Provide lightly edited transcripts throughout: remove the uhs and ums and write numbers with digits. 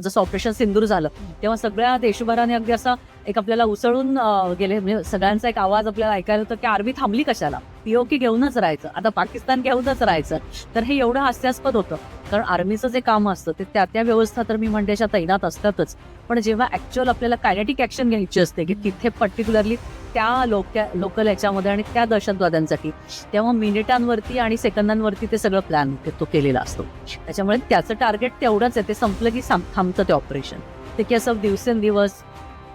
जसं ऑपरेशन सिंदूर झालं तेव्हा सगळ्या देशभराने अगदी असा एक आपल्याला उसळून गेले. म्हणजे सगळ्यांचा एक आवाज आपल्याला ऐकायला होतं की आर्मी थांबली कशाला, पीओके घेऊनच राहायचं, आता पाकिस्तान घेऊनच राहायचं. तर हे एवढं हास्यास्पद होतं, कारण आर्मीचं जे काम असतं ते त्या व्यवस्था तर मी म्हणते अशा तैनात असतातच, पण जेव्हा ऍक्च्युअल आपल्याला कायनेटिक ऍक्शन घ्यायची असते की तिथे पर्टिक्युलरली त्या लोकल ह्याच्यामध्ये आणि त्या दहशतवाद्यांसाठी, तेव्हा मिनिटांवरती आणि सेकंदांवरती ते सगळं प्लॅन तो केलेला असतो. त्याच्यामुळे त्याचं टार्गेट तेवढंच आहे, ते संपलं की थांबतं ते ऑपरेशन. ते की असं दिवसेंदिवस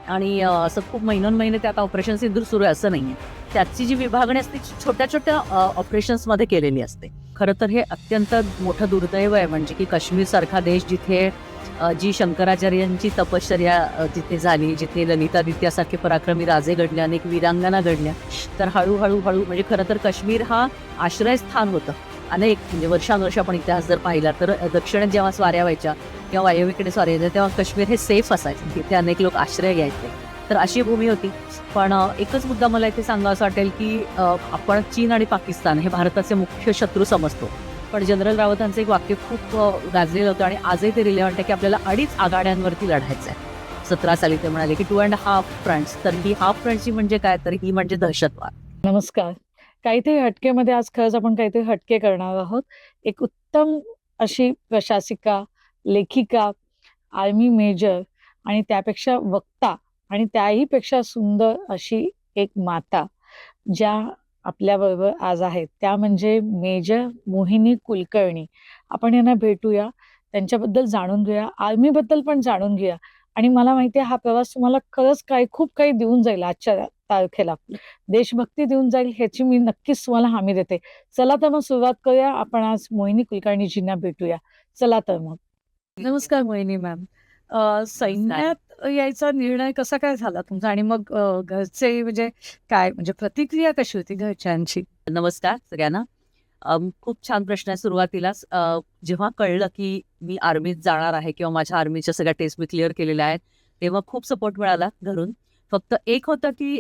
आणि असं खूप महिने ते आता ऑपरेशन सिंदूर सुरू आहे असं नाहीये. त्याची जी विभागणी असते छोट्या छोट्या ऑपरेशन्समध्ये केलेली असते. खरं तर हे अत्यंत मोठं दुर्दैव आहे, म्हणजे की काश्मीर सारखा देश जिथे जी शंकराचार्यांची तपश्चर्या जिथे झाली, जिथे ललितादित्यासारखे पराक्रमी राजे घडले, अनेक वीरांगना घडल्या, तर हळूहळू म्हणजे खरं तर काश्मीर हा आश्रयस्थान होतं. अनेक म्हणजे वर्षानुवर्ष आपण इतिहास जर पाहिला तर दक्षिणेत जेव्हा स्वाऱ्या व्हायच्या किंवा वायव्येकडे स्वाऱ्या व्हायच्या तेव्हा काश्मीर हे सेफ असायचं, तिथे अनेक लोक आश्रय घ्यायचे. तर अशी भूमी होती. पण एकच मुद्दा मला इथे सांगा असं वाटेल की आपण चीन आणि पाकिस्तान हे भारताचे मुख्य शत्रू समजतो, पण जनरल रावतांचं एक वाक्य खूप गाजलेलं होतं आणि आजही ते रिलेव्हंट आहे की आपल्याला 2.5 आघाड्यांवरती लढायचं आहे. 17 साली ते म्हणाले की 2.5 फ्रंट्स. तर ही हाफ फ्रंटची म्हणजे काय, तर ही म्हणजे दहशतवाद. नमस्कार. काहीतरी हटकेमध्ये आज खरंच आपण काहीतरी हटके करणार आहोत. एक उत्तम अशी प्रशासिका, लेखिका, आर्मी मेजर आणि त्यापेक्षा वक्ता आणि त्याहीपेक्षा सुंदर अशी एक माता ज्या आपल्याबरोबर आज आहेत, त्या म्हणजे मेजर मोहिनी कुलकर्णी. आपण यांना भेटूया, त्यांच्याबद्दल जाणून घेऊया, आर्मीबद्दल पण जाणून घेऊया. आणि मला माहिती आहे हा प्रवास तुम्हाला खरंच खूप काही देऊन जाईल. आजच्या तारखेला देशभक्ती देऊन जाईल ह्याची मी नक्कीच तुम्हाला हमी देते. चला तर मग सुरुवात करूया. आपण आज मोहिनी कुलकर्णीजींना भेटूया. चला तर मग. नमस्कार मोहिनी मॅम. सैन्यात यायचा निर्णय कसा काय झाला तुमचा आणि मग घरचे म्हणजे काय म्हणजे प्रतिक्रिया कशी होती घरच्यांची? नमस्कार सगळ्यांना. खूप छान प्रश्न आहे. सुरुवातीलाच जेव्हा कळलं की मी आर्मीत जाणार आहे किंवा माझ्या आर्मीच्या सगळ्या टेस्ट मी क्लिअर केलेल्या आहेत, तेव्हा खूप सपोर्ट मिळाला घरून. फक्त एक होतं की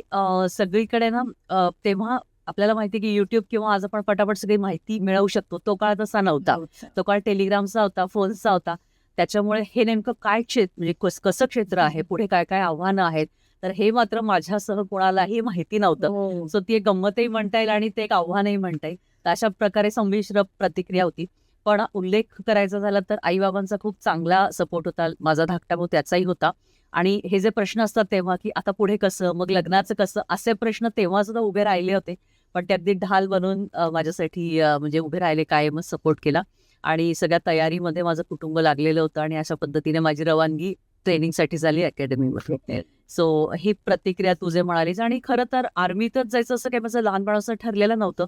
सगळीकडे ना तेव्हा आपल्याला माहिती की युट्यूब किंवा आज आपण पटापट सगळी माहिती मिळवू शकतो, तो काळ तसा नव्हता. तो काळ टेलिग्रामचा होता, फोन्सचा होता. त्याच्यामुळे हे नेमकं काय क्षेत्र म्हणजे कसं क्षेत्र आहे, पुढे काय काय आव्हानं आहेत, तर हे मात्र माझ्यासह कोणालाही माहिती नव्हतं. सो ती एक गंमतही म्हणता येईल आणि ते एक आव्हानही म्हणता येईल. तर अशा प्रकारे संमिश्र प्रतिक्रिया होती. पण उल्लेख करायचा झाला तर आईबाबांचा खूप चांगला सपोर्ट होता. माझा धाकटा भाऊ त्याचाही होता. आणि हे जे प्रश्न असतात तेव्हा की आता पुढे कसं, मग लग्नाचं कसं, असे प्रश्न तेव्हा सुद्धा उभे राहिले होते. पण ते अगदी ढाल बनून माझ्यासाठी म्हणजे उभे राहिले, कायमच सपोर्ट केला. आणि सगळ्या तयारीमध्ये माझं कुटुंब लागलेलं होतं आणि अशा पद्धतीने माझी रवानगी ट्रेनिंगसाठी झाली अकॅडमीमध्ये. सो ही प्रतिक्रिया तू जे म्हणालीस, आणि खरं तर आर्मीतच जायचं असं काही माझं लहानपणापासून ठरलेलं नव्हतं.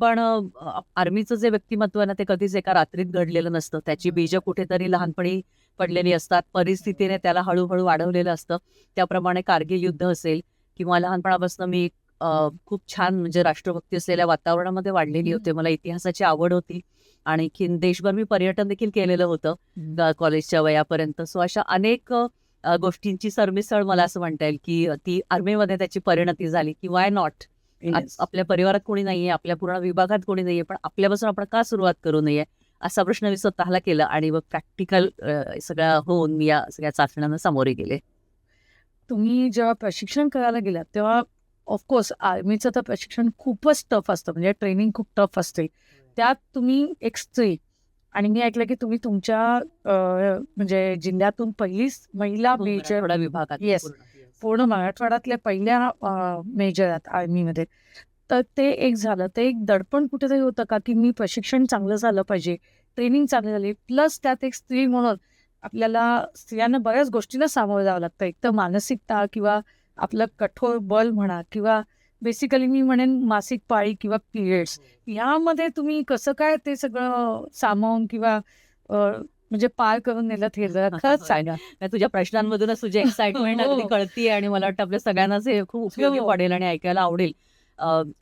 पण आर्मीचं जे व्यक्तिमत्व आहे ना, ते कधीच एका रात्रीत घडलेलं नसतं. त्याची बीजं कुठेतरी लहानपणी पडलेली असतात, परिस्थितीने त्याला हळूहळू वाढवलेलं असतं. त्याप्रमाणे कारगिल युद्ध असेल किंवा लहानपणापासून मी खूप छान म्हणजे राष्ट्रभक्ती असलेल्या वातावरणामध्ये वाढलेली होते. मला इतिहासाची आवड होती. आणखीन देशभर मी पर्यटन देखील केलेलं होतं कॉलेजच्या वयापर्यंत. सो अशा अनेक गोष्टींची सरमिसळ मला असं म्हणता येईल की ती आर्मीमध्ये त्याची परिणती झाली की वाय नॉट. आपल्या परिवारात कोणी नाहीये, आपल्या पूर्ण विभागात कोणी नाहीये, पण आपल्यापासून आपण का सुरुवात करू नये, असा प्रश्न मी स्वतःला केला आणि मग प्रॅक्टिकल सगळ्या होऊन मी या सगळ्या चाचण्यांना सामोरे गेले. तुम्ही जेव्हा प्रशिक्षण करायला गेलात तेव्हा ऑफकोर्स आर्मीचं तर प्रशिक्षण खूपच टफ असतं, म्हणजे ट्रेनिंग खूप टफ असते. त्यात तुम्ही एक स्त्री आणि मी ऐकलं की तुम्ही तुमच्या म्हणजे जिल्ह्यातून पहिलीच महिला मेजर विभागात. येस, पूर्ण मराठवाड्यातल्या पहिल्या मेजर आहेत आर्मीमध्ये. तर ते एक झालं. ते एक दडपण कुठेतरी होतं का की मी प्रशिक्षण चांगलं झालं पाहिजे, ट्रेनिंग चांगली झाली, प्लस त्यात एक स्त्री म्हणून आपल्याला स्त्रियांना बऱ्याच गोष्टींना सामोरं जावं लागतं. एक तर मानसिकता किंवा आपलं कठोर बल म्हणा किंवा बेसिकली मी म्हणेन मासिक पाळी किंवा पिरियड्स, ह्यामध्ये तुम्ही कसं काय ते सगळं सामावून किंवा म्हणजे पार करून नेलं हे जरा खरंच सांगा. तुझ्या प्रश्नांमधूनच तुझी एक्साइटमेंट हो. अगदी कळतीये आणि मला वाटतं आपल्या सगळ्यांनाच हे खूप उपयोगी हो. पडेल आणि ऐकायला आवडेल.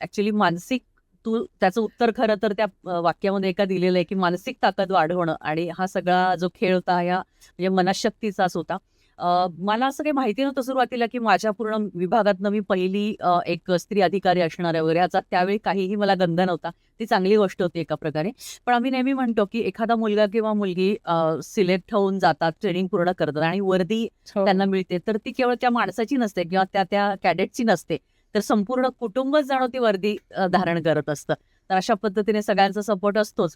ऍक्च्युली मानसिक, तू त्याचं उत्तर खरं तर त्या वाक्यामध्ये एका दिलेलं आहे की मानसिक ताकद वाढवणं, आणि हा सगळा जो खेळ होता या म्हणजे मनशक्तीचाच होता. मला असं काही माहिती नव्हतं सुरुवातीला की माझ्या पूर्ण विभागातनं मी पहिली एक स्त्री अधिकारी असणार आहे वगैरे. याचा त्यावेळी काहीही मला गंध नव्हता. ती चांगली गोष्ट होती एका प्रकारे. पण आम्ही नेहमी म्हणतो की एखादा मुलगा किंवा मुलगी सिलेक्ट होऊन जातात, ट्रेनिंग पूर्ण करतात आणि वर्दी हो. त्यांना मिळते, तर ती केवळ त्या माणसाची नसते किंवा त्या कॅडेटची नसते, तर संपूर्ण कुटुंबच जणू ती वर्दी धारण करत असतं. तर अशा पद्धतीने सगळ्यांचा सपोर्ट असतोच.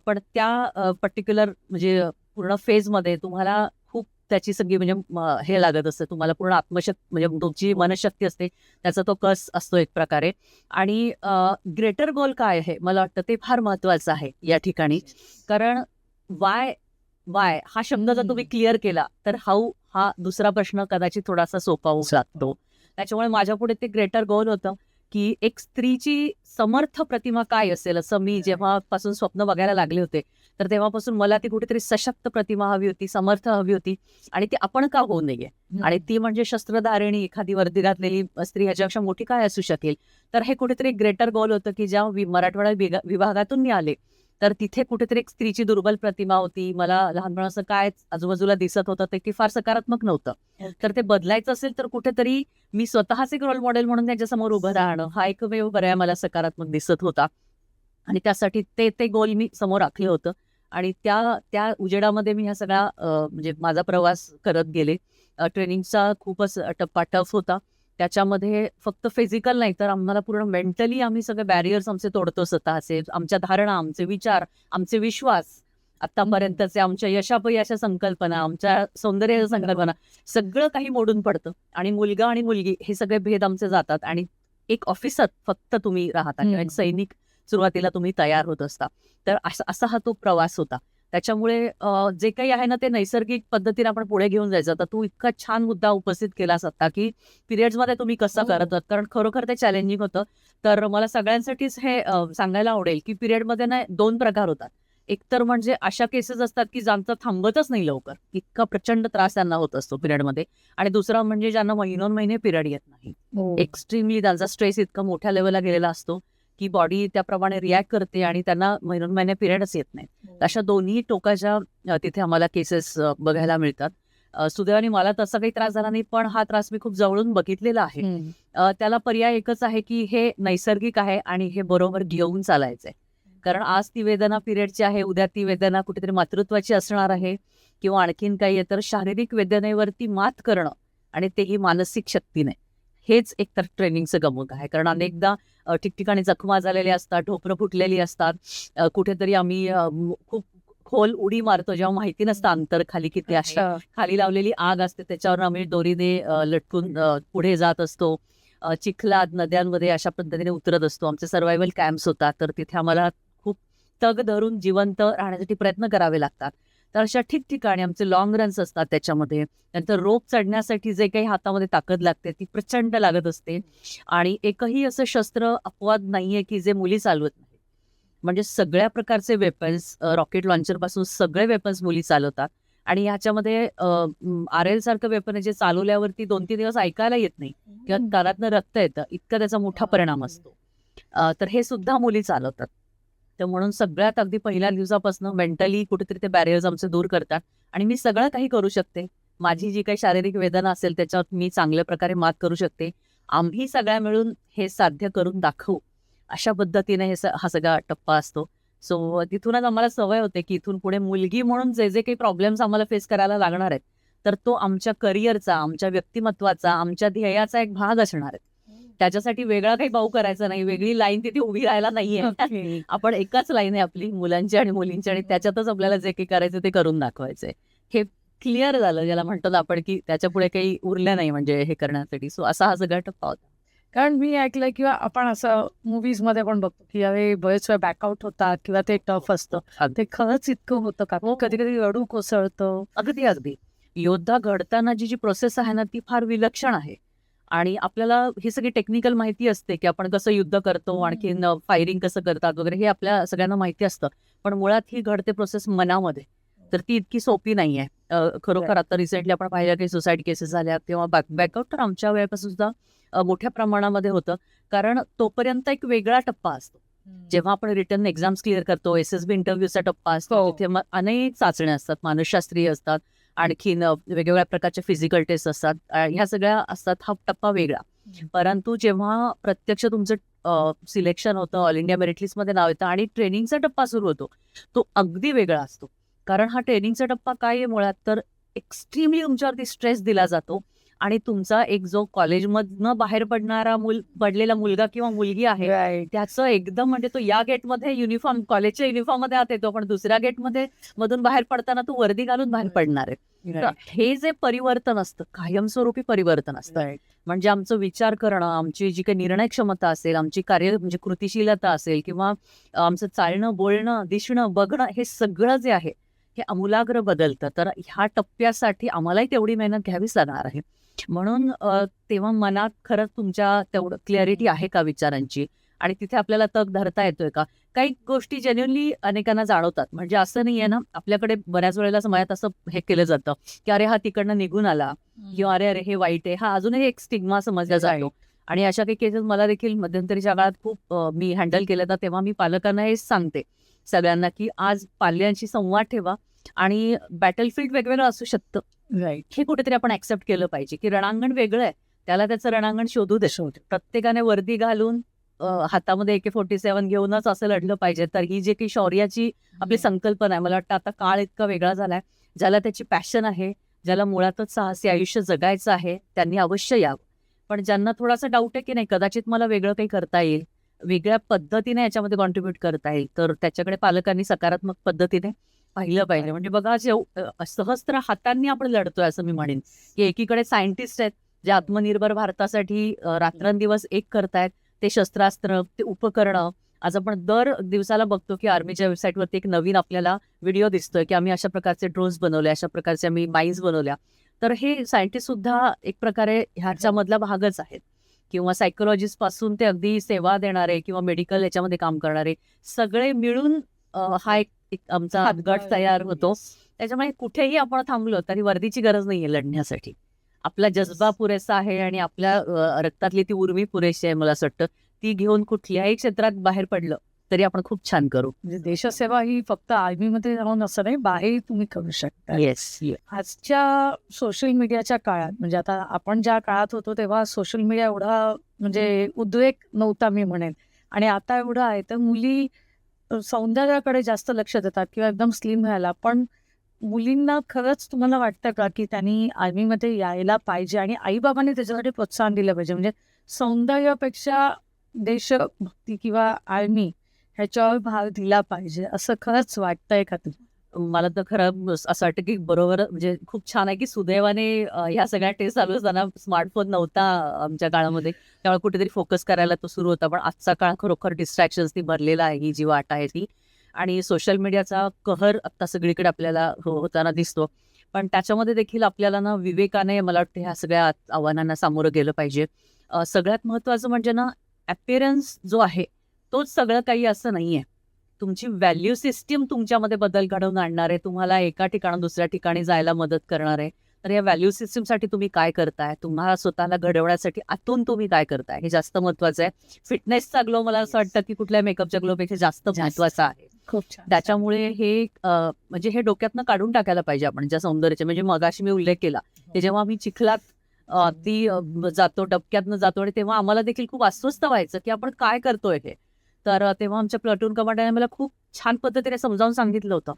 पण त्या पर्टिक्युलर म्हणजे पूर्ण फेजमध्ये तुम्हाला खूप त्याची सगळी म्हणजे हे लागत असतं. तुम्हाला पूर्ण म्हणजे तुमची मनशक्ती असते, त्याचा तो कस असतो एक प्रकारे. आणि ग्रेटर गोल काय आहे मला वाटतं ते फार महत्वाचं आहे या ठिकाणी. कारण वाय वाय हा शब्द जर तुम्ही क्लिअर केला तर हाऊ हा दुसरा प्रश्न कदाचित थोडासा सोपा होऊ लागतो. त्याच्यामुळे माझ्या पुढे ते ग्रेटर गोल होतं की एक स्त्रीची समर्थ प्रतिमा काय असेल असं मी जेव्हापासून स्वप्न बघायला लागले होते, तर तेव्हापासून मला ती कुठेतरी सशक्त प्रतिमा हवी होती, समर्थ हवी होती. आणि ती आपण का होऊ नये, आणि ती म्हणजे शस्त्रधारिणी एखादी वर्दी घातलेली स्त्री ह्याच्यापेक्षा मोठी काय असू शकेल. तर हे कुठेतरी ग्रेटर गोल होतं की ज्या मराठवाडा विभागातून मी आले, तर तिथे कुठेतरी एक स्त्रीची दुर्बल प्रतिमा होती. मला लहानपणापासून काय आजूबाजूला दिसत होतं ते की फार सकारात्मक नव्हतं. तर ते बदलायचं असेल तर कुठेतरी मी स्वतःच एक रोल मॉडेल म्हणून त्याच्यासमोर उभं राहणं हा एकमेव पर्याय मला सकारात्मक दिसत होता. आणि त्यासाठी ते गोल मी समोर आखलं होतं. आणि त्या उजेडामध्ये मी ह्या सगळ्या म्हणजे माझा प्रवास करत गेले. ट्रेनिंगचा खूपच टफ होता. त्याच्यामध्ये फक्त फिजिकल नाही तर आम्हाला पूर्ण मेंटली आम्ही सगळे बॅरियर्स आमचे तोडतो स्वतःचे. आमच्या धारणा, आमचे विचार, आमचे विश्वास, आतापर्यंतचे आमच्या यशापयशा संकल्पना, आमच्या सौंदर्य संकल्पना, सगळं काही मोडून पडतं. आणि मुलगा आणि मुलगी हे सगळे भेद आमचे जातात. आणि एक ऑफिसर फक्त तुम्ही राहता किंवा एक सैनिक सुरुवातीला तुम्ही तयार होत असता. तर असा हा तो प्रवास होता. त्याच्यामुळे जे काही आहे ना ते नैसर्गिक पद्धतीने आपण पुढे घेऊन जायचं. तर तू इतका छान मुद्दा उपस्थित केलास आता की पिरियड्समध्ये तुम्ही कसं करत आहात, कारण खरोखर ते चॅलेंजिंग होतं. तर मला सगळ्यांसाठीच हे सांगायला आवडेल की पिरियडमध्ये ना 2 प्रकार होतात. एक तर म्हणजे अशा केसेस असतात की ज्यांचं थांबतच नाही लवकर, इतका प्रचंड त्रास त्यांना होत असतो पिरियडमध्ये. आणि दुसरा म्हणजे ज्यांना महिनोन-महिने पिरियड येत नाही. एक्स्ट्रीमली त्यांचा स्ट्रेस इतका मोठ्या लेवलला गेलेला असतो की बॉडी त्याप्रमाणे रिॲक्ट करते आणि त्यांना महिनोन-महिने पिरियडच येत नाही. अशा दोन्ही टोकाच्या तिथे आम्हाला केसेस बघायला मिळतात. सुदैवाने मला तसा काही त्रास झाला नाही, पण हा त्रास मी खूप जवळून बघितलेला आहे. त्याला पर्याय एकच आहे की हे नैसर्गिक आहे आणि हे बरोबर घेऊन चालायचंय. कारण आज ती वेदना पिरियडची आहे, उद्या ती वेदना कुठेतरी मातृत्वाची असणार आहे किंवा आणखीन काही आहे. तर शारीरिक वेदनेवरती मात करणं आणि तेही मानसिक शक्तीने, हेच एक तर ट्रेनिंगचं गमक आहे. कारण अनेकदा ठिकठिकाणी जखमा झालेल्या असतात, ढोपरं फुटलेली असतात. कुठेतरी आम्ही खूप खोल उडी मारतो जेव्हा माहिती नसतं अंतर खाली किती आहे. खाली लावलेली आग असते त्याच्यावर आम्ही दोरीने लटकून पुढे जात असतो. चिखलात, नद्यांमध्ये अशा पद्धतीने उतरत असतो. आमचे सर्व्हायव्हल कॅम्प्स होतात, तर तिथे आम्हाला खूप तग धरून जिवंत राहण्यासाठी प्रयत्न करावे लागतात. तर अशा ठिकठिकाणी आमचे लॉंग रन्स असतात त्याच्यामध्ये. नंतर रोप चढण्यासाठी जे काही हातामध्ये ताकद लागते ती प्रचंड लागत असते. आणि एकही असं शस्त्र अपवाद नाहीये की जे मुली चालवत नाही. म्हणजे सगळ्या प्रकारचे वेपन्स, रॉकेट लॉन्चर पासून सगळे वेपन्स मुली चालवतात. आणि ह्याच्यामध्ये RL सारखं वेपन आहे जे चालवल्यावरती 2-3 दिवस ऐकायला येत नाही किंवा कानातनं रक्त येतं, इतका त्याचा मोठा परिणाम असतो. तर हे सुद्धा मुली चालवतात. तर म्हणून सगळ्यात अगदी पहिल्या दिवसापासून मेंटली कुठेतरी ते बॅरियर्स आमचे दूर करतात. आणि मी सगळं काही करू शकते. माझी जी काही शारीरिक वेदना असेल त्याच्यावर मी चांगल्या प्रकारे मात करू शकते. आम्ही सगळ्या मिळून हे साध्य करून दाखवू, अशा पद्धतीने हा सगळा टप्पा असतो. सो तिथूनच आम्हाला सवय होते की इथून पुढे मुलगी म्हणून जे जे काही प्रॉब्लेम्स आम्हाला फेस करायला लागणार आहेत, तर तो आमच्या करिअरचा, आमच्या व्यक्तिमत्वाचा, आमच्या ध्येयाचा एक भाग असणार आहे. त्याच्यासाठी वेगळा काही भाऊ करायचा नाही, वेगळी लाईन तिथे उभी राहायला नाहीये. आपण एकाच लाईन आहे आपली, मुलांची आणि मुलींची, आणि त्याच्यातच आपल्याला जे काही करायचं ते करून दाखवायचंय. हे क्लिअर झालं, ज्याला म्हणतो ना आपण की त्याच्या पुढे काही उरलं नाही म्हणजे हे करण्यासाठी. सो असा हा सगळा टप्पा होता. कारण मी ऐकलंय किंवा आपण असं मूवीज मध्ये पण बघतो की अरे बरेच वेळ बॅकआउट होतात किंवा ते टफ असतं. ते खरंच इतकं होतं का? कधी कधी रडू कोसळतं. अगदी अगदी. योद्धा घडताना जी प्रोसेस आहे ना ती फार विलक्षण आहे. आणि आपल्याला ही सगळी टेक्निकल माहिती असते की आपण कसं युद्ध करतो, आणखीन फायरिंग कसं करतात वगैरे, हे आपल्या सगळ्यांना माहिती असतं. पण मुळात ही घडते प्रोसेस मनामध्ये. तर ती इतकी सोपी नाहीये. खरोखर आता रिसेंटली आपण पाहिलं की सुसाईड केसेस झाल्या तेव्हा बॅकआउट तर आमच्या वेळेपासून सुद्धा मोठ्या प्रमाणामध्ये होतं. कारण तोपर्यंत एक वेगळा टप्पा असतो. जेव्हा आपण रिटर्न एक्झाम्स क्लिअर करतो, SSB इंटरव्ह्यूचा टप्पा असतो, तिथे मग अनेक चाचण्या असतात, मानसशास्त्रीय असतात. आणखीन वेगवेगळ्या प्रकारच्या फिजिकल टेस्ट असतात. ह्या सगळ्या असतात. हा टप्पा वेगळा. परंतु जेव्हा प्रत्यक्ष तुमचं सिलेक्शन होतं, ऑल इंडिया मेरिट लिस्टमध्ये नाव येतं आणि ट्रेनिंगचा टप्पा सुरू होतो, तो अगदी वेगळा असतो. कारण हा ट्रेनिंगचा टप्पा काय आहे मुळात तर एक्स्ट्रीमली तुमच्यावरती स्ट्रेस दिला जातो आणि तुमचा एक जो कॉलेजमधनं बाहेर पडलेला मुलगा किंवा मुलगी आहे राईट. त्याचं एकदम म्हणजे तो या गेटमध्ये युनिफॉर्म कॉलेजच्या युनिफॉर्ममध्ये आत येतो, पण दुसऱ्या गेटमध्ये मधून बाहेर पडताना तो वर्दी घालून बाहेर पडणार आहे. तर हे जे परिवर्तन असतं कायमस्वरूपी परिवर्तन असतं. म्हणजे आमचं विचार करणं, आमची जी काही निर्णय क्षमता असेल, आमची कार्य म्हणजे कृतिशीलता असेल किंवा आमचं चालणं, बोलणं, दिसणं, बघणं हे सगळं जे आहे हे आमूलाग्र बदलतं. तर ह्या टप्प्यासाठी आम्हालाही तेवढी मेहनत घ्यावीच लागणार आहे. म्हणून तेव्हा मनात खरंच तुमच्या तेवढं क्लॅरिटी आहे का विचारांची आणि तिथे आपल्याला तग धरता येतोय का? काही गोष्टी जेन्युअनली अनेकांना जाणवतात. म्हणजे असं नाहीये ना, आपल्याकडे बऱ्याच वेळेला समाजात असं हे केलं जातं की अरे हा तिकडनं निघून आला किंवा अरे अरे हे वाईट आहे. हा अजूनही एक स्टिग्मा समजला जातो. आणि अशा काही केसेस मला देखील मध्यंतरीच्या काळात खूप मी हँडल केलं. तर तेव्हा मी पालकांना हेच सांगते सगळ्यांना की आज पाल्यांशी संवाद ठेवा आणि बॅटलफील्ड वेगवेगळं असू शकतं. राईट. हे कुठेतरी आपण ऍक्सेप्ट केलं पाहिजे की रणांगण वेगळं आहे, त्याला त्याचं रणांगण शोधू दे. प्रत्येकाने वर्दी घालून हातामध्ये AK-47 घेऊनच असं लढलं पाहिजे. तर ही जी काही शौर्याची आपली संकल्पना आहे, मला वाटतं आता काळ इतका वेगळा झालाय. ज्याला त्याची पॅशन आहे, ज्याला मुळातच साहसी आयुष्य जगायचं आहे, त्यांनी अवश्य यावं. पण ज्यांना थोडासा डाऊट आहे की नाही कदाचित मला वेगळं काही करता येईल, वेगळ्या पद्धतीने याच्यामध्ये कॉन्ट्रीब्युट करता येईल, तर त्याच्याकडे पालकांनी सकारात्मक पद्धतीने पाहिलं पाहिजे. म्हणजे बघा सहस्त्र हातांनी आपण लढतोय असं मी म्हणेन की एकीकडे सायंटिस्ट आहेत जे आत्मनिर्भर भारतासाठी रात्रंदिवस एक करतायत. ते शस्त्रास्त्र, ते उपकरणं. आज आपण दर दिवसाला बघतो की आर्मीच्या वेबसाईटवरती एक नवीन आपल्याला व्हिडिओ दिसतोय की आम्ही अशा प्रकारचे ड्रोन्स बनवले, अशा प्रकारचे आम्ही माईन्स बनवल्या. तर हे सायंटिस्ट सुद्धा एक प्रकारे ह्याच्यामधला भागच आहेत. किंवा सायकोलॉजिस्ट पासून ते अगदी सेवा देणारे किंवा मेडिकल याच्यामध्ये काम करणारे सगळे मिळून हा एक आमचा गट तयार होतो. त्याच्यामुळे कुठेही आपण थांबलो तरी वर्दीची गरज नाहीये लढण्यासाठी. आपला जज्बा पुरेसा आहे आणि आपल्या रक्तातली ती उर्मी पुरेशी आहे. मला असं वाटतं ती घेऊन कुठल्याही क्षेत्रात बाहेर पडलं तरी आपण खूप छान करू. म्हणजे देशसेवा ही फक्त आर्मीमध्ये जाऊन असं नाही, बाहेर तुम्ही करू शकता. येस. आजच्या सोशल मीडियाच्या काळात म्हणजे आता आपण ज्या काळात होतो तेव्हा सोशल मीडिया एवढा म्हणजे उद्रेक नव्हता मी म्हणेन, आणि आता एवढं आहे तर मुली सौंदर्याकडे जास्त लक्ष देतात किंवा एकदम स्लिम व्हायला. पण मुलींना खरंच तुम्हाला वाटतं का की त्यांनी आर्मीमध्ये यायला पाहिजे आणि आईबाबांनी त्याच्यासाठी प्रोत्साहन दिलं पाहिजे? म्हणजे सौंदर्यापेक्षा देशभक्ती किंवा आर्मी ह्याच्यावर भार दिला पाहिजे असं खरंच वाटतंय का तुम्हाला? मला तर खरं असं वाटतं की बरोबर म्हणजे खूप छान आहे की सुदैवाने ह्या सगळ्या टेस्ट चालू असताना स्मार्टफोन नव्हता आमच्या काळामध्ये, त्यामुळे कुठेतरी फोकस करायला तो सुरू होता. पण आजचा काळ खरोखर डिस्ट्रॅक्शन्सनी भरलेला आहे, ही जी वाट आहे ती. आणि सोशल मीडियाचा कहर आता सगळीकडे आपल्याला होताना दिसतो. पण त्याच्यामध्ये देखील आपल्याला ना विवेकाने मला वाटतं ह्या सगळ्या आव्हानांना सामोरं गेलं पाहिजे. सगळ्यात महत्त्वाचं म्हणजे ना अपीअरन्स जो आहे तोच सगळं काही असं नाहीये. तुमची व्हॅल्यू सिस्टीम तुमच्यामध्ये बदल घडवून आणणार आहे, तुम्हाला एका ठिकाणून दुसऱ्या ठिकाणी जायला मदत करणार आहे. तर या व्हॅल्यू सिस्टीमसाठी तुम्ही काय करताय, तुम्हाला स्वतःला घडवण्यासाठी आतून तुम्ही काय करताय हे जास्त महत्वाचं आहे. फिटनेसचा ग्लो मला असं वाटतं की कुठल्या मेकअपच्या ग्लोपेक्षा जास्त महत्वाचा आहे. खूप छान. त्याच्यामुळे हे म्हणजे हे डोक्यातनं काढून टाकायला पाहिजे आपण ज्या सौंदर्याचे. म्हणजे मगाशी मी उल्लेख केला की जेव्हा आम्ही चिखलात अगदी जातो, डबक्यातनं जातो आणि तेव्हा आम्हाला देखील खूप अस्वस्थ व्हायचं की आपण काय करतोय हे. तर तेव्हा आमच्या प्लाटून कमांडरने मला खूप छान पद्धतीने समजावून सांगितलं होतं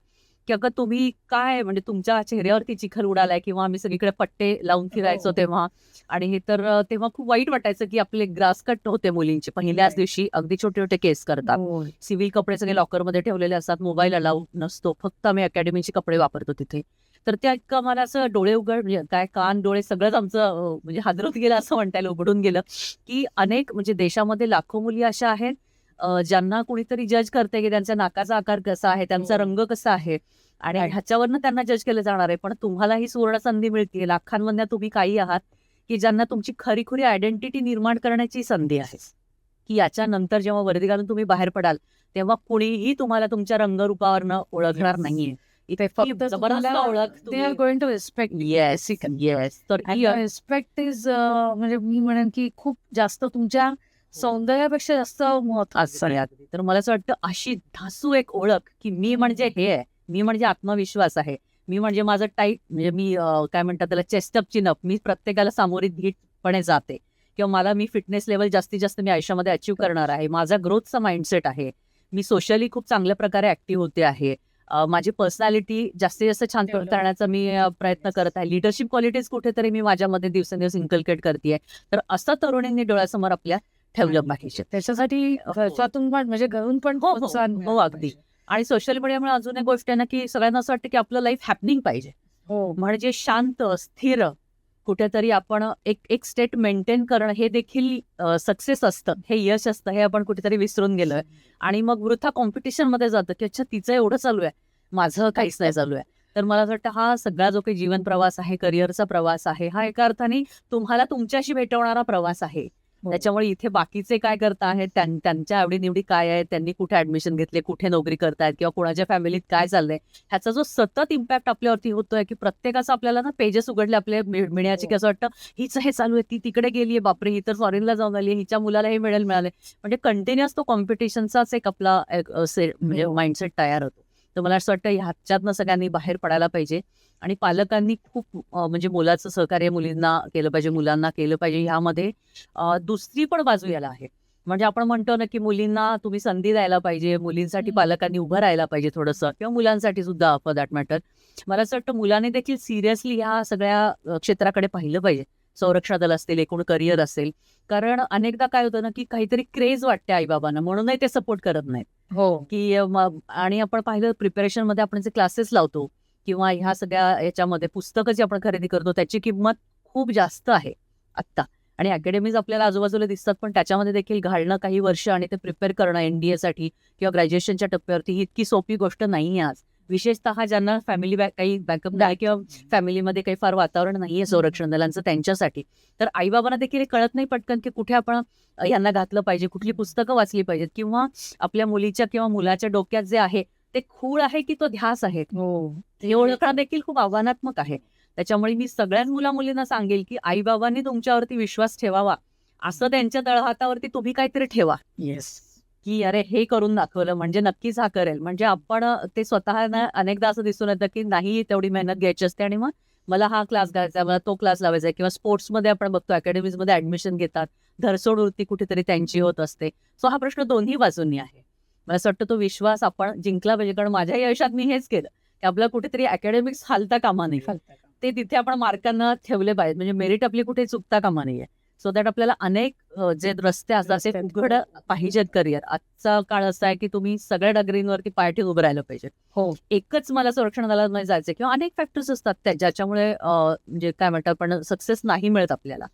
की अगं तुम्ही काय म्हणजे तुमच्या चेहऱ्यावरती चिखल उडालाय किंवा आम्ही सगळीकडे पट्टे लावून फिरायचो तेव्हा. आणि हे तर तेव्हा खूप वाईट वाटायचं की आपले ग्रास कट होते मुलींचे पहिल्याच दिवशी, अगदी छोटे छोटे केस करतात. सिव्हिल कपडे सगळे लॉकरमध्ये ठेवलेले असतात, मोबाईल अलाउड नसतो, फक्त आम्ही अकॅडमीचे कपडे वापरतो तिथे. तर त्या इतकं आम्हाला असं डोळे उघड म्हणजे काय कान डोळे सगळंच आमचं म्हणजे हादरत गेलं असं म्हणता येईल, उघडून गेलं की अनेक म्हणजे देशामध्ये लाखो मुली अशा आहेत ज्यांना कुणीतरी जज करते की त्यांच्या नाकाचा आकार कसा आहे, त्यांचा रंग कसा आहे आणि ह्याच्यावरनं त्यांना जज केलं जाणार आहे. पण तुम्हाला ही सुवर्ण संधी मिळते, लाखांमधल्या तुम्ही काही आहात की ज्यांना तुमची खरीखुरी आयडेंटिटी निर्माण करण्याची संधी आहे. की याच्यानंतर जेव्हा वर्दी घालून तुम्ही बाहेर पडाल तेव्हा कुणीही तुम्हाला तुमच्या रंगरूपावरनं ओळखणार नाहीये. ते फक्त जबरदस्त ओळख they are going to respect. Yes yes. तर रिस्पेक्ट इज म्हणजे मी म्हणेन की खूप जास्त तुमच्या सौंदर्यापेक्षा जास्त महत्त्वाचं आहे. तर मला असं वाटतं अशी धासू एक ओळख की मी म्हणजे हे आहे, मी म्हणजे आत्मविश्वास आहे, मी म्हणजे माझं टाईट म्हणजे मी काय म्हणतात त्याला चेस्ट अप चिन अप, मी प्रत्येकाला सामोरी धीटपणे जाते किंवा मला मी फिटनेस लेवल जास्तीत जास्त मी आयुष्यामध्ये अचीव्ह करणार आहे. माझा ग्रोथचा माइंडसेट आहे. मी सोशली खूप चांगल्या प्रकारे ऍक्टिव्ह होते आहे. माझी पर्सनॅलिटी जास्तीत जास्त छान करण्याचा मी प्रयत्न करत आहे. लिडरशिप क्वालिटीज कुठेतरी मी माझ्यामध्ये दिवसेंदिवस इन्कल्केट करते. तर असं तरुणींनी डोळ्यासमोर आपल्या ठेवलं पाहिजे. त्याच्यासाठी घरच्यातून पण म्हणजे घरून पण हो, हो, प्रोत्साहन हो, मिळालं अगदी. पाहिजे. आणि सोशल मीडियामुळे अजून एक गोष्ट आहे ना, की सगळ्यांना असं वाटतं की आपलं लाईफ हॅपनिंग पाहिजे. हो म्हणजे शांत, स्थिर कुठेतरी आपण एक स्टेट मेंटेन करणं हे देखील सक्सेस असतं, हे यश असतं, हे आपण कुठेतरी विसरून गेलोय. आणि मग वृथा कॉम्पिटिशन मध्ये जातं की अच्छा तिचं एवढं चालू आहे, माझं काहीच नाही चालू आहे. तर मला असं वाटतं हा सगळा जो काही जीवन प्रवास आहे, करिअरचा प्रवास आहे, हा एका अर्थाने तुम्हाला तुमच्याशी भेटवणारा प्रवास आहे. हो. त्याच्यामुळे इथे बाकीचे काय करत आहेत, त्यांच्या आवडीनिवडी काय आहेत, त्यांनी कुठे ऍडमिशन घेतले, कुठे नोकरी करतायत किंवा कोणाच्या फॅमिलीत काय चाललंय, ह्याचा जो सतत इम्पॅक्ट आपल्यावरती होतोय की प्रत्येकाचं आपल्याला ना पेजेस उघडले आपले मिळण्याची की असं वाटतं हिचं हे चालू आहे, ती तिकडे गेलीये, बापरे ही तर फॉरेनला जाऊन आली, हिच्या मुलाला हे मिळाले. म्हणजे कंटिन्युअस तो कॉम्पिटिशनचाच एक आपला म्हणजे माइंडसेट तयार होतो. तर मला असं वाटतं ह्याच्यातनं सगळ्यांनी बाहेर पडायला पाहिजे आणि पालकांनी खूप म्हणजे मुलाचं सहकार्य मुलींना केलं पाहिजे, मुलांना केलं पाहिजे. ह्यामध्ये दुसरी पण बाजू याला आहे. म्हणजे आपण म्हणतो ना की मुलींना तुम्ही संधी द्यायला पाहिजे, मुलींसाठी पालकांनी उभं राहायला पाहिजे थोडंसं किंवा मुलांसाठी सुद्धा फॉर दॅट मॅटर. मला असं वाटतं मुलांनी देखील सिरियसली ह्या सगळ्या क्षेत्राकडे पाहिलं पाहिजे. संरक्षण दल असतील, एकूण करिअर असेल. कारण अनेकदा काय होतं ना की काहीतरी क्रेज वाटते आईबाबांना म्हणूनही ते सपोर्ट करत नाहीत. हो की आणि आपण पाहिलं प्रिपरेशन मध्ये आपण जे क्लासेस लावतो किंवा ह्या सगळ्या याच्यामध्ये पुस्तकं जी आपण खरेदी करतो त्याची किंमत खूप जास्त आहे आत्ता. आणि अकॅडमीज आपल्याला आजूबाजूला दिसतात, पण त्याच्यामध्ये देखील घालणं काही वर्ष आणि ते प्रिपेअर करणं एनडीए साठी किंवा ग्रॅज्युएशनच्या टप्प्यावरती ही इतकी सोपी गोष्ट नाही आहे आज. विशेषतः ज्यांना फॅमिली काही बॅकअप नाही किंवा फॅमिलीमध्ये काही फार वातावरण नाहीये संरक्षण दलांचं त्यांच्यासाठी. तर आईबाबांना देखील हे कळत नाही पटकन की कुठे आपण यांना घातलं पाहिजे, कुठली पुस्तकं वाचली पाहिजेत किंवा आपल्या मुलीच्या किंवा मुलाच्या डोक्यात जे आहे ते खूळ आहे की तो ध्यास आहे, हो हे ओळखणं देखील खूप आव्हानात्मक आहे. त्याच्यामुळे मी सगळ्याच मुलींना सांगेल की आईबाबांनी तुमच्यावरती विश्वास ठेवावा, असं त्यांच्या तळहातावरती तुम्ही काहीतरी ठेवा येस की अरे हे करून दाखवलं म्हणजे नक्कीच हा करेल. म्हणजे आपण ते स्वतःना अनेकदा असं दिसून येतं की नाही तेवढी मेहनत घ्यायची असते आणि मग मला हा क्लास घ्यायचा, मला तो क्लास लावायचा आहे किंवा स्पोर्ट्समध्ये आपण बघतो अकॅडमीजमध्ये ऍडमिशन घेतात, धरसोड वृत्ती कुठेतरी त्यांची होत असते. सो हा प्रश्न दोन्ही बाजूंनी आहे. मला असं वाटतं तो विश्वास आपण जिंकला पाहिजे. कारण माझ्याही आयुष्यात मी हेच केलं की आपलं कुठेतरी अकॅडमिक्स हालता कामा नये, ते तिथे आपण मार्कांना ठेवले पाहिजे. म्हणजे मेरिट आपली कुठे चुकता कामा नये. सो दॅट आपल्याला अनेक जे रस्ते असतात ते उघड पाहिजेत करिअर. आजचा काळ असा आहे की तुम्ही सगळ्या डगरींवरती पाय ठेवून उभं राहिलं पाहिजे. हो एकच मला संरक्षण दलात जायचं किंवा अनेक फॅक्टर्स असतात ज्याच्यामुळे म्हणजे काय म्हणतात पण सक्सेस नाही मिळत आपल्याला.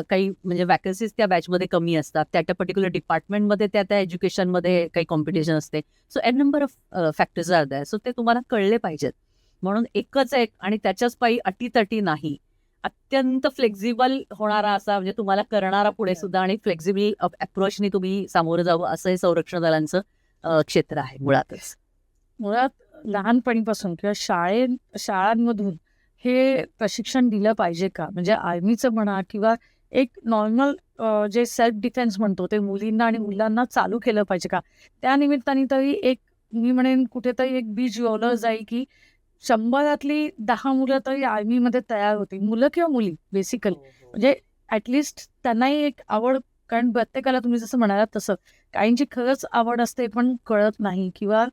काही म्हणजे वॅकन्सीज त्या बॅचमध्ये कमी असतात, त्या पर्टिक्युलर डिपार्टमेंटमध्ये त्या एज्युकेशनमध्ये काही कॉम्पिटिशन असते. So an number of factors are there. So ते तुम्हाला कळले पाहिजेत. म्हणून एकच एक आणि त्याच्याच पायी अटीतटी नाही, अत्यंत फ्लेक्झिबल होणारा असा म्हणजे तुम्हाला करणारा पुढे सुद्धा आणि फ्लेक्झिबल अप्रोचनी तुम्ही सामोरं जावं असं हे संरक्षण दलांचं क्षेत्र आहे मुळातच. मुळात लहानपणीपासून किंवा शाळांमधून हे प्रशिक्षण दिलं पाहिजे का? म्हणजे आर्मीचं म्हणा किंवा एक नॉर्मल जे सेल्फ डिफेन्स म्हणतो ते मुलींना आणि मुलांना चालू केलं पाहिजे का? त्या निमित्ताने तरी एक मी म्हणेन कुठेतरी एक बीज रोवलं जाईल की 100 10 मुलं तरी आर्मीमध्ये तयार होतील, मुलं किंवा मुली बेसिकली. म्हणजे ऍटलिस्ट त्यांनाही एक आवड, कारण प्रत्येकाला तुम्ही जसं म्हणालात तसं काहींची खरंच आवड असते पण कळत नाही किंवा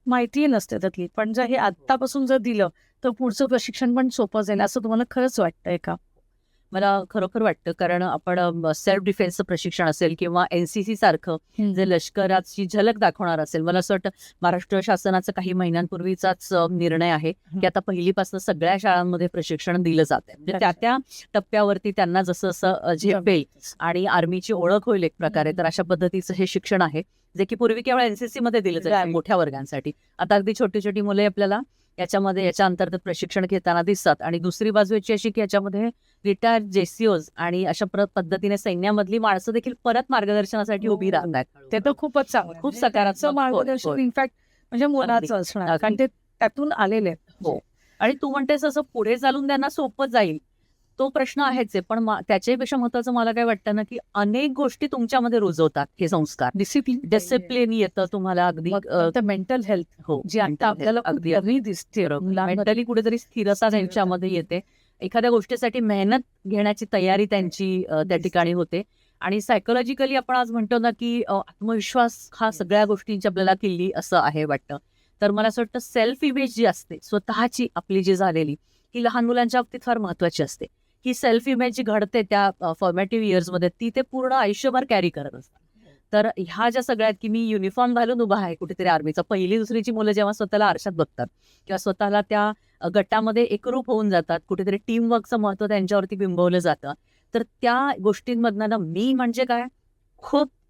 माहितीही नसते त्यातली. पण जर हे आत्तापासून जर दिलं तर पुढचं प्रशिक्षण पण सोपं जाईल असं तुम्हाला खरंच वाटतंय का? मला खरोखर वाटतं, कारण आपण सेल्फ डिफेन्सचं प्रशिक्षण असेल किंवा एनसीसी सारखं जे लष्कराची झलक दाखवणार असेल, मला असं वाटतं महाराष्ट्र शासनाचा काही महिन्यांपूर्वीचाच निर्णय आहे की आता पहिलीपासून सगळ्या शाळांमध्ये प्रशिक्षण दिलं जात आहे. म्हणजे त्या टप्प्यावरती त्यांना जसं असं झेपेल आणि आर्मीची ओळख होईल एक प्रकारे. तर अशा पद्धतीचं हे शिक्षण आहे जे की पूर्वी केवळ एनसीसी मध्ये दिलं जायचं मोठ्या वर्गांसाठी. आता अगदी छोटी छोटी मुले आपल्याला याच्या अंतर्गत प्रशिक्षण घेताना दिसतात. आणि दुसरी बाजू याची अशी की याच्यामध्ये रिटायर्ड जेसीओज आणि अशा पद्धतीने सैन्यामधली माणसं देखील परत मार्गदर्शनासाठी उभी राहतात. ते तर खूपच चांगलं, खूप सकारात्मक मार्गदर्शन होय. इनफॅक्ट म्हणजे मुलाचं असणार, कारण ते त्यातून आलेले आहेत. हो. आणि तू म्हणतेस असं पुढे चालून त्यांना सोपं जाईल, तो प्रश्न आहेच आहे, पण त्याच्यापेक्षा महत्वाचं मला काय वाटतं ना, की अनेक गोष्टी तुमच्यामध्ये रुजवतात हे संस्कार. डिसिप्लिन येतं तुम्हाला अगदी मेंटल हेल्थ हो जी आता आपल्याला खूप अगदी कमी दिसते मेंटली कुठेतरी स्थिरता त्यांच्यामध्ये येते. एखाद्या गोष्टीसाठी मेहनत घेण्याची तयारी त्यांची त्या ठिकाणी होते. आणि सायकोलॉजिकली आपण आज म्हणतो ना, की आत्मविश्वास हा सगळ्या गोष्टींची आपल्याला किल्ली असं आहे वाटतं. तर मला असं वाटतं सेल्फ इमेज जी असते स्वतःची आपली जी झालेली, ही लहान मुलांच्या बाबतीत फार महत्वाची असते. ही सेल्फ इमेज जी घडते त्या फॉर्मॅटिव्ह इयर्समध्ये ती ते पूर्ण आयुष्यभर कॅरी करत असतात. तर ह्या ज्या सगळ्या आहेत, की मी युनिफॉर्म घालून उभा आहे कुठेतरी आर्मीचा, पहिली दुसरीची मुलं जेव्हा स्वतःला आरशात बघतात किंवा स्वतःला त्या गटामध्ये एकरूप होऊन जातात, कुठेतरी टीमवर्कचं महत्त्व त्यांच्यावरती बिंबवलं जातं. तर त्या गोष्टींमधनं ना मी म्हणजे काय,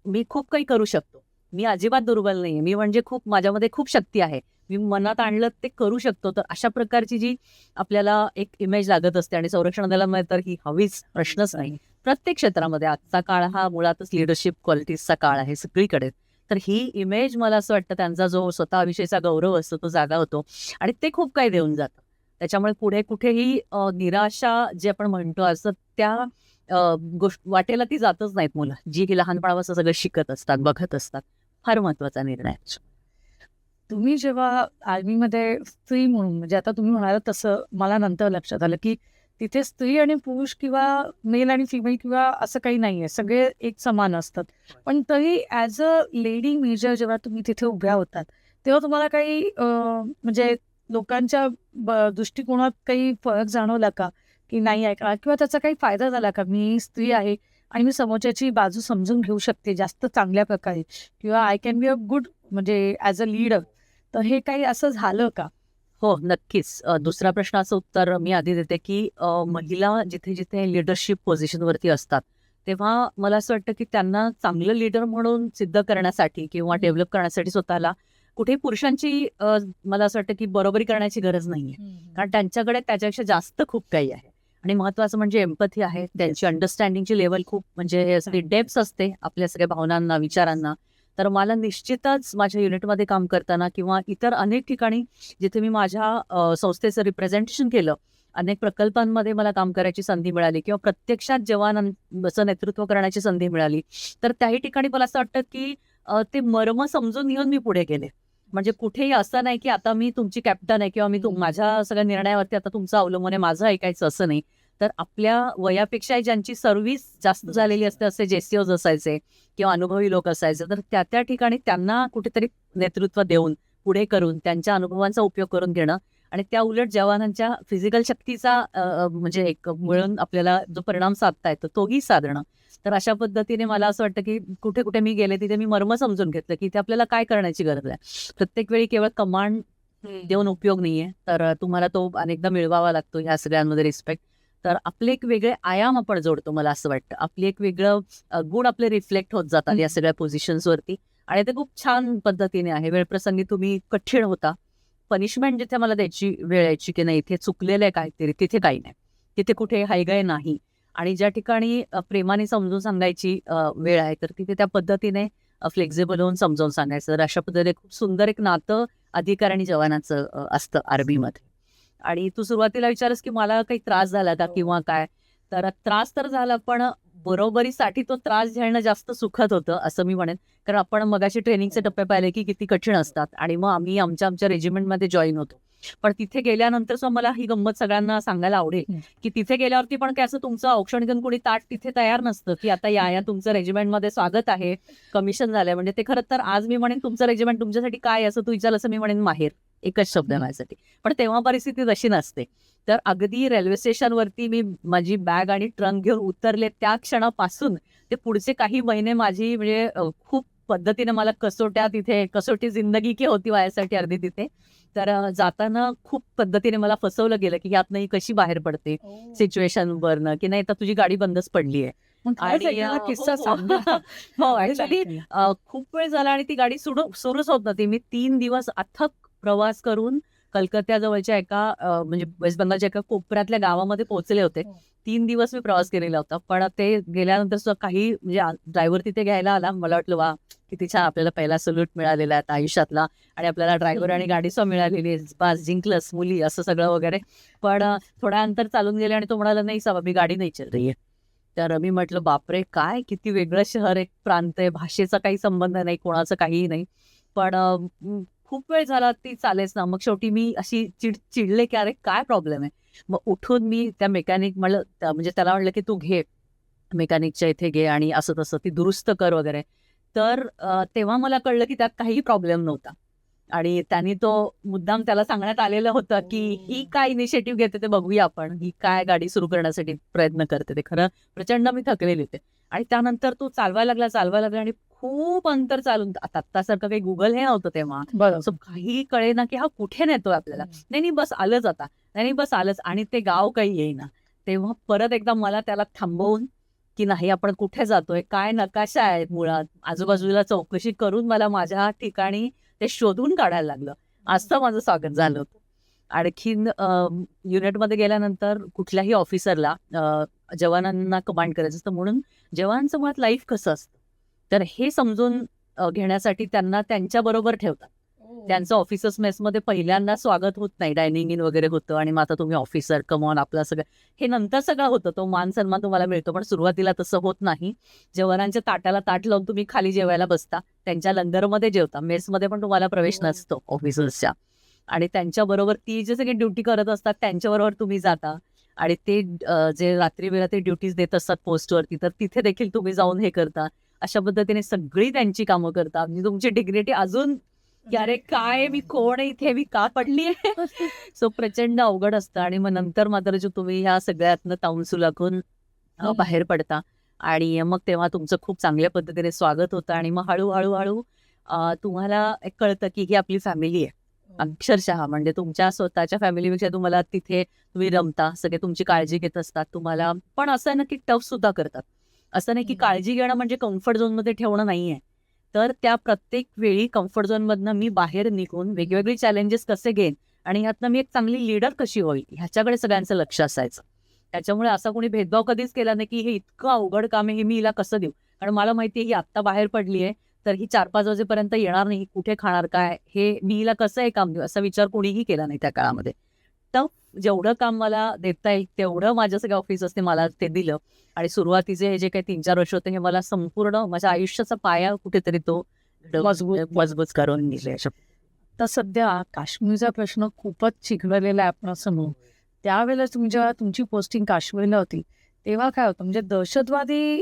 मी खूप काही करू शकतो. मी अजिबात दुर्बल नाहीये. मी म्हणजे माझ्यामध्ये खूप शक्ती आहे. मी मनात आणलं ते करू शकतो. तर अशा प्रकारची जी आपल्याला एक इमेज लागत असते आणि संरक्षण दलामध्ये तर ही हवीच, प्रश्नच नाही. प्रत्येक क्षेत्रामध्ये आजचा काळ हा मुळातच लिडरशिप क्वालिटीजचा काळ आहे सगळीकडे. तर ही इमेज मला असं वाटतं त्यांचा जो स्वतःविषयीचा गौरव असतो तो जागा होतो आणि ते खूप काही देऊन जातं. त्याच्यामुळे पुढे कुठेही निराशा जे आपण म्हणतो असं त्या गोष्ट वाटेला ती जातच नाहीत मुलं, जी की लहानपणापासून सगळं शिकत असतात, बघत असतात. फार महत्वाचा निर्णय आहे. तुम्ही जेव्हा आर्मीमध्ये स्त्री म्हणून म्हणजे आता तुम्ही म्हणाला तसं मला नंतर लक्षात आलं की तिथे स्त्री आणि पुरुष किंवा मेल आणि फिमेल किंवा असं काही नाहीये, सगळे एक समान असतात. पण तरी ॲज अ लेडी मेजर जेव्हा तुम्ही तिथे उभ्या होतात तेव्हा तुम्हाला काही म्हणजे लोकांच्या दृष्टिकोनात काही फरक जाणवला का, की नाही आहे का, किंवा त्याचा काही फायदा झाला का, मी स्त्री आहे आणि मी समोरच्याची बाजू समजून घेऊ शकते जास्त चांगल्या प्रकारे, किंवा I can be a good म्हणजे ॲज अ लीडर, तर हे काही असं झालं का? हो, नक्कीच. दुसऱ्या प्रश्नाचं उत्तर मी आधी देते, की महिला जिथे-जिथे लीडरशिप पोझिशनवरती असतात, तेव्हा मला असं वाटतं, की त्यांना चांगलं लीडर म्हणून सिद्ध करण्यासाठी किंवा डेव्हलप करण्यासाठी स्वतःला कुठेही पुरुषांची मला असं वाटतं, की बरोबरी करण्याची गरज नाहीये. कारण त्यांच्याकडे त्याच्यापेक्षा जास्त खूप काही आहे. आणि महत्त्वाचं म्हणजे एम्पथी आहे. त्यांची अंडरस्टँडिंगची लेव्हल खूप म्हणजे हे असते, डेप्थ असते आपल्या सगळ्या भावनांना, विचारांना. तर मला निश्चितच माझ्या युनिटमध्ये काम करताना किंवा इतर अनेक ठिकाणी जिथे मी माझ्या संस्थेचं रिप्रेझेंटेशन केलं, अनेक प्रकल्पांमध्ये मला काम करायची संधी मिळाली किंवा प्रत्यक्षात जवानांचं नेतृत्व करण्याची संधी मिळाली. तर त्याही ठिकाणी मला असं वाटतं, की ते मर्म समजून घेऊन मी पुढे गेले. म्हणजे कुठेही असं नाही, की आता मी तुमची कॅप्टन आहे किंवा मी माझ्या सगळ्या निर्णयावरती आता तुमचं अवलंबून आहे, माझं ऐकायचं असं नाही. तर आपल्या वयापेक्षा ज्यांची सर्व्हिस जास्त झालेली असते, असे JCOs असायचे किंवा अनुभवी लोक असायचे, तर त्या ठिकाणी त्यांना कुठेतरी नेतृत्व देऊन, पुढे करून, त्यांच्या अनुभवांचा उपयोग करून घेणं आणि त्या उलट जवानांच्या फिजिकल शक्तीचा म्हणजे एक मिळून आपल्याला जो परिणाम साधता येतो तोही साधणं. तर अशा पद्धतीने मला असं वाटतं, की कुठे-कुठे मी गेले तिथे मी मर्म समजून घेतलं, की इथे आपल्याला काय करण्याची गरज आहे. प्रत्येक वेळी केवळ कमांड देऊन उपयोग नाहीये. तर तुम्हाला तो अनेकदा मिळवावा लागतो ह्या सगळ्यांमध्ये रिस्पेक्ट. तर आपले एक वेगळे आयाम आपण जोडतो मला असं वाटतं. आपली एक वेगळं गुण आपले रिफ्लेक्ट होत जातात या सगळ्या पोझिशन्सवरती आणि ते खूप छान पद्धतीने आहे. वेळप्रसंगी तुम्ही कठीण होता. पनिशमेंट जिथे मला द्यायची वेळ यायची, की नाही इथे चुकलेलं आहे काहीतरी, तिथे काही नाही. तिथे कुठे हायगाय नाही. आणि ज्या ठिकाणी प्रेमाने समजून सांगायची वेळ आहे, तर तिथे त्या पद्धतीने फ्लेक्झिबल होऊन समजावून सांगायचं. तर अशा पद्धतीने खूप सुंदर एक नातं अधिकारी आणि जवानाचं असतं आर्मीमध्ये. आणि तू सुरुवातीला विचारस, की मला काही त्रास झाला का किंवा काय? तर त्रास तर झाला, पण बरोबरीसाठी तो त्रास झेलणं जास्त सुखद होतं, असं मी म्हणेन. कारण आपण मगाशी ट्रेनिंगचे टप्पे पाहिले, की किती कठीण असतात आणि मग आम्ही आमच्या रेजिमेंटमध्ये जॉइन होतो. पण तिथे गेल्यानंतर सुद्धा मला ही गंमत सगळ्यांना सांगायला आवडेल, की तिथे गेल्यावरती पण काय असं तुमचं औक्षण घेऊन कोणी ताट तिथे तयार नसतं, की आता या तुमचं रेजिमेंटमध्ये स्वागत आहे, कमिशन झालंय. म्हणजे ते खरं तर आज मी म्हणेन तुमचं रेजिमेंट तुमच्यासाठी काय असं तू विचारलं, असं मी म्हणेन माहेर. एकच शब्द आहे माझ्यासाठी. पण तेव्हा परिस्थिती तशी नसते. तर अगदी रेल्वे स्टेशनवरती मी माझी बॅग आणि ट्रंक घेऊन उतरले त्या क्षणापासून ते पुढचे काही महिने माझी म्हणजे खूप पद्धतीने मला कसोट्या तिथे कसोटी जिंदगी की होती माझ्यासाठी अर्धी तिथे. तर जाताना खूप पद्धतीने मला फसवलं गेलं, की यातनं ही कशी बाहेर पडते सिच्युएशनवरनं, की नाही तर तुझी गाडी बंदच पडली आहे. आणि किस्सा हो, सांगा. हो, ऍक्च्युली खूप वेळ झाला आणि ती गाडी सुरूच होत नव्हती. मी 3 दिवस अथक प्रवास करून कलकत्त्याजवळच्या एका म्हणजे वेस्ट बंगालच्या एका कोपऱ्यातल्या गावामध्ये पोहोचले होते. 3 दिवस मी प्रवास केलेला होता. पण ते गेल्यानंतर सुद्धा काही म्हणजे ड्रायव्हर तिथे घ्यायला आला. मला वाटलं वा किती छान आपल्याला पहिला सल्यूट मिळालेला आहे आयुष्यातला आणि आपल्याला ड्रायव्हर आणि गाडी सुद्धा मिळालेली आहे. बास जिंकलंस मुली असं सगळं वगैरे. पण थोडं अंतर चालून गेले आणि तो म्हणाला नाही साबा मी गाडी नाही चल रही है. तर मी म्हटलं बापरे काय किती वेगळं शहर आहे, प्रांत आहे, भाषेचा काही संबंध नाही, कोणाचं काहीही नाही. पण खूप वेळ झाला ती चालेच ना. मग शेवटी मी अशी चिडले की अरे काय प्रॉब्लेम आहे. मग उठून मी त्या मेकॅनिक म्हणलं म्हणजे त्याला म्हणलं की तू घे मेकॅनिकच्या इथे घे आणि असं तसं ती दुरुस्त कर वगैरे. तर तेव्हा मला कळलं की त्यात काही प्रॉब्लेम नव्हता आणि त्यांनी तो मुद्दाम त्याला सांगण्यात आलेलं होतं की ही काय इनिशिएटिव्ह घेते ते बघूया आपण, ही काय गाडी सुरू करण्यासाठी प्रयत्न करते ते. खरं प्रचंड मी थकलेली होते आणि त्यानंतर तो चालवायला लागला आणि खूप अंतर चालून आत्तासारखं काही गुगल हे नव्हतं तेव्हा. असं काही कळेना की हा कुठे नेतोय आपल्याला. नाही बस आलंच आता, नाही बस आलंच आणि ते गाव काही येईना. तेव्हा परत एकदा मला त्याला थांबवून की नाही आपण कुठे जातोय, काय नकाशा आहेत मुळात, आजूबाजूला चौकशी करून मला माझ्या ठिकाणी ते शोधून काढायला लागलं. असं माझं स्वागत झालं होतं. आणखीन युनिटमध्ये गेल्यानंतर कुठल्याही ऑफिसरला जवानांना कमांड करायचं असतं म्हणून जवानांचं मुळात लाईफ कसं असतं तर हे समजून घेण्यासाठी त्यांना त्यांच्याबरोबर ठेवतात. त्यांचं ऑफिसर्स मेसमध्ये पहिल्यांदा स्वागत होत नाही, डायनिंग इन वगैरे होतं आणि मग आता तुम्ही ऑफिसर कमॉन आपलं सगळं हे नंतर सगळं होतं. तो मान सन्मान तुम्हाला मिळतो पण सुरुवातीला तसं होत नाही. जवानांच्या ताटाला ताट लावून तुम्ही खाली जेवायला बसता, त्यांच्या लंगरमध्ये जेवता, मेसमध्ये पण तुम्हाला प्रवेश नसतो ऑफिसर्सच्या आणि त्यांच्याबरोबर ती जे सगळी ड्युटी करत असतात त्यांच्याबरोबर तुम्ही जाता आणि ते जे रात्री वेळा ते ड्युटीज देत असतात पोस्टवरती तर तिथे देखील तुम्ही जाऊन हे करता. अशा पद्धतीने सगळी त्यांची कामं करता. म्हणजे तुमची डिग्निटी अजून की अरे काय मी कोण आहे इथे, मी का पडली आहे. सो प्रचंड अवघड असतं आणि मग नंतर मात्र जो तुम्ही ह्या सगळ्यातनं तावून सुलाखून बाहेर पडता आणि मग तेव्हा तुमचं खूप चांगल्या पद्धतीने स्वागत होतं आणि मग हळूहळू तुम्हाला एक कळतं की ही आपली फॅमिली आहे. अक्षरशः म्हणजे तुमच्या स्वतःच्या फॅमिलीपेक्षा तुम्हाला तिथे तुम्ही रमता, सगळे तुमची काळजी घेत असतात तुम्हाला. पण असं ना की टफ सुद्धा करतात. असं नाही की काळजी घेणं म्हणजे कम्फर्ट झोनमध्ये ठेवणं नाहीये. तर त्या प्रत्येक वेळी कम्फर्ट झोनमधनं मी बाहेर निघून वेगवेगळे चॅलेंजेस कसे घेईन आणि ह्यातनं मी एक चांगली लीडर कशी होईल ह्याच्याकडे सगळ्यांचं लक्ष असायचं. त्याच्यामुळे असा कोणी भेदभाव कधीच केला नाही की हे इतकं अवघड काम आहे हे मी हिला कसं देऊ. कारण मला माहिती आहे ही आत्ता बाहेर पडली आहे तर ही 4-5 वाजेपर्यंत येणार नाही, कुठे खाणार काय, हे मी हिला कसं हे काम देऊ असा विचार कोणीही केला नाही त्या काळामध्ये. तर जेवढं काम मला देता येईल तेवढं माझ्या सगळ्या ऑफिसर्सने मला ते दिलं आणि सुरुवातीचे हे जे काही 3-4 वर्ष होते हे मला संपूर्ण माझ्या आयुष्याचा पाया कुठेतरी तो मजबूत करून दिले. तर सध्या काश्मीरचा प्रश्न खूपच चिघळलेला आहे आपण असं म्हणू. त्यावेळेला तुम्ही जेव्हा तुमची पोस्टिंग काश्मीरला होती तेव्हा काय होतं म्हणजे दहशतवादी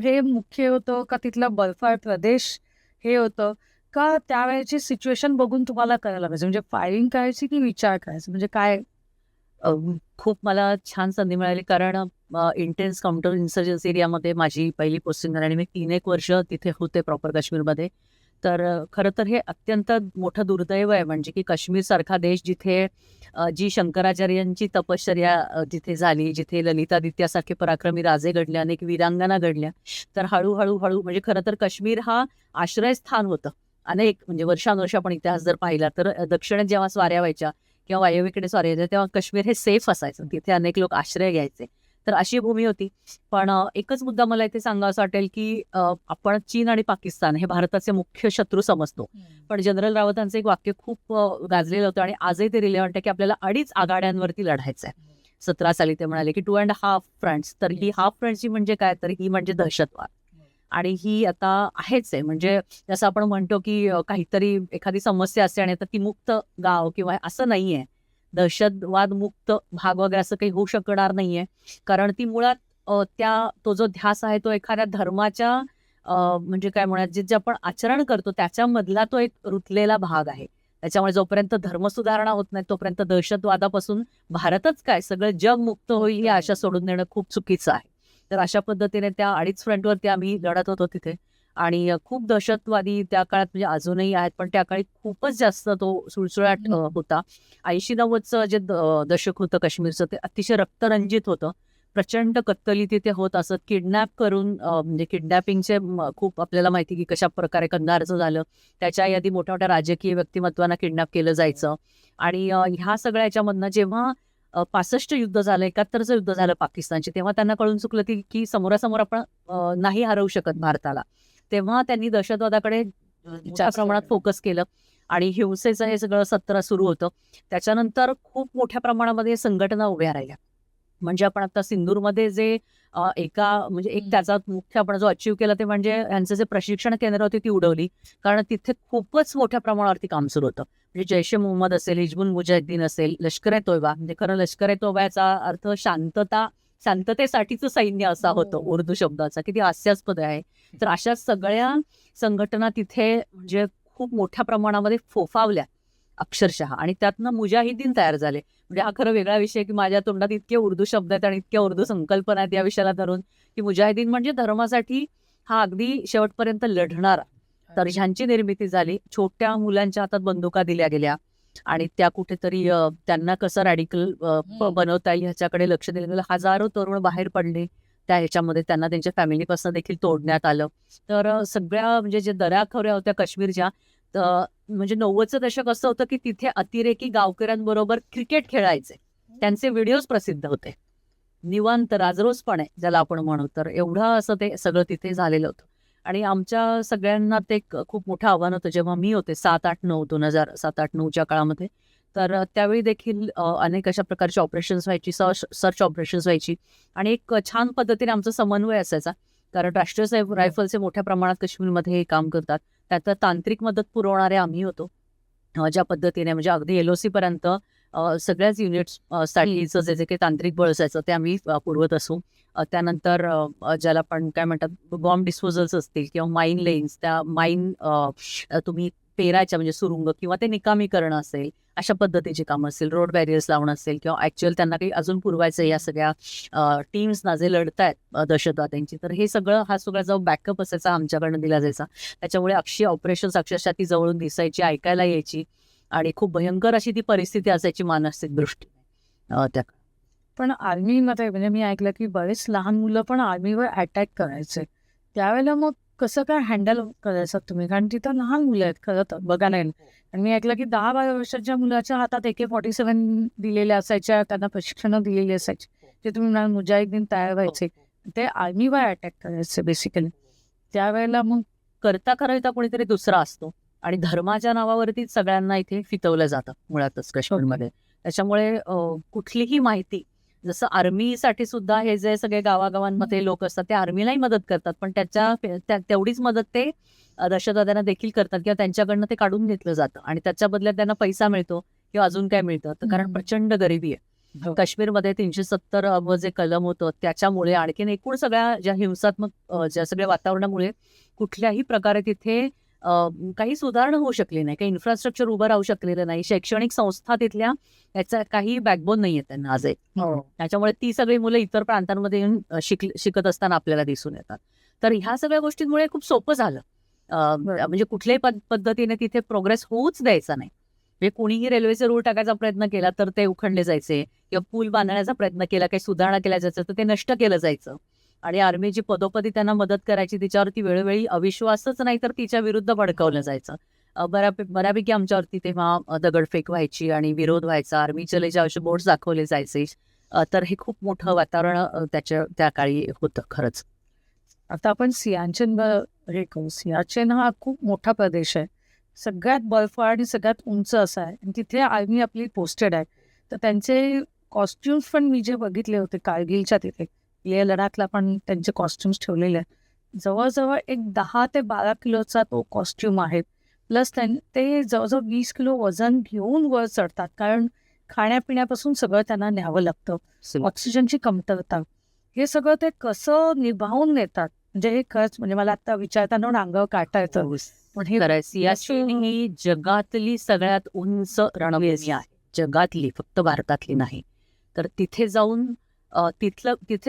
हे मुख्य होतं का तिथला बर्फाळ प्रदेश हे होतं का त्यावेळेची सिच्युएशन बघून तुम्हाला करायला लागायचं म्हणजे फायरिंग करायची की विचार करायचा म्हणजे काय? खूप मला छान संधी मिळाली कारण इंटेन्स काउंटर इन्सर्जन्सी एरियामध्ये माझी पहिली पोस्टिंग झाली आणि मी 3-1 वर्ष तिथे होते प्रॉपर काश्मीरमध्ये. तर खरं तर हे अत्यंत मोठं दुर्दैव आहे म्हणजे की काश्मीरसारखा देश जिथे जी शंकराचार्यांची तपश्चर्या जिथे झाली, जिथे ललितादित्यासारखे पराक्रमी राजे घडले, अनेक वीरांगना घडल्या. तर हळूहळू म्हणजे खरं तर काश्मीर हा आश्रयस्थान होतं. अनेक म्हणजे वर्षानुवर्ष आपण इतिहास जर पाहिला तर दक्षिणेत जेव्हा स्वाऱ्या व्हायच्या किंवा वायव्येकडे स्वाऱ्या व्हायच्या तेव्हा काश्मीर हे सेफ असायचं, तिथे अनेक लोक आश्रय घ्यायचे. तर अशी भूमी होती. पण एकच मुद्दा मला इथे सांगावासा वाटेल की आपण चीन आणि पाकिस्तान हे भारताचे मुख्य शत्रू समजतो. पण जनरल रावतांचं एक वाक्य खूप गाजलेलं होतं आणि आजही ते रिलेव्हंट आहे की आपल्याला 2.5 आघाड्यांवरती लढायचं आहे. 17 साली ते म्हणाले की 2.5 फ्रंट्स. तर ही हाफ फ्रंटची म्हणजे काय तर ही म्हणजे दहशतवाद आणि ही आता आहेच आहे. म्हणजे जसं आपण म्हणतो की काहीतरी एखादी समस्या असते आणि आता ती मुक्त गाव किंवा असं नाहीये. दहशतवाद मुक्त भाग वगैरे असं काही होऊ शकणार नाहीये कारण ती मुळात तो जो ध्यास आहे तो एखाद्या धर्माच्या म्हणजे काय म्हणा जे आपण आचरण करतो त्याच्यामधला तो एक रुतलेला भाग आहे. त्याच्यामुळे जोपर्यंत धर्म सुधारणा होत नाही तोपर्यंत दहशतवादापासून भारतच काय सगळं जग मुक्त होईल ही आशा सोडून देणं खूप चुकीचं आहे. तर अशा पद्धतीने त्या 2.5 फ्रंटवरती आम्ही लढत होतो तिथे आणि खूप दहशतवादी त्या काळात म्हणजे अजूनही आहेत पण त्या काळी खूपच जास्त तो सुळसुळाट होता. 80-90चं जे दशक होतं काश्मीरचं ते अतिशय रक्तरंजित होतं. प्रचंड कत्तली तिथे होत असत. किडनॅप करून म्हणजे किडनॅपिंगचे खूप आपल्याला माहिती की कशा प्रकारे कंधारचं झालं. त्याच्या आधी मोठ्या मोठ्या राजकीय व्यक्तिमत्वांना किडनॅप केलं जायचं. आणि ह्या सगळ्या याच्यामधनं जेव्हा 65 युद्ध झालं, 71चं युद्ध झालं पाकिस्तानचे, तेव्हा त्यांना कळून चुकलं की समोरासमोर आपण नाही हरवू शकत भारताला. तेव्हा त्यांनी दहशतवादाकडे मोठ्या प्रमाणात फोकस केलं आणि हिंसेचं हे सगळं सत्र सुरू होतं. त्याच्यानंतर खूप मोठ्या प्रमाणामध्ये संघटना उभ्या राहिल्या. म्हणजे आपण आता सिंदूरमध्ये जे म्हणजे एक त्याचा मुख्य आपण जो अचीव्ह केला ते म्हणजे यांचं जे प्रशिक्षण केंद्र होती ती उडवली. कारण तिथे खूपच मोठ्या प्रमाणावरती काम सुरू होतं. म्हणजे जैश ए मोहम्मद असेल, हिजबुल मुजाहिद्दीन असेल, लष्कर ए तोयबा, म्हणजे खरं लष्कर ए तोयबा याचा अर्थ शांततेसाठीचं सैन्य असा होतो उर्दू शब्दाचा, किती हास्यास्पद आहे. तर अशा सगळ्या संघटना तिथे म्हणजे खूप मोठ्या प्रमाणामध्ये फोफावल्या अक्षरशः, आणि त्यातनं मुजाहिदीन तयार झाले. म्हणजे हा खरं वेगळा विषय की माझ्या तोंडात इतके उर्दू शब्द आहेत आणि इतक्या उर्दू संकल्पना आहेत या विषयाला धरून, की मुजाहिदीन म्हणजे धर्मासाठी हा अगदी शेवटपर्यंत लढणारा. तर ह्यांची निर्मिती झाली. छोट्या मुलांच्या हातात बंदुका दिल्या गेल्या आणि त्या कुठेतरी त्यांना कसं रॅडिकल बनवता येईल ह्याच्याकडे लक्ष दिलं गेलं. हजारो तरुण बाहेर पडले त्या ह्याच्यामध्ये. त्यांना त्यांच्या फॅमिलीपासून देखील तोडण्यात आलं. तर सगळ्या म्हणजे जे दऱ्याखोऱ्या होत्या काश्मीरच्या, म्हणजे 90चं दशक असं होतं की तिथे अतिरेकी गावकऱ्यांबरोबर क्रिकेट खेळायचे. त्यांचे व्हिडिओज प्रसिद्ध होते. निवांत राजरोसपणे ज्याला आपण म्हणू, तर एवढं असं ते सगळं तिथे झालेलं होतं. आणि आमच्या सगळ्यांना ते एक खूप मोठं आव्हान होतं जेव्हा मी होते 2007-8-9च्या काळामध्ये. तर त्यावेळी देखील अनेक अशा प्रकारची ऑपरेशन्स व्हायची, सर्च ऑपरेशन्स व्हायची आणि एक छान पद्धतीने आमचा समन्वय असायचा. कारण राष्ट्रीय रायफलचे मोठ्या प्रमाणात काश्मीरमध्ये हे काम करतात. त्यात तांत्रिक मदत पुरवणारे आम्ही होतो. ज्या पद्धतीने म्हणजे अगदी LOC पर्यंत सगळ्याच युनिट्स साठीचं जे जे काही तांत्रिक बळ असायचं ते आम्ही पुरवत असू. त्यानंतर ज्याला आपण काय म्हणतात बॉम्ब डिस्पोजल्स असतील किंवा माईन लेन्स, त्या माईन तुम्ही पेरायच्या म्हणजे सुरुंग किंवा ते निकामी करणं असेल, अशा पद्धतीची कामं असेल, रोड बॅरियर्स लावणं असेल किंवा ऍक्च्युअल त्यांना काही अजून पुरवायचं या सगळ्या टीम्सना जे लढतायत दहशतवाद्यांची, तर हे सगळं हा सगळा जो बॅकअप असायचा आमच्याकडनं दिला जायचा. त्याच्यामुळे अक्षय ऑपरेशन्स अक्षरशः ती जवळून दिसायची, ऐकायला यायची आणि खूप भयंकर अशी ती परिस्थिती असायची मानसिक दृष्टीने त्या. पण आर्मीमध्ये म्हणजे मी ऐकलं की बरेच लहान मुलं पण आर्मीवर अटॅक करायचे. त्यावेळेला मग कसं काय हँडल करायचं तुम्ही? कारण तिथं लहान मुलं आहेत खरं तर बघायला गेलं. आणि मी ऐकलं की 10-12 वर्षाच्या मुलाच्या हातात AK-47 दिलेल्या असायच्या, त्यांना प्रशिक्षण दिलेली असायची. जे तुम्ही म्हणाल मुजाहिदीन तयार व्हायचे, ते आर्मीवर अटॅक करायचे बेसिकली. त्यावेळेला मग करता कोणीतरी दुसरा असतो आणि धर्माच्या नावावरती सगळ्यांना इथे फितवलं जातं मुळातच काश्मीरमध्ये. त्याच्यामुळे कुठलीही माहिती, जसं आर्मीसाठी सुद्धा हे जे सगळे गावागावांमध्ये लोक असतात ते आर्मीलाही मदत करतात, पण तेवढीच मदत ते दहशतवाद्यांना देखील करतात किंवा त्यांच्याकडनं ते काढून घेतलं जातं आणि त्याच्या बदल्यात त्यांना पैसा मिळतो किंवा अजून काय मिळतं. तर कारण प्रचंड गरिबी आहे काश्मीरमध्ये. 370 अ जे कलम होतं त्याच्यामुळे, आणखीन एकूण सगळ्या ज्या हिंसात्मक ज्या सगळ्या वातावरणामुळे कुठल्याही प्रकारे तिथे काही सुधारणा होऊ शकली नाही, काही इन्फ्रास्ट्रक्चर उभं राहू शकलेलं नाही, शैक्षणिक संस्था तिथल्या याचा काही बॅकबोन नाहीये त्यांना आजही. त्याच्यामुळे ती सगळी मुलं इतर प्रांतांमध्ये येऊन शिकत असताना आपल्याला दिसून येतात. तर ह्या सगळ्या गोष्टींमुळे खूप सोपं झालं. म्हणजे कुठल्याही पद्धतीने तिथे प्रोग्रेस होऊच द्यायचा नाही. म्हणजे कुणीही रेल्वेचे रूळ टाकायचा प्रयत्न केला तर ते उखडले जायचे किंवा पूल बांधण्याचा प्रयत्न केला, काही सुधारणा केल्या जायचं तर ते नष्ट केलं जायचं. आणि आर्मी जी पदोपदी त्यांना मदत करायची तिच्यावरती वेळोवेळी अविश्वासच नाही तर तिच्या विरुद्ध भडकवलं जायचं. बऱ्यापैकी आमच्यावरती तेव्हा दगडफेक व्हायची आणि विरोध व्हायचा. आर्मीचे जे असे बोर्ड्स दाखवले जायचे. तर हे खूप मोठं वातावरण त्या काळी होतं खरंच. आता आपण सियाचीन हे करू. सियाचीन हा खूप मोठा प्रदेश आहे, सगळ्यात बर्फाळ आणि सगळ्यात उंच असा आहे आणि तिथे आर्मी आपली पोस्टेड आहे. तर त्यांचे कॉस्ट्युम्स पण मी जे बघितले होते कारगिलच्या तिथे, लेह लडाखला पण त्यांचे कॉस्ट्युम्स ठेवलेले आहेत. जवळजवळ एक 10 ते 12 किलोचा तो कॉस्ट्युम आहे. प्लस ते जवळजवळ 20 किलो वजन घेऊन वर चढतात, कारण खाण्यापिण्यापासून सगळं त्यांना न्यावं लागतं. ऑक्सिजनची कमतरता, हे सगळं ते कसं निभावून नेतात म्हणजे हे खरंच म्हणजे मला आता विचारताना अंगावर काटा येतं. पण हे सियाचीन ही जगातली सगळ्यात उंच रणभूमी आहे, जगातली, फक्त भारतातली नाही. तर तिथे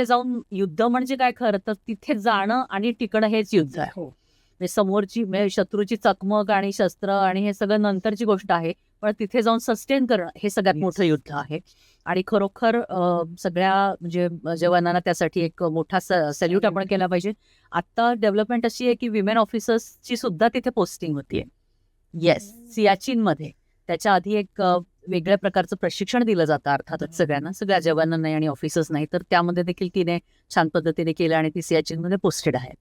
जाऊन युद्ध म्हणजे काय, खरं तर तिथे जाणं आणि टिकणं हेच युद्ध आहे. समोरची म्हणजे शत्रूची चकमक आणि शस्त्र आणि हे सगळं नंतरची गोष्ट आहे, पण तिथे जाऊन सस्टेन करणं हे सगळ्यात मोठं युद्ध आहे. आणि खरोखर सगळ्या म्हणजे जवानांना त्यासाठी एक मोठा सॅल्यूट आपण केला पाहिजे. आता डेव्हलपमेंट अशी आहे की विमेन ऑफिसर्सची सुद्धा तिथे पोस्टिंग होतीये. येस, सियाचीनमध्ये. त्याच्या आधी एक वेगळ्या प्रकारचं प्रशिक्षण दिलं जातं अर्थातच सगळ्यांना, सगळ्या जवानांना नाही आणि ऑफिसर्स नाही. तर त्यामध्ये देखील तिने छान पद्धतीने केलं आणि ती सियाचीनमध्ये पोस्टेड आहे.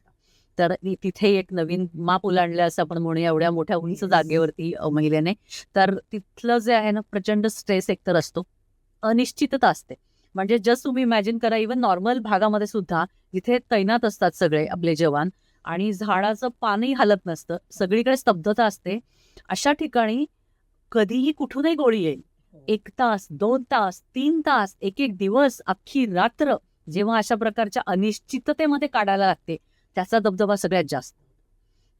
तर तिथे एक नवीन माप ओलांडलं असं आपण म्हणूया एवढ्या मोठ्या उंच जागेवरती महिलेने. तर तिथलं जे आहे ना प्रचंड स्ट्रेस एकतर असतो, अनिश्चितता असते. म्हणजे जस्ट तुम्ही इमॅजिन करा, इव्हन नॉर्मल भागामध्ये सुद्धा जिथे तैनात असतात सगळे आपले जवान आणि झाडाचं पानही हलत नसतं, सगळीकडे स्तब्धता असते. अशा ठिकाणी कधीही कुठूनही गोळी येईल. 1 तास, 2 तास, 3 तास, एक दिवस, अख्खी रात्र जेव्हा अशा प्रकारच्या अनिश्चिततेमध्ये काढायला लागते, त्याचा दबदबा सगळ्यात जास्त.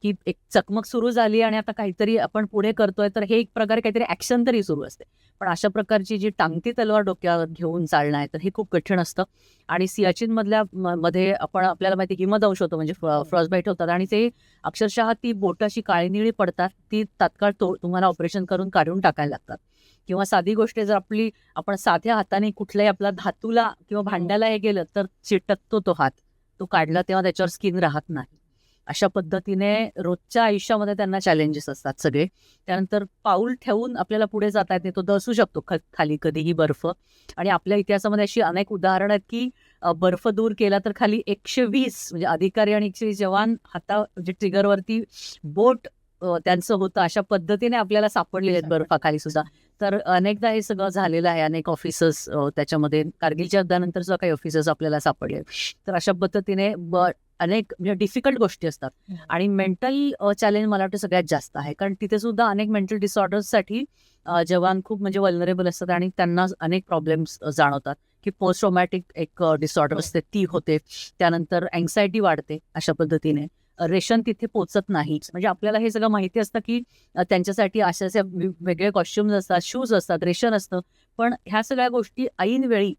की एक चकमक सुरू झाली आणि आता काहीतरी आपण पुढे करतोय, तर हे एक प्रकारे काहीतरी ऍक्शन तरी सुरू असते. पण अशा प्रकारची जी टांगती तलवार डोक्यावर घेऊन चालणं आहे, तर हे खूप कठीण असतं. आणि सियाचीनमधल्या मध्ये आपल्याला माहिती हिमदंश होतो, म्हणजे फ्रॉस्टबाईट होतात आणि ते अक्षरशः ती बोटं अशी काळी-निळी पडतात. ती तात्काळ तुम्हाला ऑपरेशन करून काढून टाकायला लागतात. किंवा साधी गोष्ट जर आपण साध्या हाताने कुठल्याही आपला धातूला किंवा भांड्याला हे गेलं तर चिटकतो तो हात. तो काढला तेव्हा त्याच्यावर स्किन राहत नाही. अशा पद्धतीने रोजच्या आयुष्यामध्ये त्यांना चॅलेंजेस असतात सगळे. त्यानंतर पाऊल ठेवून आपल्याला पुढे जाता येत नाही. तो दसू शकतो खाली कधीही बर्फ. आणि आपल्या इतिहासामध्ये अशी अनेक उदाहरणं आहेत की बर्फ दूर केला तर खाली 120 म्हणजे अधिकारी आणि 120 जवान म्हणजे ट्रिगरवरती बोट त्यांचं होतं. अशा पद्धतीने आपल्याला सापडलेले आहेत बर्फाखाली सुद्धा. तर अनेकदा हे सगळं झालेलं आहे. अनेक ऑफिसर्स त्याच्यामध्ये कारगिलच्या युद्धानंतर सुद्धा काही ऑफिसर्स आपल्याला सापडले. तर अशा पद्धतीने अनेक म्हणजे डिफिकल्ट गोष्टी असतात. आणि मेंटल चॅलेंज मला वाटतं सगळ्यात जास्त आहे, कारण तिथे सुद्धा अनेक मेंटल डिसऑर्डर्ससाठी जवान खूप म्हणजे वल्नरेबल असतात आणि त्यांना अनेक प्रॉब्लेम्स जाणवतात. की पोस्ट ट्रॉमॅटिक एक डिसऑर्डर असते ती होते. त्यानंतर अँक्सायटी वाढते अशा पद्धतीने. रेशन तिथे पोचत नाही. म्हणजे आपल्याला हे सगळं माहिती असतं की त्यांच्यासाठी अशा वेगळे कॉस्ट्युम्स असतात, शूज असतात, रेशन असतं. पण ह्या सगळ्या गोष्टी ऐन वेळी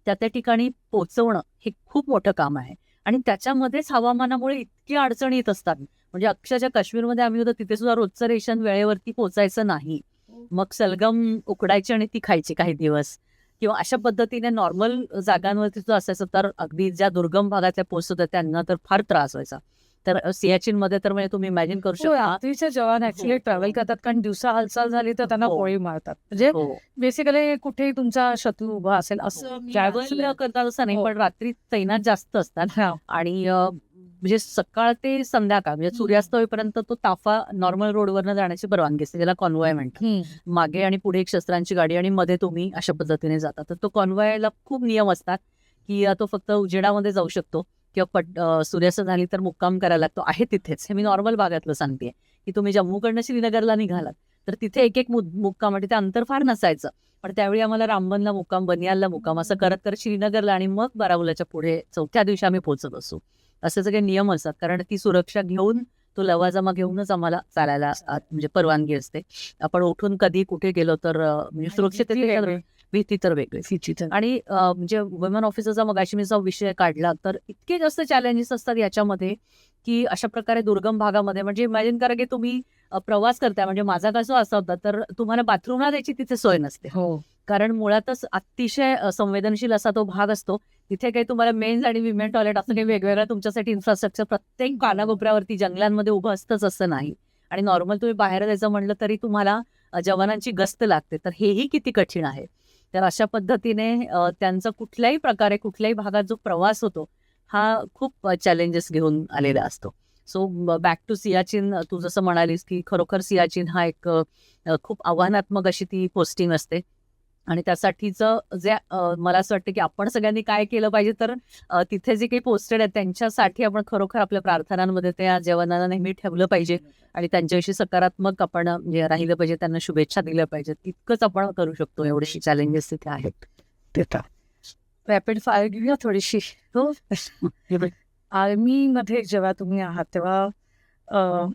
त्या ठिकाणी पोचवणं हे खूप मोठं काम आहे. आणि त्याच्यामध्येच हवामानामुळे इतकी अडचणी येत असतात. म्हणजे अक्षरशः काश्मीरमध्ये आम्ही होतो तिथे सुद्धा रोजचं रेशन वेळेवरती पोचायचं नाही. मग सलगम उकडायची आणि ती खायची काही दिवस. किंवा अशा पद्धतीने नॉर्मल जागांवरती सुद्धा असायचं. तर अगदी ज्या दुर्गम भागातल्या पोहोचत होत्या त्यांना तर फार त्रास व्हायचा. तर सियाचीनमध्ये तर म्हणजे तुम्ही इमॅजिन करू शकता. रात्रीचे जवान ऍक्च्युली ट्रॅव्हल करतात, कारण दिवसा हालचाल झाली तर त्यांना गोळी मारतात. म्हणजे बेसिकली कुठेही तुमचा शत्रू उभा असेल असं ट्रॅव्हल करतात असं नाही, पण रात्री तैनात जास्त असतात. आणि म्हणजे सकाळ ते संध्याकाळ म्हणजे सूर्यास्त होईपर्यंत तो ताफा नॉर्मल रोडवरनं जाण्याची परवानगी असते, ज्याला कॉन्वॉय म्हणतात. मागे आणि पुढे एक शस्त्रांची गाडी आणि मध्ये तुम्ही अशा पद्धतीने जाता. तर तो कॉन्वॉयला खूप नियम असतात की तो फक्त उजेडामध्ये जाऊ शकतो किंवा सूर्यास्त झाली तर मुक्काम करायला लागतो. आहे तिथेच. हे मी नॉर्मल भागातलं सांगते की तुम्ही जम्मूकडनं श्रीनगरला निघालात तर तिथे एक मुक्काम म्हणजे ते अंतर फार नसायचं. पण त्यावेळी आम्हाला रामबनला मुक्काम, बनियालला मुक्काम असं करत करत श्रीनगरला आणि मग बारामुल्लाच्या पुढे चौथ्या दिवशी आम्ही पोहोचत असू. असे सगळे नियम असतात, कारण ती सुरक्षा घेऊन तो लवाजमा घेऊनच आम्हाला चालायला म्हणजे परवानगी असते. आपण उठून कधी कुठे गेलो तर म्हणजे सुरक्षिततेची भीती तर वेगळी. आणि म्हणजे वुमेन ऑफिसरचा मगाशी मी जो विषय काढला तर इतके जास्त चॅलेंजेस असतात याच्यामध्ये की अशा प्रकारे दुर्गम भागामध्ये म्हणजे इमॅजिन करा की तुम्ही प्रवास करताय. म्हणजे माझा कसा असा होता तर तुम्हाला बाथरूमला जायची तिथे सोय नसते. कारण मुळातच अतिशय संवेदनशील असा तो भाग असतो. तिथे काही तुम्हाला मेन्स आणि विमेन टॉयलेट असं काही वेगवेगळं तुमच्यासाठी इन्फ्रास्ट्रक्चर प्रत्येक कानाकोपऱ्यावरती जंगलांमध्ये उभं असतंच असं नाही. आणि नॉर्मल तुम्ही बाहेर जायचं म्हटलं तरी तुम्हाला जवानांची गस्त लागते. तर हेही किती कठीण आहे. तर अशा पद्धतीने त्यांचा कुठल्याही प्रकारे कुठल्याही भागात जो प्रवास होतो हा खूप चॅलेंजेस घेऊन आलेला असतो. सो बॅक टू सियाचीन, तू जसं म्हणालीस की खरोखर सियाचीन हा एक खूप आव्हानात्मक अशी ती पोस्टिंग असते. आणि त्यासाठीचं जे मला असं वाटतं की आपण सगळ्यांनी काय केलं पाहिजे तर तिथे जे काही पोस्टेड आहेत त्यांच्यासाठी आपण खरोखर आपल्या प्रार्थनांमध्ये त्या जवानांना नेहमी ठेवलं पाहिजे आणि त्यांच्याविषयी सकारात्मक आपण म्हणजे राहिलं पाहिजे, त्यांना शुभेच्छा दिल्या पाहिजेत. इतकंच आपण करू शकतो. एवढेशी चॅलेंजेस तिथे आहेत. रॅपिड फायर घेऊया थोडीशी. हो, आर्मीमध्ये जेव्हा तुम्ही आहात तेव्हा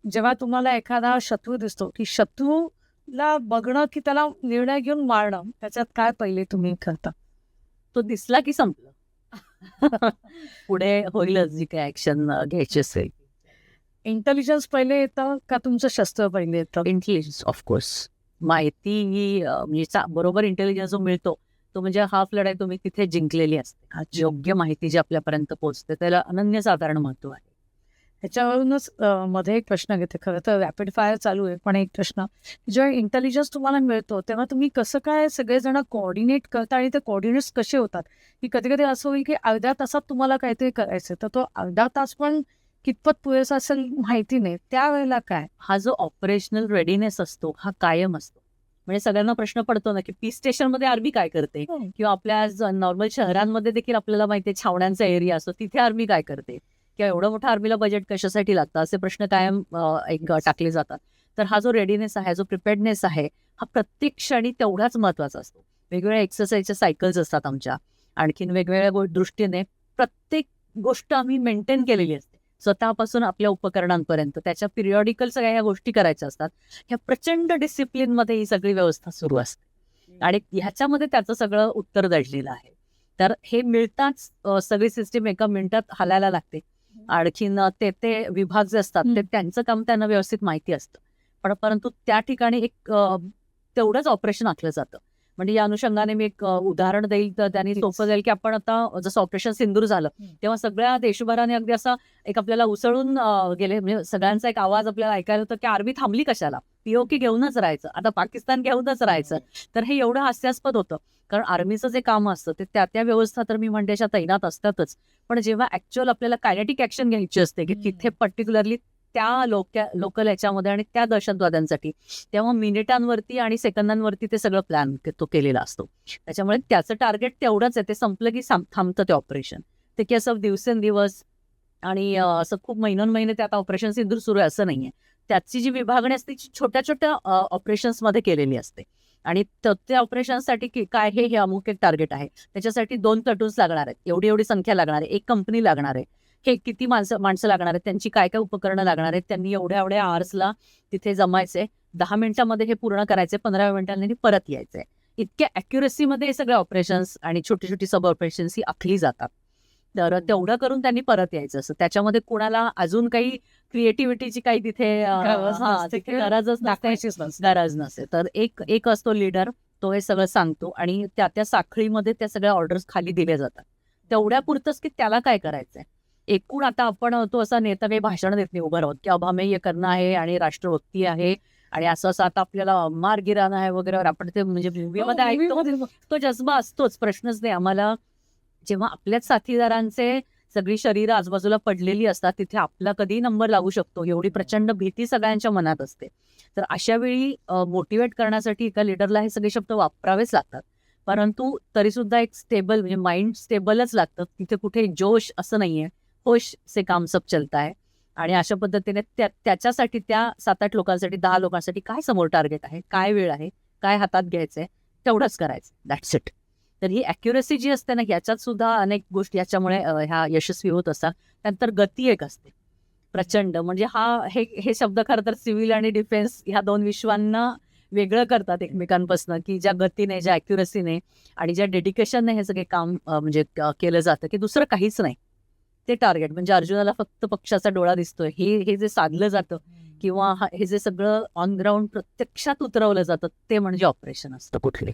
जेव्हा तुम्हाला एखादा शत्रू दिसतो की शत्रूला बघणं की त्याला निर्णय घेऊन मारणं, त्याच्यात काय पहिले तुम्ही करता? तो दिसला की संपलं. पुढे होईलच जी काही ऍक्शन घ्यायची असेल. इंटेलिजन्स पहिले येतं का तुमचं शस्त्र पहिले येतं? Intelligence of course. माहिती ही म्हणजे बरोबर इंटेलिजन्स जो मिळतो तो म्हणजे हाफ लढाई तुम्ही तिथे जिंकलेली असते. योग्य माहिती जी आपल्यापर्यंत पोहोचते त्याला अनन्यसाधारण महत्व आहे. ह्याच्यावरूनच मध्ये एक प्रश्न घेते. खरं तर रॅपिड फायर चालू आहे, पण एक प्रश्न, जेव्हा इंटेलिजन्स तुम्हाला मिळतो तेव्हा तुम्ही कसं काय सगळेजण कोऑर्डिनेट करता आणि ते कोऑर्डिनेट्स कसे होतात? की कधी कधी असं होईल की अर्ध्या तासात तुम्हाला काहीतरी करायचं, तर तो अर्धा तास पण कितपत पुरेसा असेल माहिती नाही, त्यावेळेला काय? हा जो ऑपरेशनल रेडीनेस असतो हा कायम असतो. म्हणजे सगळ्यांना प्रश्न पडतो ना की पीस स्टेशनमध्ये आर्मी काय करते, किंवा आपल्या नॉर्मल शहरांमध्ये देखील आपल्याला माहिती आहे छावण्यांचा एरिया असतो तिथे आर्मी काय करते, किंवा एवढं मोठं आर्मीला बजेट कशासाठी लागतं, असे प्रश्न कायम टाकले जातात. तर हा जो रेडीनेस आहे, जो प्रिपेअर्डनेस आहे, हा प्रत्येक क्षणी तेवढाच महत्वाचा असतो. वेगवेगळ्या एक्सरसाइजच्या सायकल्स असतात आमच्या, आणखीन वेगवेगळ्या दृष्टीने प्रत्येक गोष्ट आम्ही मेंटेन केलेली असते, स्वतःपासून आपल्या उपकरणांपर्यंत. त्याच्या पिरियॉडिकल सगळ्या ह्या गोष्टी करायच्या असतात. ह्या प्रचंड डिसिप्लिनमध्ये ही सगळी व्यवस्था सुरू असते आणि ह्याच्यामध्ये त्याचं सगळं उत्तर दडलेलं आहे. तर हे मिळताच सगळी सिस्टीम एका मिनिटात हालायला लागते. आणखीन ते विभाग जे असतात ते त्यांचं काम त्यांना व्यवस्थित माहिती असतं, पण परंतु त्या ठिकाणी एक तेवढंच ऑपरेशन आखलं जातं. म्हणजे या अनुषंगाने मी एक उदाहरण देईल तर त्यांनी सोपं जाईल की आपण आता जसं ऑपरेशन सिंदूर झालं तेव्हा सगळ्या देशभराने अगदी असं एक आपल्याला उसळून गेले. म्हणजे सगळ्यांचा एक आवाज आपल्याला ऐकायला होता की आर्मी थांबली कशाला, पीओके घेऊनच राहायचं, आता पाकिस्तान घेऊनच राहायचं. तर हे एवढं हास्यास्पद होतं, कारण आर्मीचं जे काम असतं ते त्या व्यवस्था तर मी म्हणते अशा तैनात असतातच, पण जेव्हा ऍक्च्युअल आपल्याला कायनेटिक ऍक्शन घ्यायची असते की तिथे पर्टिक्युलरली त्या लोकल याच्यामध्ये आणि त्या दहशतवाद्यांसाठी, तेव्हा मिनिटांवरती आणि सेकंदांवरती ते सगळं प्लॅन तो केलेला असतो. त्याच्यामुळे त्याचं टार्गेट तेवढंच आहे, ते संपलं की थांबतं ते ऑपरेशन. ते की असं दिवसेंदिवस आणि असं खूप महिने त्यात ऑपरेशन सिंदूर सुरू आहे असं नाहीये. त्याची जी विभागणी असते ती छोट्या छोट्या ऑपरेशन्समध्ये केलेली असते. आणि त्या ऑपरेशनसाठी काय हे अमुक एक टार्गेट आहे, त्याच्यासाठी 2 प्लटून्स लागणार आहेत, एवढी संख्या लागणार आहे, 1 कंपनी लागणार आहे, हे किती माणसं लागणार आहेत, त्यांची काय काय उपकरणं लागणार आहेत, त्यांनी एवढ्या आवर्सला तिथे जमायचे, 10 मिनिटांमध्ये हे पूर्ण करायचे, 15 मिनिटांनी परत यायचंय. इतक्या अॅक्युरेसीमध्ये हे सगळे ऑपरेशन्स आणि छोटी छोटी सब ऑपरेशन्स ही आखली जातात. तर तेवढं करून त्यांनी परत यायचं असं. त्याच्यामध्ये कोणाला अजून काही क्रिएटिव्हिटीची काही तिथे गरज नसते. तर एक असतो लीडर, तो हे सगळं सांगतो आणि त्या साखळीमध्ये त्या सगळ्या ऑर्डर्स खाली दिल्या जातात. तेवढ्या पुरतच की त्याला काय करायचंय. एकूण आता आपण तो असा नेता काही भाषण देत नाही उभं राहत की अब हमें ये करना आहे आणि राष्ट्रभक्ती आहे आणि असं आता आपल्याला मार गिराना आहे वगैरे. आपण ते म्हणजे मूवीमध्ये ऐकतो, तो जज्बा असतोच, प्रश्नच नाही. आम्हाला जेव्हा आपल्याच साथीदारांचे सगळी शरीर आजूबाजूला पडलेली असतात तिथे आपला कधी नंबर लागू शकतो एवढी प्रचंड भीती सगळ्यांच्या मनात असते. तर अशा वेळी मोटिवेट करण्यासाठी एका लिडरला हे सगळे शब्द वापरावेच लागतात, परंतु तरी सुद्धा एक स्टेबल म्हणजे माइंड स्टेबलच लागतं. तिथे कुठे जोश असं नाहीये, होश से काम सब चलता है. आणि अशा पद्धतीने त्याच्यासाठी त्या 7-8 लोकांसाठी 10 लोकांसाठी काय समोर टार्गेट आहे, काय वेळ आहे, काय हातात घ्यायचंय, तेवढंच करायचं, दॅट्स इट. तर ही अॅक्युरेसी जी असते ना याच्यात सुद्धा अनेक गोष्टी याच्यामुळे ह्या यशस्वी होत असतात. त्यानंतर गती एक असते प्रचंड. म्हणजे हे शब्द खरं तर सिव्हिल आणि डिफेन्स ह्या 2 विश्वांना वेगळं करतात एकमेकांपासून, की ज्या गतीने, ज्या अॅक्युरेसीने आणि ज्या डेडिकेशनने हे सगळे काम म्हणजे केलं जातं की दुसरं काहीच नाही. ते टार्गेट म्हणजे अर्जुनाला फक्त पक्षाचा डोळा दिसतोय हे जे साधलं जातं किंवा हे जे सगळं ऑन ग्राउंड प्रत्यक्षात उतरवलं जातं ते म्हणजे ऑपरेशन असतं कुठले.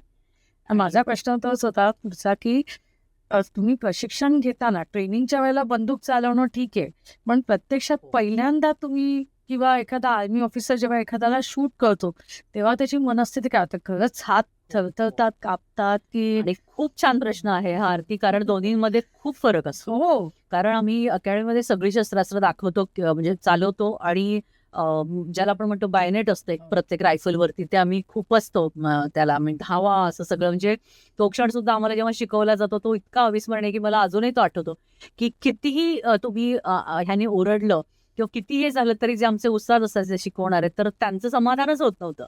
माझा प्रश्न तोच होता पुढचा की तुम्ही प्रशिक्षण घेताना ट्रेनिंगच्या वेळेला बंदूक चालवणं ठीक आहे, पण प्रत्यक्षात पहिल्यांदा तुम्ही किंवा एखादा आर्मी ऑफिसर जेव्हा एखाद्याला शूट करतो तेव्हा त्याची मनस्थिती काय होते? खरंच हात थरथरतात, कापतात की? आणि खूप छान प्रश्न आहे हा आरती, कारण दोन्हीमध्ये खूप फरक असतो. हो, कारण आम्ही अकॅडमीमध्ये सगळी शस्त्रास्त्र दाखवतो म्हणजे चालवतो आणि ज्याला आपण म्हणतो बायनेट असतं एक प्रत्येक रायफलवरती, ते आम्ही खूप असतो त्याला आम्ही धावा असं सगळं. म्हणजे तो क्षण सुद्धा आम्हाला जेव्हा शिकवला जातो तो इतका अविस्मरणीय की मला अजूनही तो आठवतो की कितीही तुम्ही ह्याने ओरडलं किंवा किती हे झालं तरी जे आमचे उस्ताद असायचे शिकवणारे, तर त्यांचं समाधानच होत नव्हतं.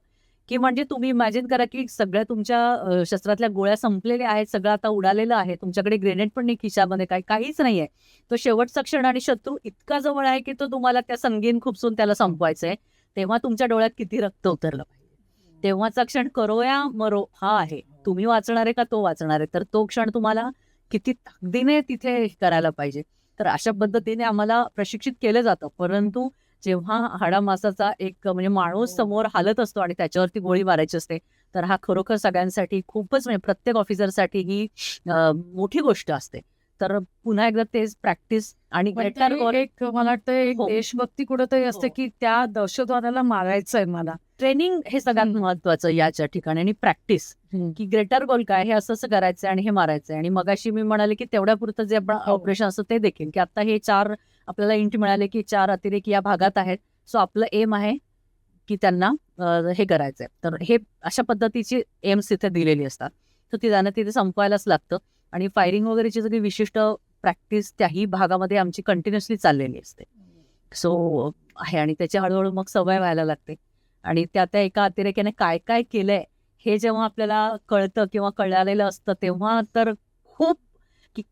की म्हणजे तुम्ही इमॅजिन करा की सगळ्या तुमच्या शस्त्रातल्या गोळ्या संपलेल्या आहेत, सगळं आता उडालेलं आहे, तुमच्याकडे ग्रेनेड पण नाही खिशामध्ये, काहीच नाहीये. तो शेवटचा क्षण आणि शत्रू इतका जवळ आहे की तो तुम्हाला त्या संगीन खुपसून त्याला संपवायचंय. तेव्हा तुमच्या डोळ्यात किती रक्त उतरलं पाहिजे. तेव्हाचा क्षण करो या मरो हा आहे. तुम्ही वाचणार आहे का तो वाचणार आहे, तर तो क्षण तुम्हाला किती ताकदीने तिथे करायला पाहिजे. तर अशा पद्धतीने आम्हाला प्रशिक्षित केलं जातं, परंतु जेव्हा हाडामासाचा एक म्हणजे माणूस समोर हालत असतो आणि त्याच्यावरती गोळी मारायची असते, तर हा खरोखर सगळ्यांसाठी खूपच म्हणजे प्रत्येक ऑफिसरसाठी ही मोठी गोष्ट असते. तर पुन्हा एकदा तेच प्रॅक्टिस आणि पण गेटार तरी एक मला वाटतं एक हो. देशभक्ती कुठेतरी असते हो. की त्या दहशतवाद्याला मारायचंय मला. ट्रेनिंग हे सगळ्यात महत्वाचं याच्या ठिकाणी आणि प्रॅक्टिस की ग्रेटर गोल काय हे असं असं करायचंय आणि हे मारायचंय. आणि मगाशी मी म्हणाले की तेवढ्यापुरतं जे आपण हो. ऑपरेशन असतं ते देखील की आता हे 4 आपल्याला इंट मिळाले की 4 अतिरेकी या भागात आहेत. सो आपलं एम आहे की त्यांना हे करायचंय. तर हे अशा पद्धतीची एम्स तिथे दिलेली असतात. तर ती त्यांना तिथे संपवायलाच लागतं आणि फायरिंग वगैरेची सगळी विशिष्ट प्रॅक्टिस त्याही भागामध्ये आमची कंटिन्युअसली चाललेली असते. सो आहे आणि त्याची हळूहळू मग सवय व्हायला लागते. आणि त्या एका अतिरेक्याने काय काय केलंय हे जेव्हा आपल्याला कळतं किंवा कळालेलं असतं तेव्हा तर खूप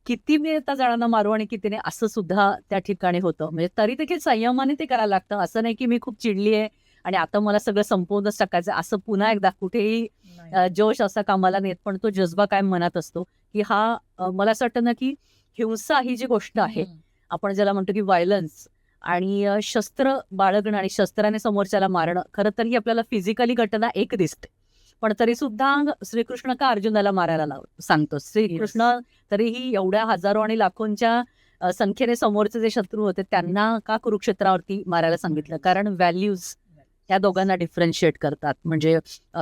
किती मी आता जणांना मारू आणि किती नाही असं सुद्धा त्या ठिकाणी होतं. म्हणजे तरी देखील संयमाने ते करायला लागतं. असं नाही की मी खूप चिडली आहे आणि आता मला सगळं संपवूनच टाकायचं असं पुन्हा एकदा कुठेही जोश असा कामाला नेत. पण तो जज्बा कायम मनात असतो की हा मला असं वाटतं ना की हिंसा ही जी गोष्ट आहे आपण ज्याला म्हणतो की व्हायलन्स आणि शस्त्र बाळगणं आणि शस्त्राने समोरच्याला मारणं खरं तर ही आपल्याला फिजिकली घटना एक दिसते. पण तरी सुद्धा श्रीकृष्ण का अर्जुनाला मारायला सांगतो. श्रीकृष्ण तरीही एवढ्या हजारो आणि लाखोंच्या संख्येने समोरचे जे शत्रू होते त्यांना का कुरुक्षेत्रावरती मारायला सांगितलं. कारण व्हॅल्यूज या दोघांना डिफरन्शिएट करतात. म्हणजे